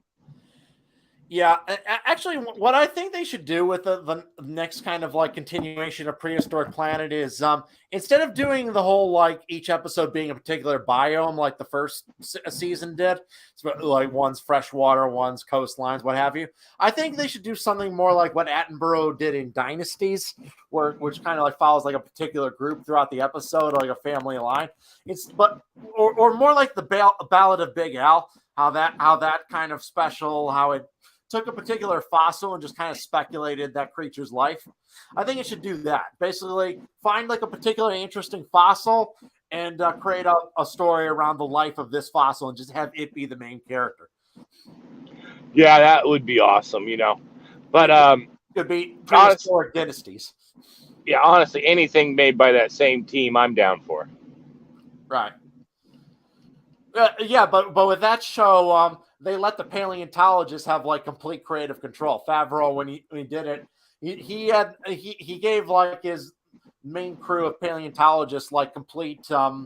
Yeah, actually, what I think they should do with the next kind of like continuation of Prehistoric Planet is instead of doing the whole like each episode being a particular biome like the first season did, so like one's freshwater, one's coastlines, what have you. I think they should do something more like what Attenborough did in Dynasties, which kind of like follows like a particular group throughout the episode, like a family line. Or more like the Ballad of Big Al, how that kind of special, how it took a particular fossil and just kind of speculated that creature's life. I think it should do that. Basically, find like a particularly interesting fossil and create a story around the life of this fossil and just have it be the main character. Yeah, that would be awesome, But could be Prehistoric Dynasties. Yeah, honestly, anything made by that same team, I'm down for. Right. Yeah, but with that show, they let the paleontologists have like complete creative control. Favreau, when he did it, he gave like his main crew of paleontologists like complete veto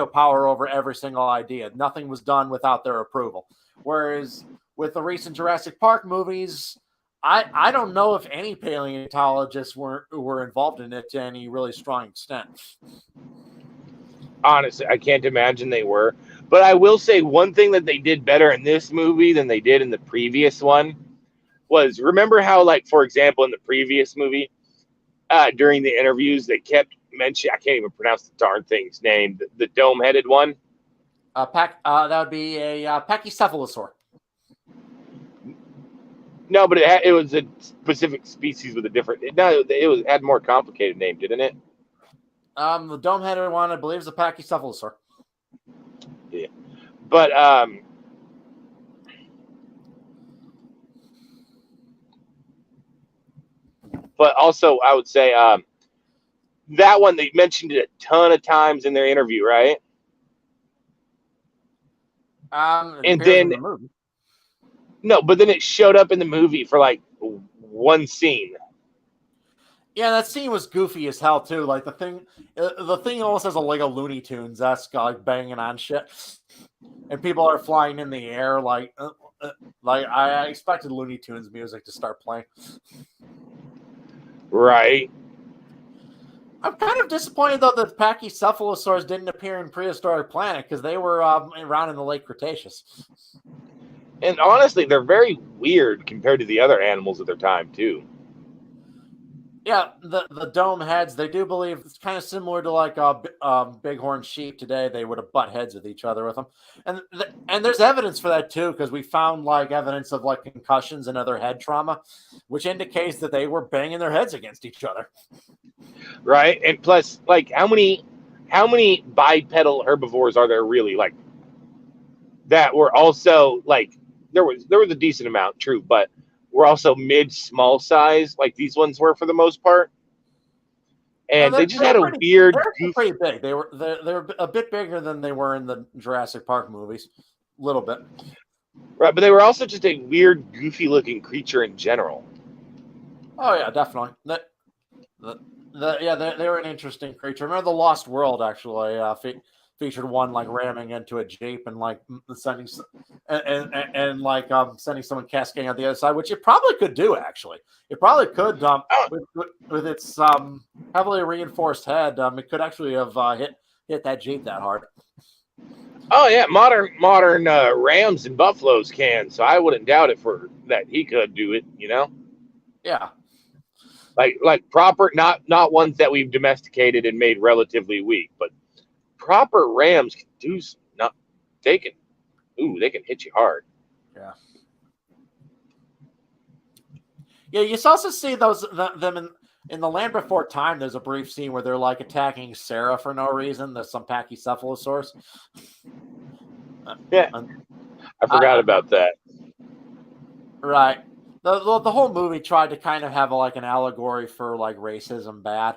power over every single idea. Nothing was done without their approval. Whereas with the recent Jurassic Park movies, I don't know if any paleontologists were involved in it to any really strong extent. Honestly, I can't imagine they were. But I will say one thing that they did better in this movie than they did in the previous one was, remember how, like, for example, in the previous movie, during the interviews, they kept mentioning, I can't even pronounce the darn thing's name, the dome-headed one. That would be a pachycephalosaur. No, but it was a specific species with a different. It had a more complicated name, didn't it? The dome-headed one, I believe, is a pachycephalosaur. Yeah, but also I would say that one they mentioned it a ton of times in their interview, right? And then the no, but then it showed up in the movie for like one scene. Yeah, that scene was goofy as hell too. Like the thing almost has a Lego Looney Tunes esque like banging on shit, and people are flying in the air like I expected Looney Tunes music to start playing. Right. I'm kind of disappointed though that pachycephalosaurs didn't appear in Prehistoric Planet because they were around in the late Cretaceous. And honestly, they're very weird compared to the other animals of their time too. Yeah, the dome heads, they do believe it's kind of similar to like bighorn sheep today. They would have butt heads with each other with them. And there's evidence for that too, because we found like evidence of like concussions and other head trauma, which indicates that they were banging their heads against each other. Right. And plus, like, how many bipedal herbivores are there really, like, that were also like there was a decent amount, true, but were also mid small size like these ones were for the most part. and they just had a weird, they're pretty big. They're a bit bigger than they were in the Jurassic Park movies, a little bit. Right, but they were also just a weird, goofy-looking creature in general. Oh yeah, definitely. They were an interesting creature. Remember the Lost World actually featured one like ramming into a jeep and like sending sending someone cascading out the other side, which it probably could do. Actually, it probably could with its heavily reinforced head. It could actually have hit that jeep that hard. Oh yeah, modern Rams and Buffaloes can, so I wouldn't doubt it for that he could do it. Yeah. Like proper, not ones that we've domesticated and made relatively weak, but proper Rams can do not. They can hit you hard. Yeah. Yeah, you also see them in The Land Before Time. There's a brief scene where they're like attacking Sarah for no reason. There's some Pachycephalosaurus. Yeah, I forgot about that. Right. The whole movie tried to kind of have like an allegory for like racism bad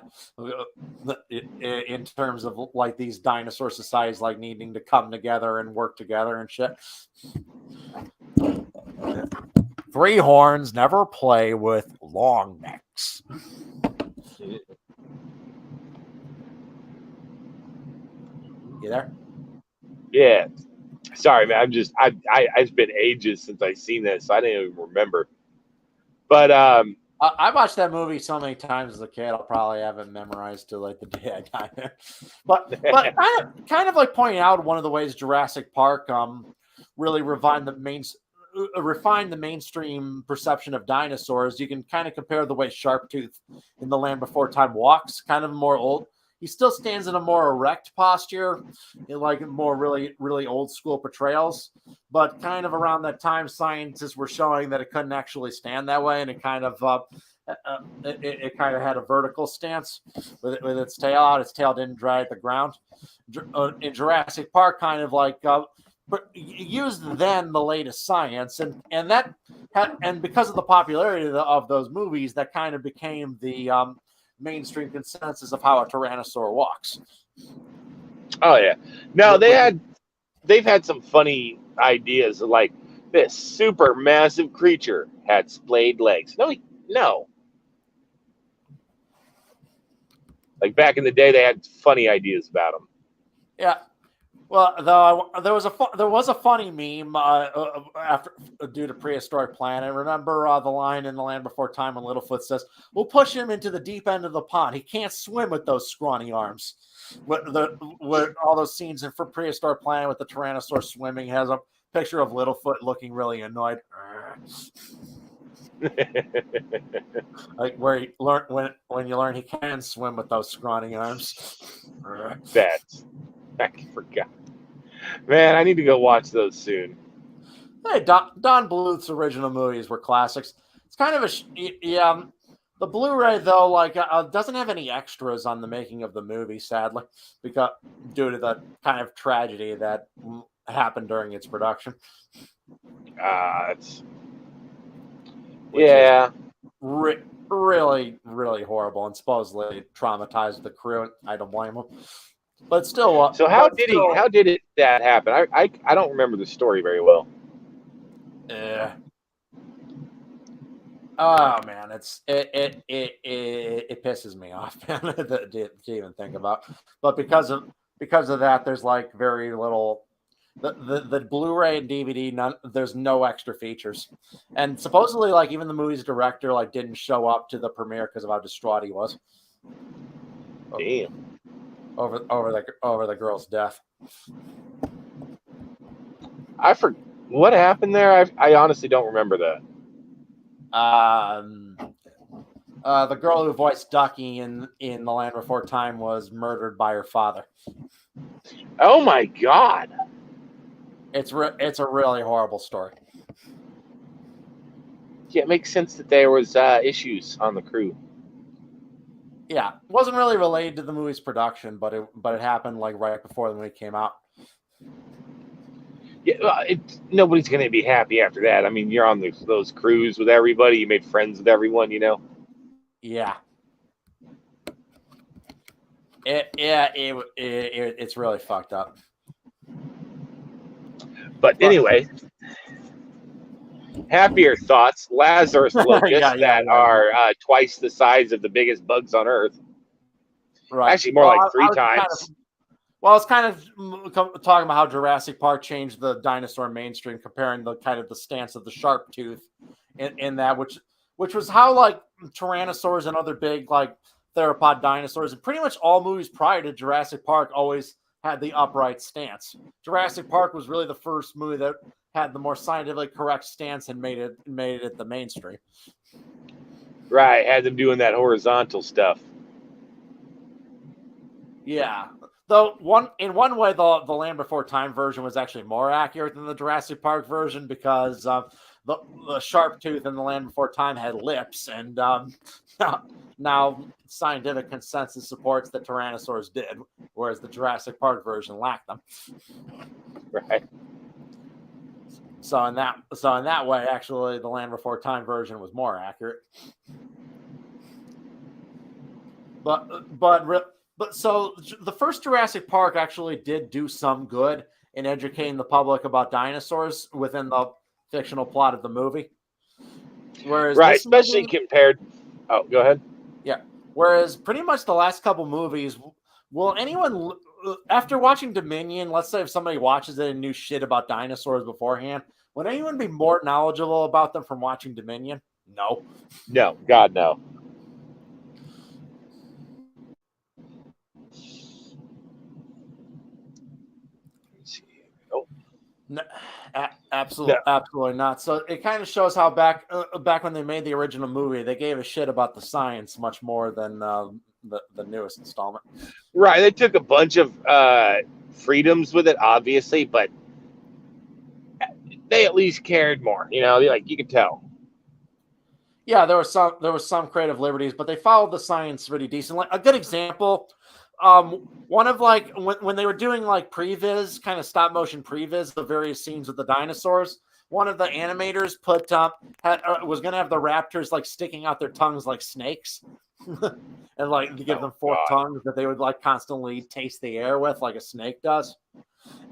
in terms of like these dinosaur societies like needing to come together and work together and shit. Three horns never play with long necks. You there? Yeah. Sorry, man. It's been ages since I've seen this, so I didn't even remember. But I watched that movie so many times as a kid. I'll probably have it memorized to like the day I die there. But kind of like pointing out one of the ways Jurassic Park really refined the mainstream perception of dinosaurs. You can kind of compare the way Sharptooth in The Land Before Time walks, kind of more old. He still stands in a more erect posture, in like more really, really old school portrayals. But kind of around that time, scientists were showing that it couldn't actually stand that way, and it kind of it kind of had a vertical stance with its tail out. Its tail didn't drag the ground. In Jurassic Park, kind of like but used then the latest science, and because of the popularity of those movies, that kind of became the mainstream consensus of how a tyrannosaur walks. Oh yeah, no, they've had some funny ideas like this super massive creature had splayed legs. No. Like back in the day, they had funny ideas about them. Yeah. Well, though there was a funny meme due to Prehistoric Planet. Remember the line in The Land Before Time when Littlefoot says, "We'll push him into the deep end of the pond. He can't swim with those scrawny arms." With all those scenes for Prehistoric Planet with the Tyrannosaur swimming has a picture of Littlefoot looking really annoyed. Like where he when you learn he can swim with those scrawny arms. I forgot. Man, I need to go watch those soon. Hey, Don Bluth's original movies were classics. It's kind of the Blu-ray though, like doesn't have any extras on the making of the movie, sadly, because due to the kind of tragedy that happened during its production. Really, really horrible, and supposedly traumatized the crew. I don't blame them. But still, so how did that happen? I don't remember the story very well. Oh man, it pisses me off, man, to even think about. But because of that, there's like very little. The Blu-ray and DVD, there's no extra features, and supposedly like even the movie's director like didn't show up to the premiere because of how distraught he was. Damn. Over the girl's death. What happened there? I honestly don't remember that. The girl who voiced Ducky in The Land Before Time was murdered by her father. Oh my God! It's a really horrible story. Yeah, it makes sense that there was issues on the crew. Yeah, it wasn't really related to the movie's production, but it happened like right before the movie came out. Yeah, nobody's going to be happy after that. I mean, you're on those crews with everybody. You made friends with everyone, you know. Yeah. It's really fucked up. But anyway, happier thoughts. Lazarus locusts that are twice the size of the biggest bugs on Earth. Right. Actually, more like 3 times. It's kind of talking about how Jurassic Park changed the dinosaur mainstream, comparing the kind of the stance of the sharp tooth in that, which was how like tyrannosaurs and other big like theropod dinosaurs and pretty much all movies prior to Jurassic Park always had the upright stance. Jurassic Park was really the first movie that had the more scientifically correct stance and made it the mainstream. Right, had them doing that horizontal stuff. Yeah. Though in one way, the Land Before Time version was actually more accurate than the Jurassic Park version because the sharp tooth in the Land Before Time had lips, and now scientific consensus supports that tyrannosaurs did, whereas the Jurassic Park version lacked them. Right. So in that way, actually, the Land Before Time version was more accurate. But so the first Jurassic Park actually did do some good in educating the public about dinosaurs within the fictional plot of the movie. Whereas right, especially compared. Oh, go ahead. Yeah. Whereas pretty much the last couple movies, will anyone after watching Dominion, let's say if somebody watches it and knew shit about dinosaurs beforehand, would anyone be more knowledgeable about them from watching Dominion? No. No, God, no. No, absolutely not. So it kind of shows how back when they made the original movie, they gave a shit about the science much more than the newest installment. Right, they took a bunch of freedoms with it, obviously, but they at least cared more. You know, like you could tell. Yeah, there was some creative liberties, but they followed the science pretty decently. A good example. One of like when they were doing like previs, kind of stop motion previs, the various scenes with the dinosaurs. One of the animators was gonna have the raptors like sticking out their tongues like snakes, and like to give them forked tongues that they would like constantly taste the air with, like a snake does.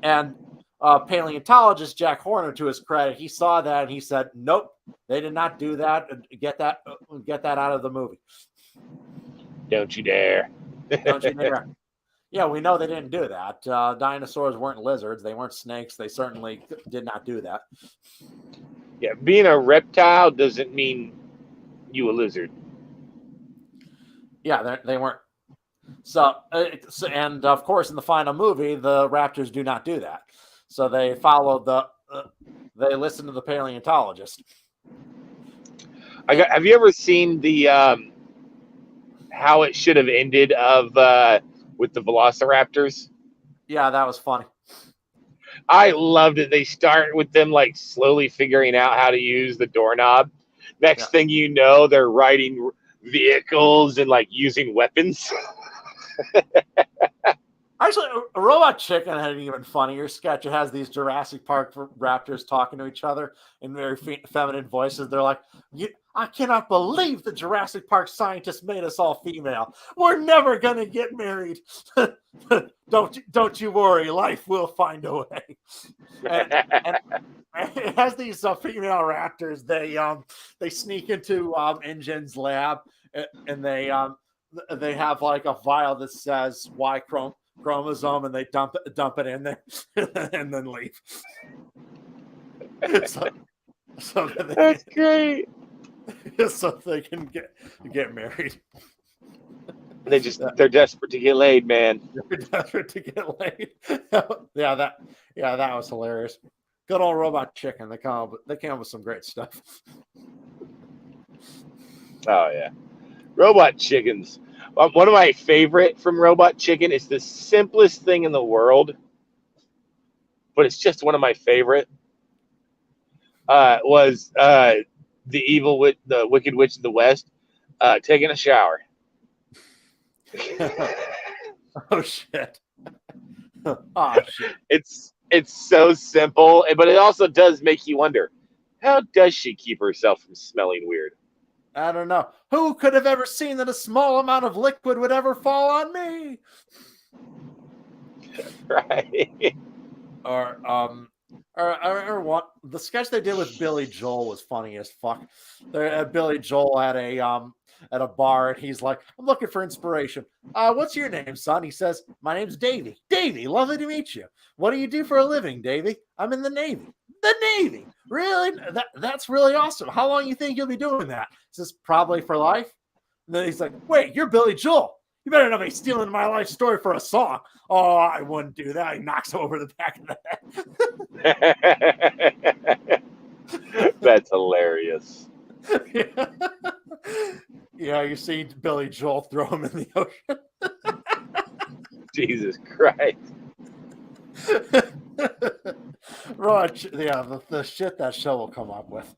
And paleontologist Jack Horner, to his credit, he saw that and he said, "Nope, they did not do that. Get that out of the movie. Don't you dare." Don't you dare. Yeah, we know they didn't do that. Dinosaurs weren't lizards. They weren't snakes. They certainly did not do that. Yeah, being a reptile doesn't mean you a lizard. Yeah, they weren't. So, and of course, in the final movie, the raptors do not do that. So they followed they listened to the paleontologist. Have you ever seen the how it should have ended with the velociraptors? Yeah, that was funny. I loved it. They start with them like slowly figuring out how to use the doorknob. Next thing you know, they're riding vehicles and like using weapons. Actually, a Robot Chicken had an even funnier sketch. It has these Jurassic Park raptors talking to each other in very feminine voices. They're like, I cannot believe the Jurassic Park scientists made us all female. We're never going to get married. Don't you worry. Life will find a way. And it has these female raptors. They sneak into InGen's lab and they have like a vial that says Y chromosome and they dump it in there and then leave. So that's great. So they can get married. They're desperate to get laid, man. They're desperate to get laid. that was hilarious. Good old Robot Chicken. They came up with some great stuff. Oh yeah, Robot Chickens. One of my favorite from Robot Chicken is the simplest thing in the world, but it's just one of my favorite. Was the Wicked Witch of the West taking a shower? Oh shit! Oh shit! It's so simple, but it also does make you wonder, how does she keep herself from smelling weird? I don't know. Who could have ever seen that a small amount of liquid would ever fall on me? Right. Or what? The sketch they did with Billy Joel was funny as fuck. Billy Joel at a bar, and he's like, "I'm looking for inspiration. What's your name, son?" He says, "My name's Davy. Davy, lovely to meet you. What do you do for a living, Davy?" "I'm in the Navy." "The Navy? Really? That's really awesome. How long you think you'll be doing that?" He says, "Probably for life." And then he's like, "Wait, you're Billy Joel. You better not be stealing my life story for a song." "Oh, I wouldn't do that." He knocks over the back of the head. That's hilarious. Yeah. Yeah, you see Billy Joel throw him in the ocean. Jesus Christ. Right, yeah, the shit that show will come up with.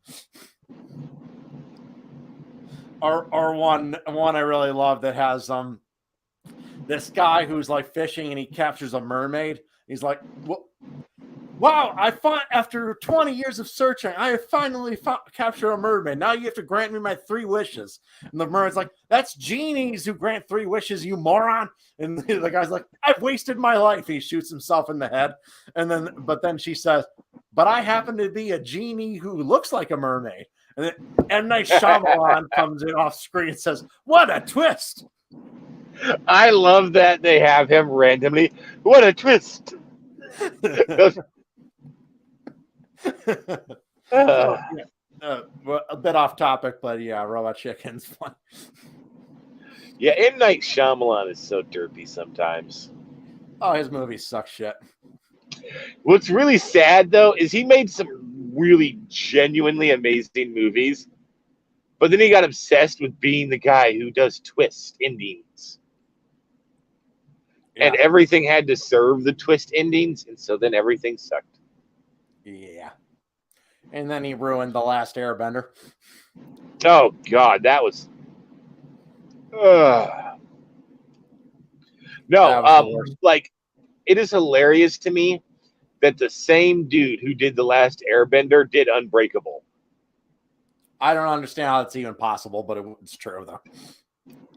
Or one I really love that has this guy who's like fishing and he captures a mermaid. He's like, "Wow, I find after 20 years of searching, I have finally captured a mermaid. Now you have to grant me my 3 wishes." And the mermaid's like, "That's genies who grant 3 wishes, you moron." And the guy's like, "I've wasted my life." He shoots himself in the head. But then she says, "But I happen to be a genie who looks like a mermaid." And then M. Night Shyamalan comes in off screen and says, "What a twist." I love that they have him randomly. What a twist. So, yeah, a bit off topic, but yeah, Robot Chicken's fun. Yeah, M. Night Shyamalan is so derpy sometimes. Oh, his movies suck shit. What's really sad, though, is he made some really genuinely amazing movies, but then he got obsessed with being the guy who does twist endings. Yeah. And everything had to serve the twist endings, and so then everything sucked. Yeah. And then he ruined The Last Airbender. Oh, God, that was... No, like, it is hilarious to me that the same dude who did The Last Airbender did Unbreakable. I don't understand how it's even possible, but it's true, though.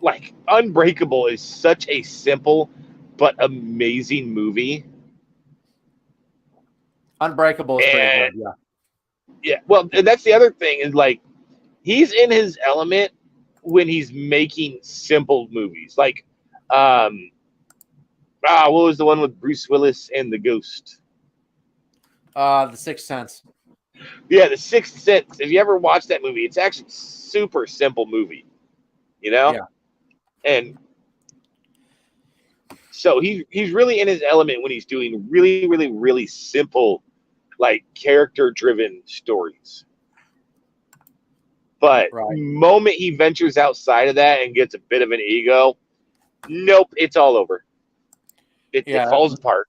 Like, Unbreakable is such a simple but amazing movie. Unbreakable is pretty good, yeah. Yeah, well, that's the other thing is, like, he's in his element when he's making simple movies. Like, what was the one with Bruce Willis and the ghost? The Sixth Sense. Yeah, The Sixth Sense. If you ever watched that movie, it's actually super simple movie, you know? Yeah. And so he's really in his element when he's doing really, really, really simple, like, character-driven stories. But moment he ventures outside of that and gets a bit of an ego, nope, it's all over. It falls apart.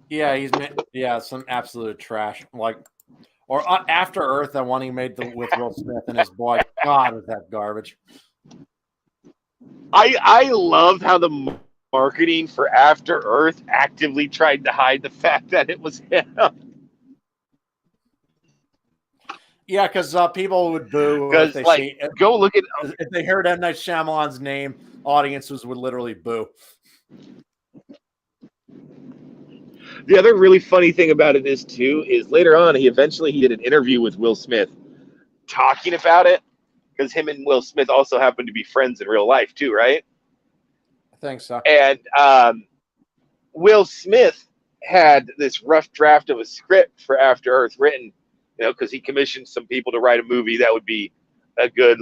Yeah, some absolute trash. Like, or After Earth, that one he made with Will Smith and his boy. God, is that garbage? I loved how the marketing for After Earth actively tried to hide the fact that it was him. Yeah, because people would boo if they go look at if they heard M. Night Shyamalan's name, audiences would literally boo. The other really funny thing about it is later on he did an interview with Will Smith talking about it, because him and Will Smith also happen to be friends in real life too, right? I think so. And Will Smith had this rough draft of a script for After Earth written, because he commissioned some people to write a movie that would be a good,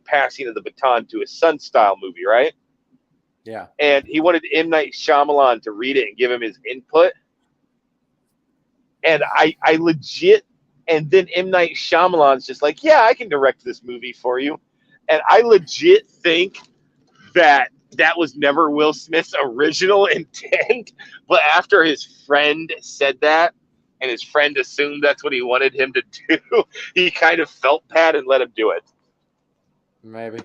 passing of the baton to a son style movie, right? Yeah. And he wanted M. Night Shyamalan to read it and give him his input. And I legit, and then M. Night Shyamalan's just like, yeah, I can direct this movie for you. And I legit think that was never Will Smith's original intent. But after his friend said that, and his friend assumed that's what he wanted him to do, he kind of felt bad and let him do it. Maybe.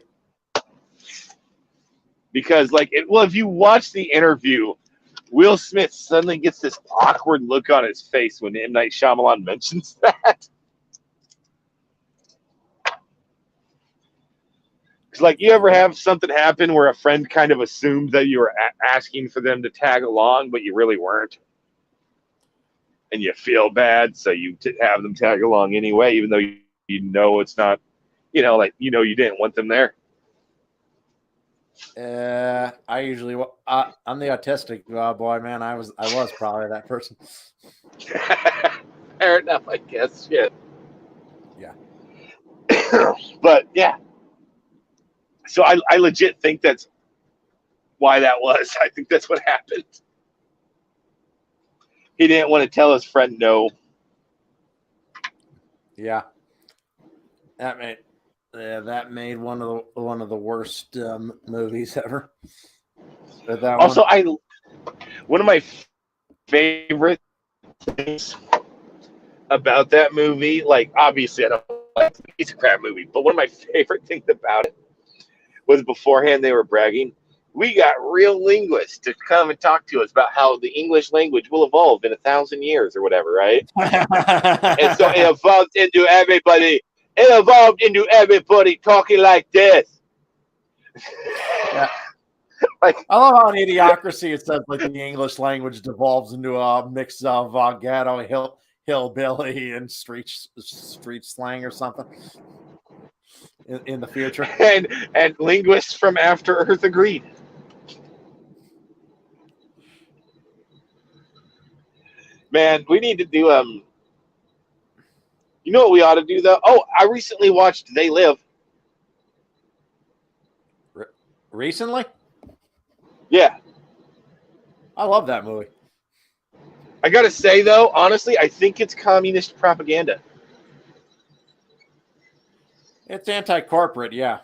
Because, if you watch the interview, Will Smith suddenly gets this awkward look on his face when M. Night Shyamalan mentions that. like, you ever have something happen where a friend kind of assumed that you were asking for them to tag along, but you really weren't, and you feel bad, so you have them tag along anyway, even though you know it's not, like, you didn't want them there. I usually I'm the autistic boy, man. I was probably that person. Fair enough, I guess. Shit. Yeah. But yeah, so I legit think that's why that was. I think that's what happened. He didn't want to tell his friend no. Yeah. That made one of the worst movies ever. Also, one of my favorite things about that movie, like, obviously I don't like it's a piece of crap movie, but one of my favorite things about it was beforehand they were bragging, we got real linguists to come and talk to us about how the English language will evolve in 1,000 years or whatever, right? And so it evolved into everybody. It evolved into everybody talking like this. Yeah. Like, I love how in Idiocracy it says like the English language devolves into a mix of ghetto hillbilly and street slang or something in the future. And linguists from After Earth agreed. Man, we need to do you know what we ought to do though? Oh, I recently watched They Live. Recently? Yeah. I love that movie. I gotta say though, honestly, I think it's communist propaganda. It's anti-corporate, yeah.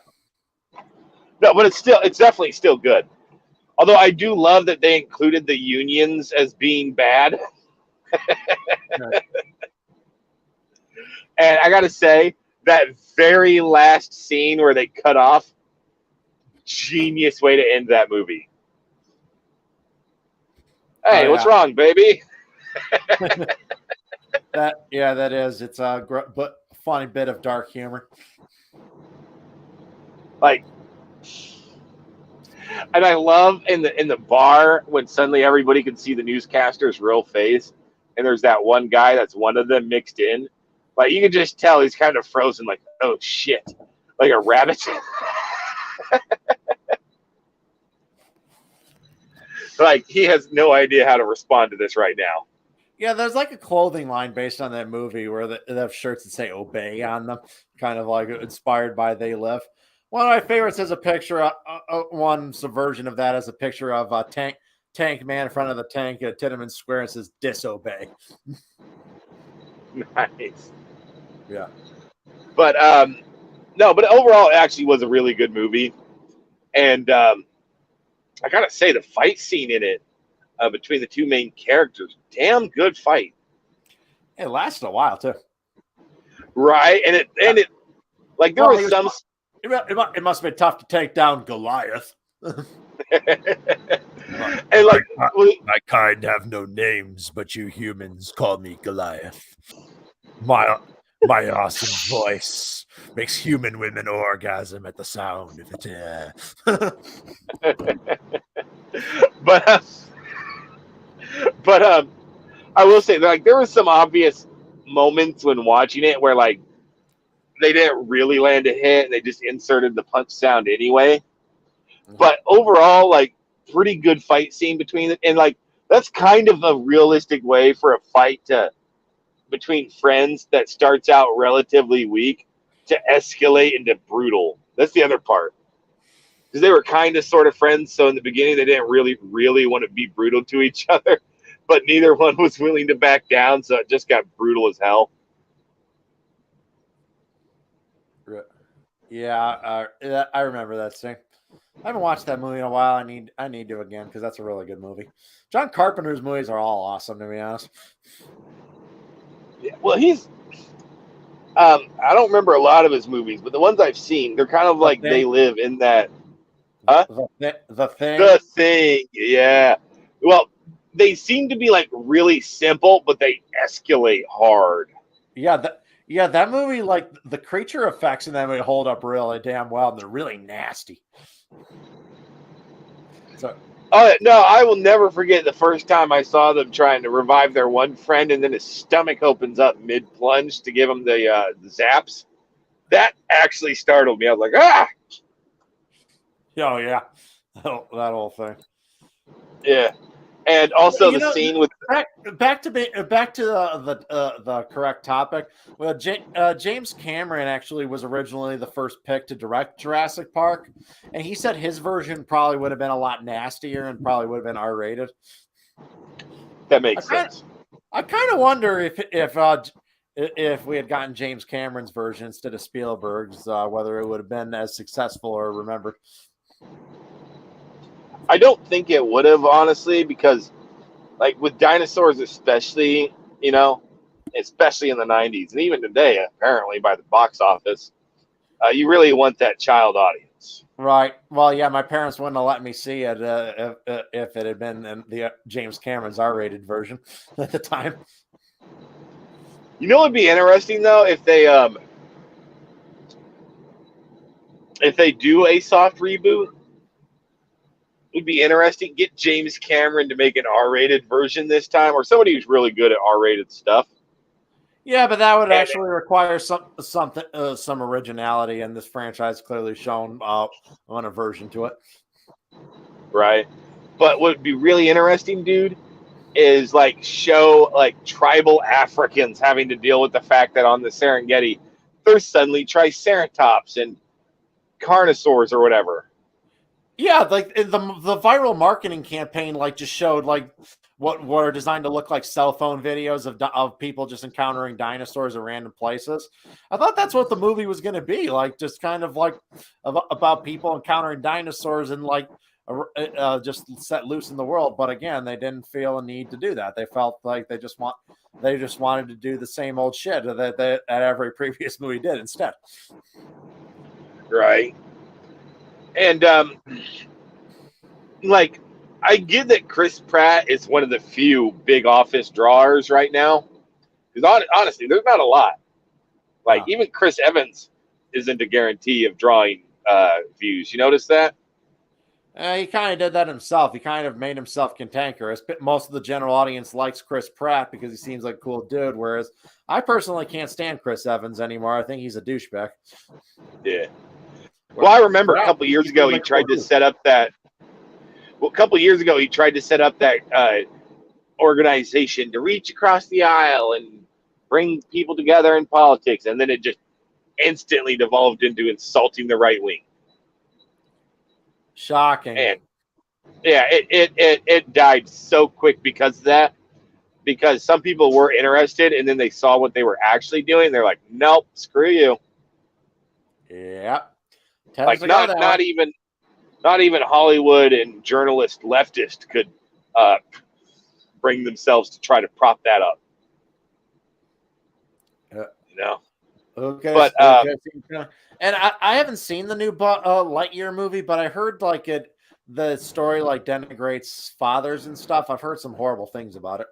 No, but it's definitely still good. Although I do love that they included the unions as being bad. Right. And I gotta say, that very last scene where they cut off, genius way to end that movie. Hey, what's wrong, baby? That is. It's a but funny bit of dark humor. Like, and I love in the bar when suddenly everybody can see the newscaster's real face, and there's that one guy that's one of them mixed in. Like, you can just tell he's kind of frozen, like, oh shit, like a rabbit. Like, he has no idea how to respond to this right now. Yeah, there's like a clothing line based on that movie where they have shirts that say "Obey" on them, kind of like inspired by They Live. One of my favorites is a picture. One subversion of that is a picture of a tank man in front of the tank at Tiananmen Square and says "Disobey." Nice. Yeah. But no, but overall, it actually was a really good movie, and I gotta say, the fight scene in it between the two main characters, damn good fight. It lasted a while too. Right, and it like there was some. It must have been tough to take down Goliath. And like, my kind have no names, but you humans call me Goliath. My awesome voice makes human women orgasm at the sound of it. but I will say, like, there were some obvious moments when watching it where, like, they didn't really land a hit and they just inserted the punch sound anyway. Mm-hmm. But overall, like, pretty good fight scene between it, and like that's kind of a realistic way for a fight between friends that starts out relatively weak to escalate into brutal. That's the other part, because they were kind of sort of friends, so in the beginning they didn't really want to be brutal to each other, but neither one was willing to back down, so it just got brutal as hell. Yeah, I remember that scene. I haven't watched that movie in a while. I need to again because that's a really good movie. John Carpenter's movies are all awesome, to be honest. Yeah, well, he's I don't remember a lot of his movies, but the ones I've seen, they're kind of like They Live in that. Huh? The Thing. The Thing, yeah. Well, they seem to be like really simple, but they escalate hard. Yeah, Yeah, that movie, like the creature effects in that movie hold up really damn well. And they're really nasty. So Oh no, I will never forget the first time I saw them trying to revive their one friend, and then his stomach opens up mid plunge to give him the zaps. That actually startled me. I was like, ah, oh yeah, that whole thing. yeah. And also You the know, scene with back to the correct topic. Well, James Cameron actually was originally the first pick to direct Jurassic Park, and he said his version probably would have been a lot nastier and probably would have been R-rated. that makes sense. I kind of wonder if we had gotten James Cameron's version instead of Spielberg's, whether it would have been as successful or remembered. I don't think it would have, honestly, because like with dinosaurs, especially, you know, especially in the '90s and even today, apparently by the box office, you really want that child audience. Right. Well, yeah, my parents wouldn't have let me see it if it had been in the James Cameron's R-rated version at the time. You know, it'd be interesting though if they do a soft reboot. It'd be interesting. Get James Cameron to make an R-rated version this time, or somebody who's really good at R-rated stuff. Yeah, but that would And actually require some originality, and this franchise clearly shown on a version to it. right, but what would be really interesting, dude, is like show like tribal Africans having to deal with the fact that on the Serengeti there's suddenly triceratops and carnosaurs or whatever. Yeah, like the viral marketing campaign, like just showed like what are designed to look like cell phone videos of people just encountering dinosaurs at random places. I thought that's what the movie was going to be, like just kind of like about people encountering dinosaurs and like just set loose in the world. But again, they didn't feel a need to do that. They felt like they just wanted to do the same old shit that every previous movie did instead. Right. And like I get that Chris Pratt is one of the few big office drawers right now. Because honestly, there's not a lot. Like even Chris Evans isn't a guarantee of drawing views. You notice that? He kind of did that himself. He kind of made himself cantankerous. Most of the general audience likes Chris Pratt because he seems like a cool dude. Whereas I personally can't stand Chris Evans anymore. I think he's a douchebag. Yeah. Well, I remember a couple years ago he tried to set up that. Well, a couple years ago he tried to set up that organization to reach across the aisle and bring people together in politics, and then it just instantly devolved into insulting the right wing. Shocking. And yeah, it died so quick because of that. Because some people were interested, and then they saw what they were actually doing. They're like, "Nope, screw you." Yeah. Like not even Hollywood and journalist leftist could bring themselves to try to prop that up. You know. Okay. But and I haven't seen the new Lightyear movie, but I heard like the story like denigrates fathers and stuff. I've heard some horrible things about it.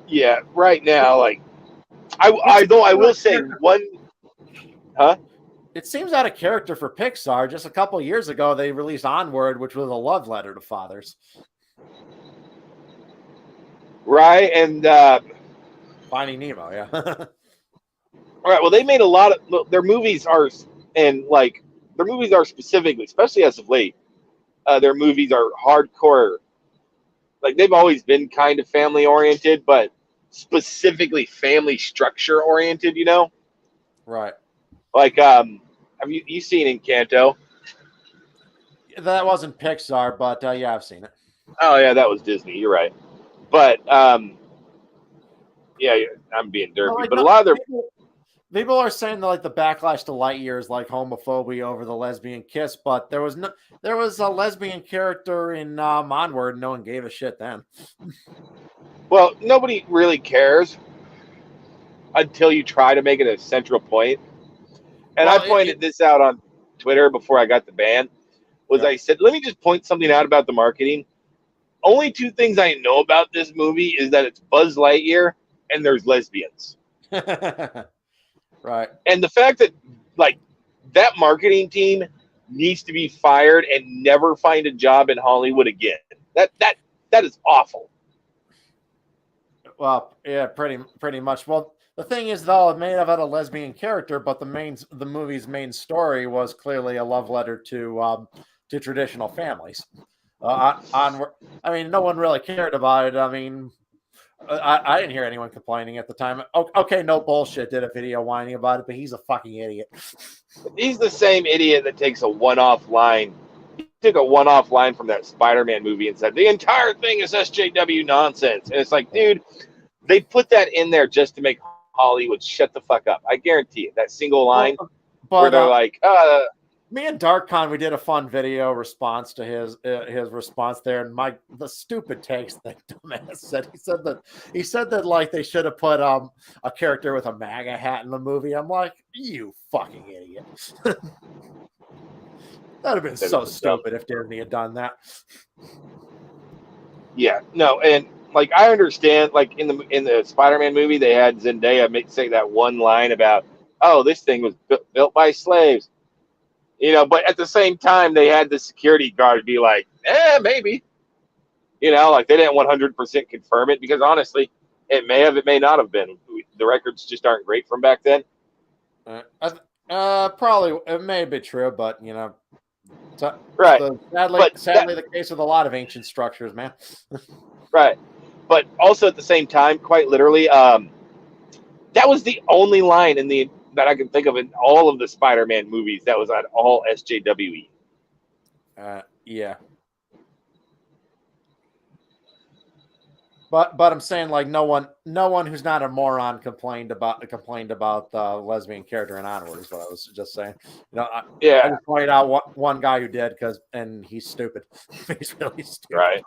Yeah, right now, like I will say one, huh? It seems out of character for Pixar. Just a couple years ago, they released Onward, which was a love letter to fathers. Right, and Finding Nemo, yeah. all right. Well, they made a lot of their movies are, and like their movies are specifically, especially as of late, their movies are hardcore. Like they've always been kind of family oriented, but specifically family structure oriented. You know, Right. like have you seen Encanto? That wasn't Pixar, but yeah, I've seen it. Oh yeah, that was Disney. You're right, but yeah, I'm being derpy, Like, but a lot of their people are saying that like the backlash to Lightyear is like homophobia over the lesbian kiss, but there was a lesbian character in Onward, and no one gave a shit then. well, nobody really cares until you try to make it a central point. And Well, I pointed this out on Twitter before I got the ban. Was Yeah. I said, let me just point something out about the marketing. Only two things I know about this movie is that it's Buzz Lightyear and there's lesbians. Right. And the fact that like that marketing team needs to be fired and never find a job in Hollywood again. That is awful. Well, yeah, pretty much. Well, the thing is, though, it may have had a lesbian character, but the movie's main story was clearly a love letter to traditional families. I mean, no one really cared about it. I mean, I didn't hear anyone complaining at the time. Okay, no bullshit did a video whining about it, but he's a fucking idiot. He's the same idiot that takes a one-off line. He took a one-off line from that Spider-Man movie and said the entire thing is SJW nonsense. And it's like, dude, they put that in there just to make Hollywood shut the fuck up. I guarantee it. That single line where they're like, me and DarkCon, we did a fun video response to his response there, and the stupid takes that dumbass said. He said that like they should have put a character with a MAGA hat in the movie. I'm like, you fucking idiot. That'd have been so stupid if Disney had done that. Yeah, no, and like I understand, like in the Spider-Man movie, they had Zendaya say that one line about, "Oh, this thing was built by slaves," you know. But at the same time, they had the security guard be like, maybe," you know, like they didn't 100% confirm it because honestly, it may not have been. The records just aren't great from back then. Probably it may be true, but you know. Right. Sadly, the case with a lot of ancient structures, man. Right. But also at the same time, quite literally, that was the only line that I can think of in all of the Spider-Man movies that was on all SJWE. Yeah. But I'm saying like no one who's not a moron complained about the lesbian character in Onward is what I was just saying. You know, I just pointed out one guy who did and he's stupid. He's really stupid. Right.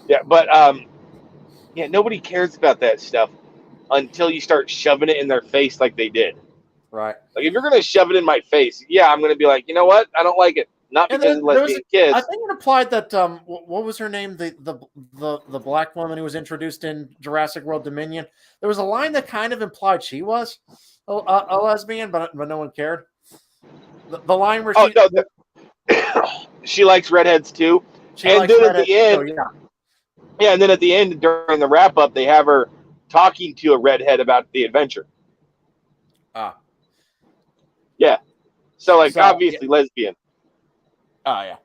Yeah, but yeah, nobody cares about that stuff until you start shoving it in their face like they did. Right. Like if you're gonna shove it in my face, yeah, I'm gonna be like, you know what? I don't like it. Not because of lesbian kids. I think it implied that what was her name? The black woman who was introduced in Jurassic World Dominion. There was a line that kind of implied she was a lesbian, but no one cared. The line where she likes redheads too. And then at the end, yeah, and then at the end during the wrap up, they have her talking to a redhead about the adventure. Yeah. So like obviously lesbian. Oh, yeah.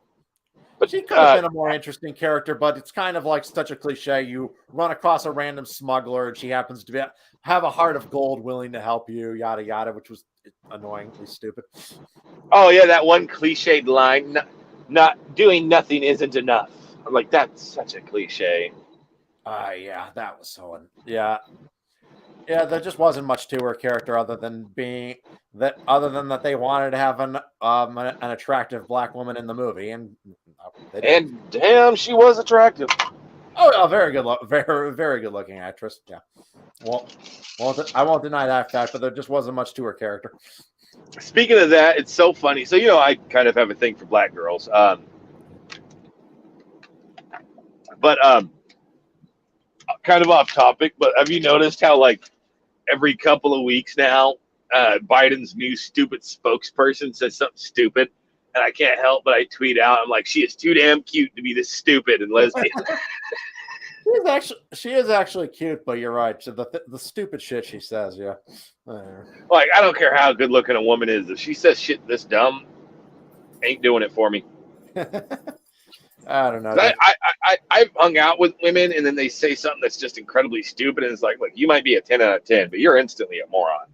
But she could have been a more interesting character, but it's kind of like such a cliche. You run across a random smuggler and she happens to have a heart of gold willing to help you, yada, yada, which was annoyingly stupid. Oh, yeah, that one cliched line, not doing nothing isn't enough. I'm like, that's such a cliche. Yeah, that was so... Yeah. Yeah, there just wasn't much to her character other than that they wanted to have an attractive black woman in the movie, and damn, she was attractive. Oh, very good, very good looking actress. Yeah, well, I won't deny that fact, but there just wasn't much to her character. Speaking of that, it's so funny. So you know, I kind of have a thing for black girls, but kind of off topic. But have you noticed how like every couple of weeks now, Biden's new stupid spokesperson says something stupid, and I can't help but I tweet out, I'm like, she is too damn cute to be this stupid and lesbian. She is actually cute, but you're right. So the stupid shit she says, yeah. Like, I don't care how good looking a woman is. If she says shit this dumb, ain't doing it for me. I don't know. I've hung out with women and then they say something that's just incredibly stupid, and it's like, look, you might be a 10 out of 10, but you're instantly a moron.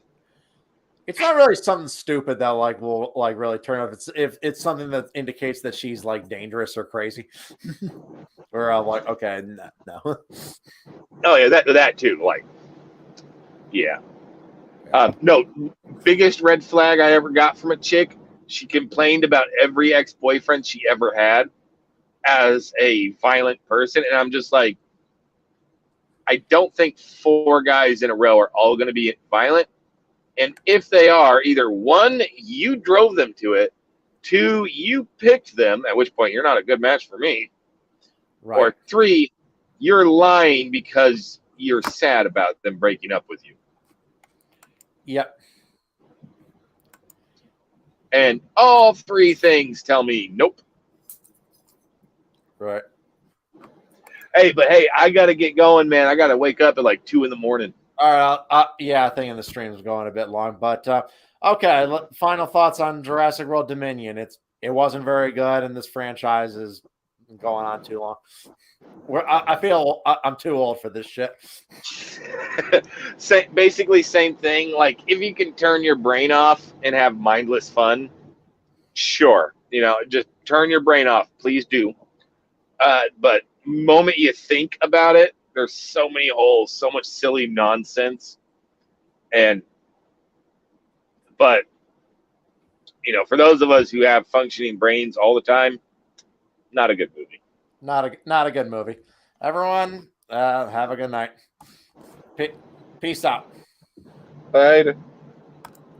It's not really something stupid that like will like really turn off. If it's something that indicates that she's like dangerous or crazy, or I'm like, okay, no. Oh yeah, that too. Like, yeah. No, biggest red flag I ever got from a chick. She complained about every ex-boyfriend she ever had as a violent person, and I'm just like, I don't think 4 guys in a row are all going to be violent. And if they are, either 1, you drove them to it, 2, you picked them, at which point you're not a good match for me. Right. Or 3, you're lying because you're sad about them breaking up with you. Yep. And all three things tell me nope. Right. Hey, but hey, I got to get going, man. I got to wake up at like 2 in the morning. All right. Yeah, I think the stream's going a bit long, but okay. Final thoughts on Jurassic World Dominion. It wasn't very good, and this franchise is going on too long. I feel I'm too old for this shit. Basically, same thing. Like, if you can turn your brain off and have mindless fun, sure. Just turn your brain off. Please do. But moment you think about it, there's so many holes, so much silly nonsense. But for those of us who have functioning brains all the time, not a good movie. Not a good movie. Everyone, have a good night. Peace out. Bye.